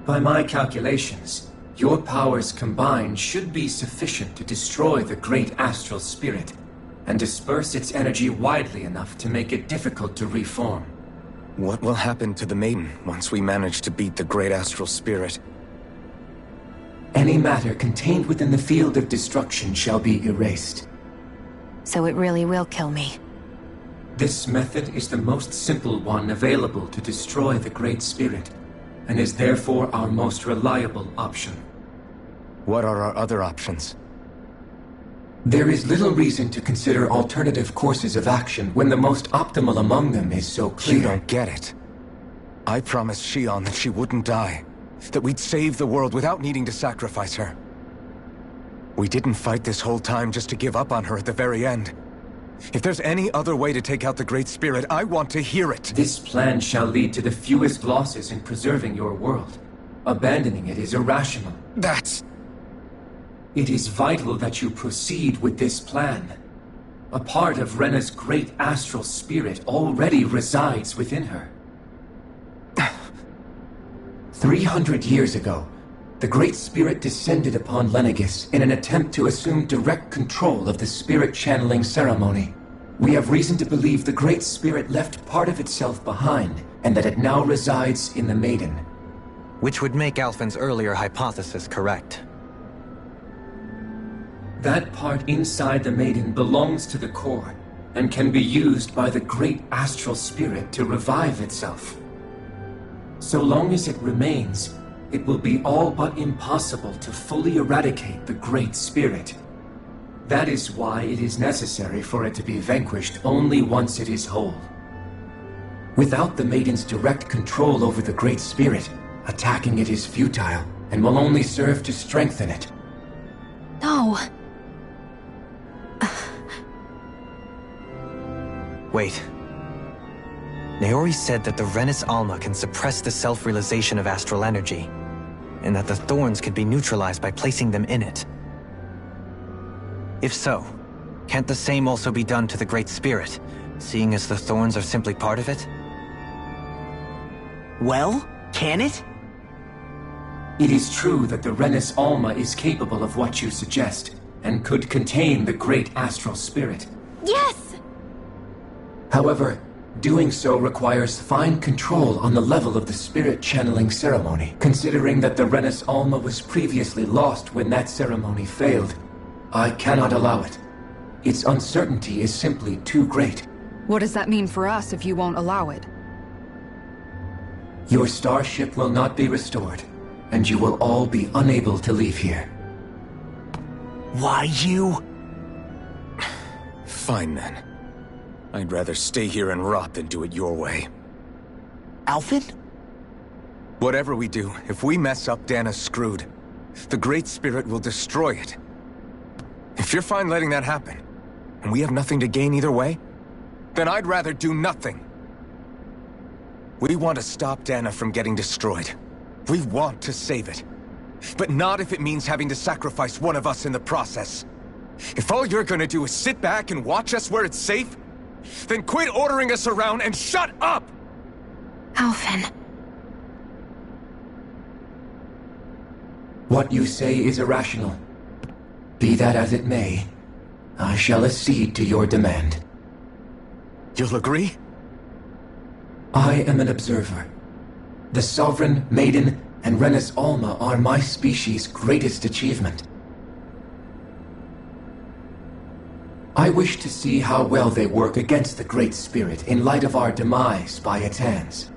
By my calculations, your powers combined should be sufficient to destroy the great astral spirit, and disperse its energy widely enough to make it difficult to reform. What will happen to the Maiden once we manage to beat the great astral spirit? Any matter contained within the field of destruction shall be erased. So it really will kill me. This method is the most simple one available to destroy the Great Spirit, and is therefore our most reliable option. What are our other options? There is little reason to consider alternative courses of action when the most optimal among them is so clear. You don't get it. I promised Shion that she wouldn't die, that we'd save the world without needing to sacrifice her. We didn't fight this whole time just to give up on her at the very end. If there's any other way to take out the Great Spirit, I want to hear it. This plan shall lead to the fewest losses in preserving your world. Abandoning it is irrational. It is vital that you proceed with this plan. A part of Rena's great astral spirit already resides within her. 300 years ago, the Great Spirit descended upon Lenegis in an attempt to assume direct control of the spirit channeling ceremony. We have reason to believe the Great Spirit left part of itself behind, and that it now resides in the Maiden. Which would make Alphen's earlier hypothesis correct. That part inside the Maiden belongs to the core, and can be used by the great astral spirit to revive itself. So long as it remains, it will be all but impossible to fully eradicate the Great Spirit. That is why it is necessary for it to be vanquished only once it is whole. Without the Maiden's direct control over the Great Spirit, attacking it is futile, and will only serve to strengthen it. No. Wait. Naori said that the Renus Alma can suppress the self-realization of astral energy, and that the thorns can be neutralized by placing them in it. If so, can't the same also be done to the Great Spirit, seeing as the thorns are simply part of it? Well, can it? It is true that the Renus Alma is capable of what you suggest, and could contain the great astral spirit. Yes! However, doing so requires fine control on the level of the spirit channeling ceremony, considering that the Renus Alma was previously lost when that ceremony failed. I cannot allow it. Its uncertainty is simply too great. What does that mean for us if you won't allow it? Your starship will not be restored, and you will all be unable to leave here. Why you? Fine then. I'd rather stay here and rot than do it your way. Alphen? Whatever we do, if we mess up, Dana's screwed. The Great Spirit will destroy it. If you're fine letting that happen, and we have nothing to gain either way, then I'd rather do nothing. We want to stop Dana from getting destroyed. We want to save it. But not if it means having to sacrifice one of us in the process. If all you're gonna do is sit back and watch us where it's safe, Then quit ordering us around and shut up! Alphen. What you say is irrational. Be that as it may, I shall accede to your demand. You'll agree? I am an observer. The Sovereign, Maiden, and Rena's Alma are my species' greatest achievement. I wish to see how well they work against the Great Spirit in light of our demise by its hands.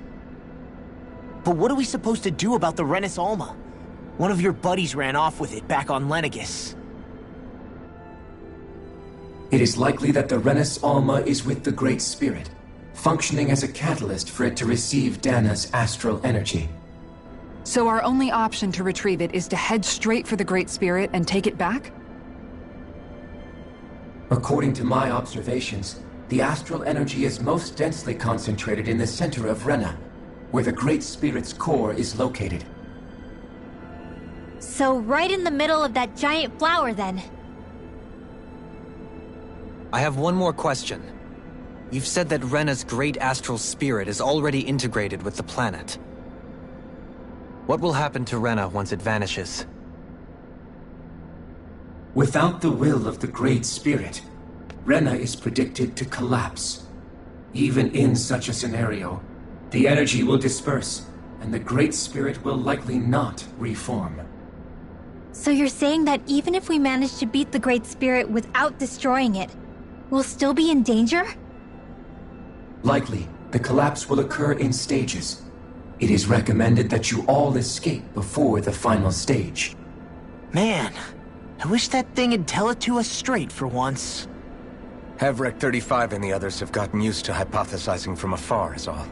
But what are we supposed to do about the Renis Alma? One of your buddies ran off with it back on Lenegis. It is likely that the Renis Alma is with the Great Spirit, functioning as a catalyst for it to receive Dana's astral energy. So our only option to retrieve it is to head straight for the Great Spirit and take it back? According to my observations, the astral energy is most densely concentrated in the center of Rena, where the Great Spirit's core is located. So right in the middle of that giant flower, then. I have one more question. You've said that Rena's great astral spirit is already integrated with the planet. What will happen to Rena once it vanishes? Without the will of the Great Spirit, Rena is predicted to collapse. Even in such a scenario, the energy will disperse, and the Great Spirit will likely not reform. So you're saying that even if we manage to beat the Great Spirit without destroying it, we'll still be in danger? Likely, the collapse will occur in stages. It is recommended that you all escape before the final stage. Man, I wish that thing would tell it to us straight for once. Hevrek 35 and the others have gotten used to hypothesizing from afar is all.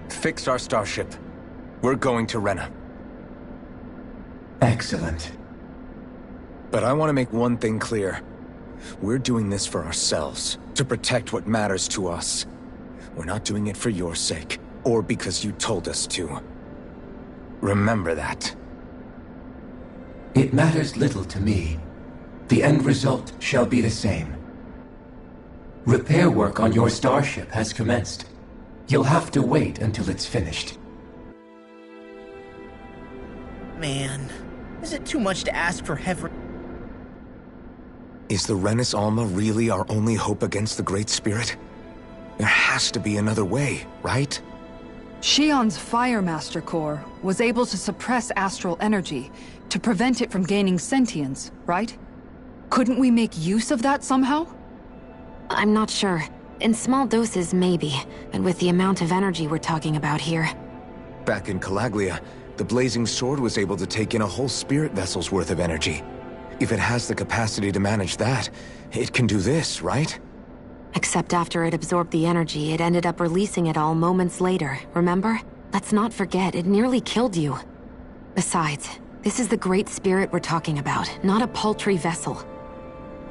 Fix our starship. We're going to Rena. Excellent. But I want to make one thing clear. We're doing this for ourselves, to protect what matters to us. We're not doing it for your sake, or because you told us to. Remember that. It matters little to me. The end result shall be the same. Repair work on your starship has commenced. You'll have to wait until it's finished. Man, is it too much to ask for Hevrek? Is the Renis Alma really our only hope against the Great Spirit? There has to be another way, right? Shion's Fire Master Core was able to suppress astral energy to prevent it from gaining sentience, right? Couldn't we make use of that somehow? I'm not sure. In small doses, maybe. And with the amount of energy we're talking about here. Back in Calaglia, the Blazing Sword was able to take in a whole spirit vessel's worth of energy. If it has the capacity to manage that, it can do this, right? Except after it absorbed the energy, it ended up releasing it all moments later, remember? Let's not forget, it nearly killed you. Besides, this is the Great Spirit we're talking about, not a paltry vessel.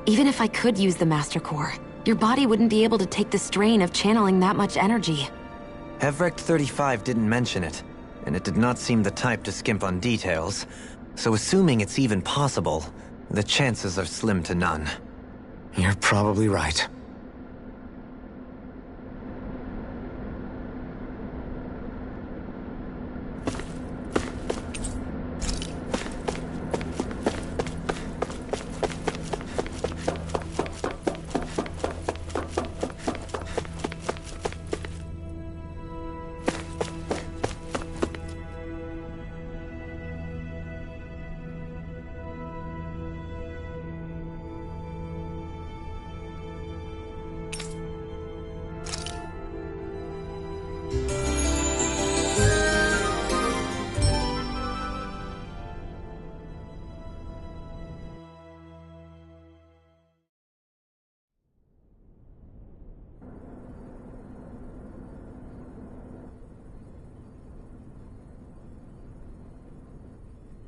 Even if I could use the Master Core, your body wouldn't be able to take the strain of channeling that much energy. Hevrek 35 didn't mention it, and it did not seem the type to skimp on details, so assuming it's even possible, the chances are slim to none. You're probably right.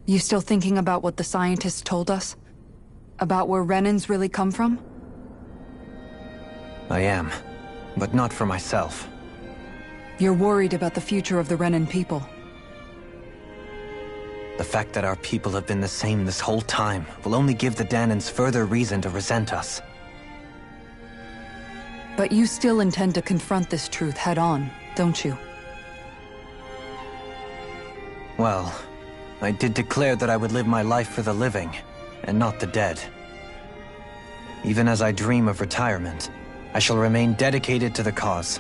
You still thinking about what the scientists told us? About where Renans really come from? I am, but not for myself. You're worried about the future of the Renan people. The fact that our people have been the same this whole time will only give the Danans further reason to resent us. But you still intend to confront this truth head-on, don't you? Well, I did declare that I would live my life for the living, and not the dead. Even as I dream of retirement, I shall remain dedicated to the cause.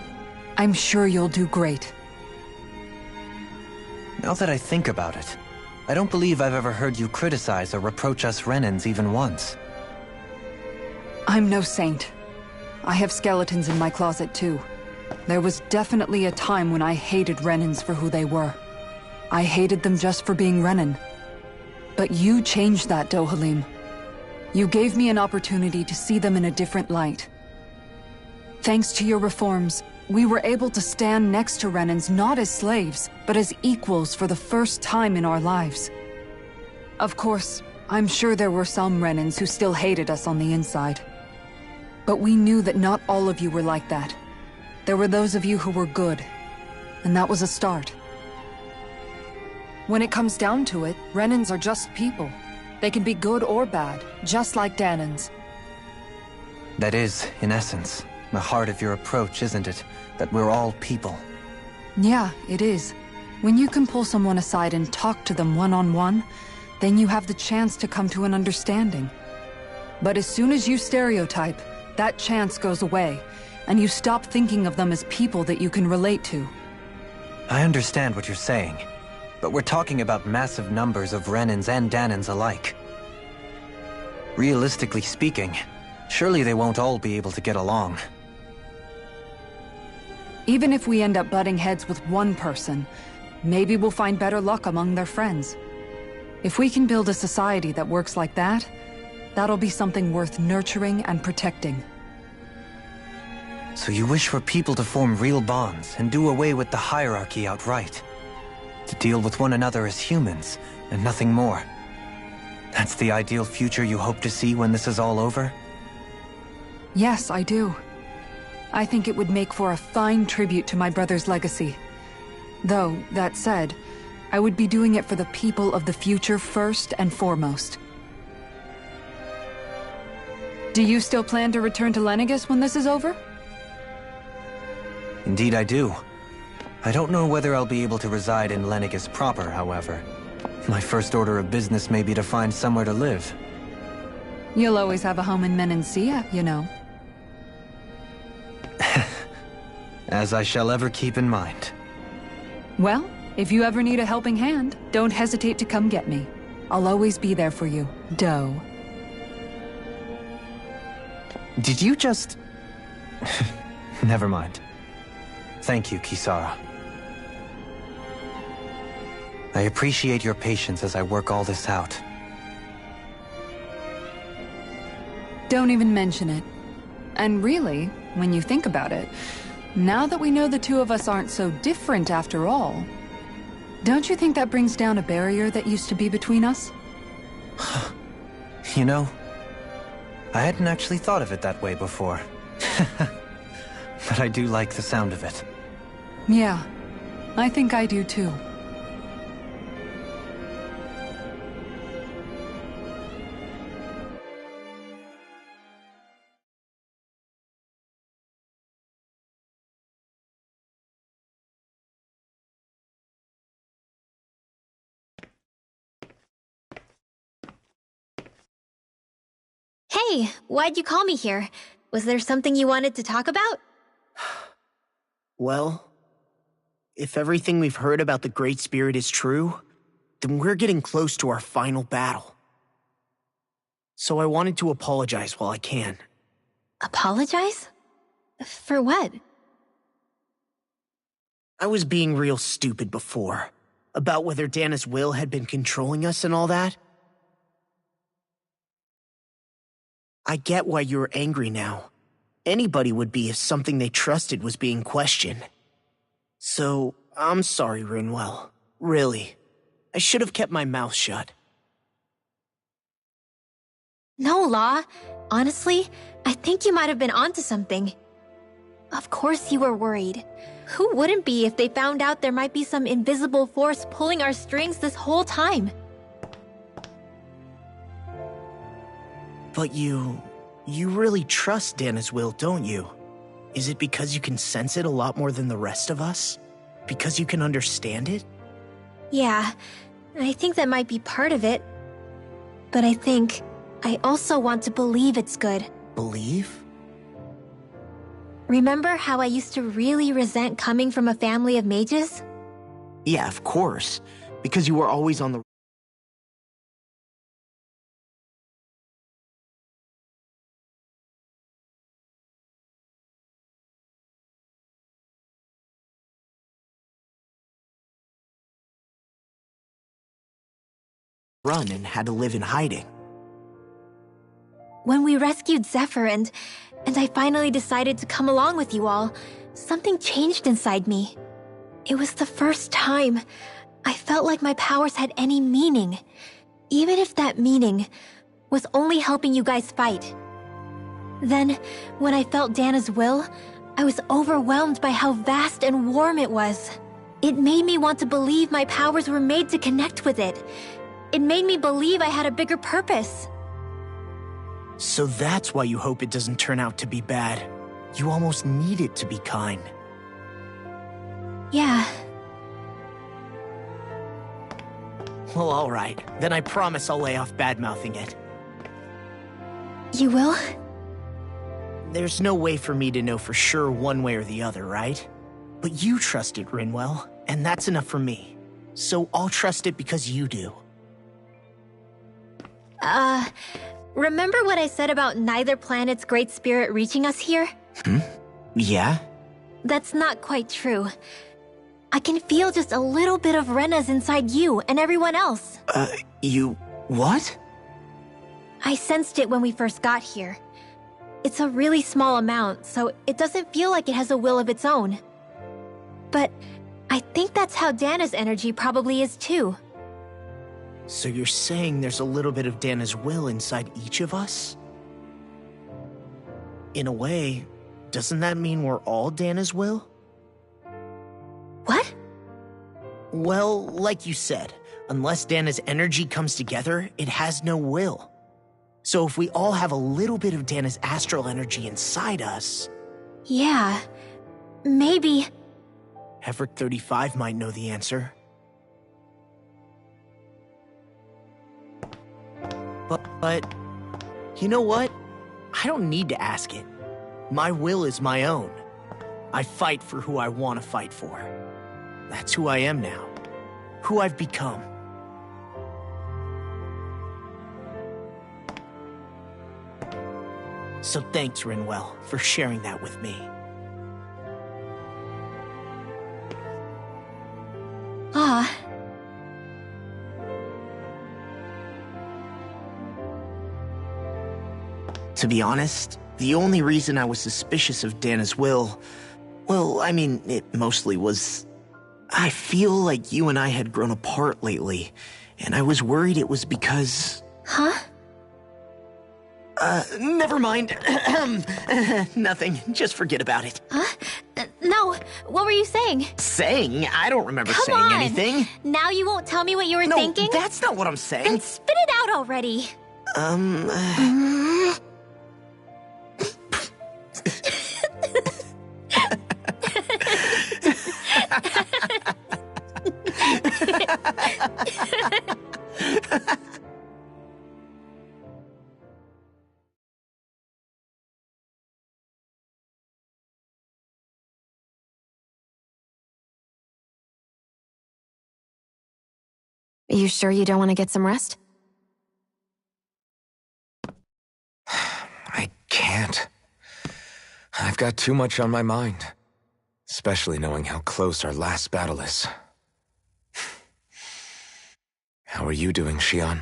I'm sure you'll do great. Now that I think about it, I don't believe I've ever heard you criticize or reproach us Renans even once. I'm no saint. I have skeletons in my closet too. There was definitely a time when I hated Renans for who they were. I hated them just for being Renan. But you changed that, Dohalim. You gave me an opportunity to see them in a different light. Thanks to your reforms, we were able to stand next to Renans not as slaves, but as equals for the first time in our lives. Of course, I'm sure there were some Renans who still hated us on the inside. But we knew that not all of you were like that. There were those of you who were good, and that was a start. When it comes down to it, Renans are just people. They can be good or bad, just like Danans. That is, in essence, the heart of your approach, isn't it? That we're all people. Yeah, it is. When you can pull someone aside and talk to them one-on-one, then you have the chance to come to an understanding. But as soon as you stereotype, that chance goes away, and you stop thinking of them as people that you can relate to. I understand what you're saying, but we're talking about massive numbers of Renans and Danans alike. Realistically speaking, surely they won't all be able to get along. Even if we end up butting heads with one person, maybe we'll find better luck among their friends. If we can build a society that works like that, that'll be something worth nurturing and protecting. So you wish for people to form real bonds and do away with the hierarchy outright? To deal with one another as humans, and nothing more? That's the ideal future you hope to see when this is all over? Yes, I do. I think it would make for a fine tribute to my brother's legacy. Though, that said, I would be doing it for the people of the future first and foremost. Do you still plan to return to Lenegis when this is over? Indeed I do. I don't know whether I'll be able to reside in Lenegis proper, however. My first order of business may be to find somewhere to live. You'll always have a home in Menancia, you know. As I shall ever keep in mind. Well, if you ever need a helping hand, don't hesitate to come get me. I'll always be there for you, Doe. Did you just... Never mind. Thank you, Kisara. I appreciate your patience as I work all this out. Don't even mention it. And really, when you think about it, now that we know the two of us aren't so different after all, don't you think that brings down a barrier that used to be between us? You know, I hadn't actually thought of it that way before. But I do like the sound of it. Yeah, I think I do too. Hey, why'd you call me here? Was there something you wanted to talk about? Well, if everything we've heard about the Great Spirit is true, then we're getting close to our final battle. So I wanted to apologize while I can. Apologize? For what? I was being real stupid before, about whether Dana's will had been controlling us and all that. I get why you're angry now. Anybody would be if something they trusted was being questioned. So, I'm sorry, Runewell. Really. I should have kept my mouth shut. No, Law. Honestly, I think you might have been onto something. Of course you were worried. Who wouldn't be if they found out there might be some invisible force pulling our strings this whole time? But you really trust Dana's will, don't you? Is it because you can sense it a lot more than the rest of us? Because you can understand it? Yeah, I think that might be part of it. But I think I also want to believe it's good. Believe? Remember how I used to really resent coming from a family of mages? Yeah, of course. Because you were always on the run and had to live in hiding. When we rescued Zephyr and I finally decided to come along with you all, something changed inside me. It was the first time I felt like my powers had any meaning, even if that meaning was only helping you guys fight. Then, when I felt Dana's will, I was overwhelmed by how vast and warm it was. It made me want to believe my powers were made to connect with it. It made me believe I had a bigger purpose. So that's why you hope it doesn't turn out to be bad. You almost need it to be kind. Yeah. Well, alright. Then I promise I'll lay off bad-mouthing it. You will? There's no way for me to know for sure one way or the other, right? But you trust it, Rinwell, and that's enough for me. So I'll trust it because you do. Remember what I said about neither planet's great spirit reaching us here? Yeah? That's not quite true. I can feel just a little bit of Rena's inside you and everyone else. You... what? I sensed it when we first got here. It's a really small amount, so it doesn't feel like it has a will of its own. But I think that's how Dana's energy probably is too. So you're saying there's a little bit of Dana's will inside each of us? In a way, doesn't that mean we're all Dana's will? What? Well, like you said, unless Dana's energy comes together, it has no will. So if we all have a little bit of Dana's astral energy inside us... Yeah, maybe... Everett 35 might know the answer. But, you know what? I don't need to ask it. My will is my own. I fight for who I want to fight for. That's who I am now. Who I've become. So thanks, Rinwell, for sharing that with me. Ah. To be honest, the only reason I was suspicious of Dana's will, well, I mean, it mostly was... I feel like you and I had grown apart lately, and I was worried it was because... Huh? Never mind. Nothing. Just forget about it. Huh? No, what were you saying? Saying? I don't remember Come saying on. anything. Now you won't tell me what you were thinking? No, that's not what I'm saying. Then spit it out already. You sure you don't want to get some rest? I can't. I've got too much on my mind. Especially knowing how close our last battle is. How are you doing, Xion?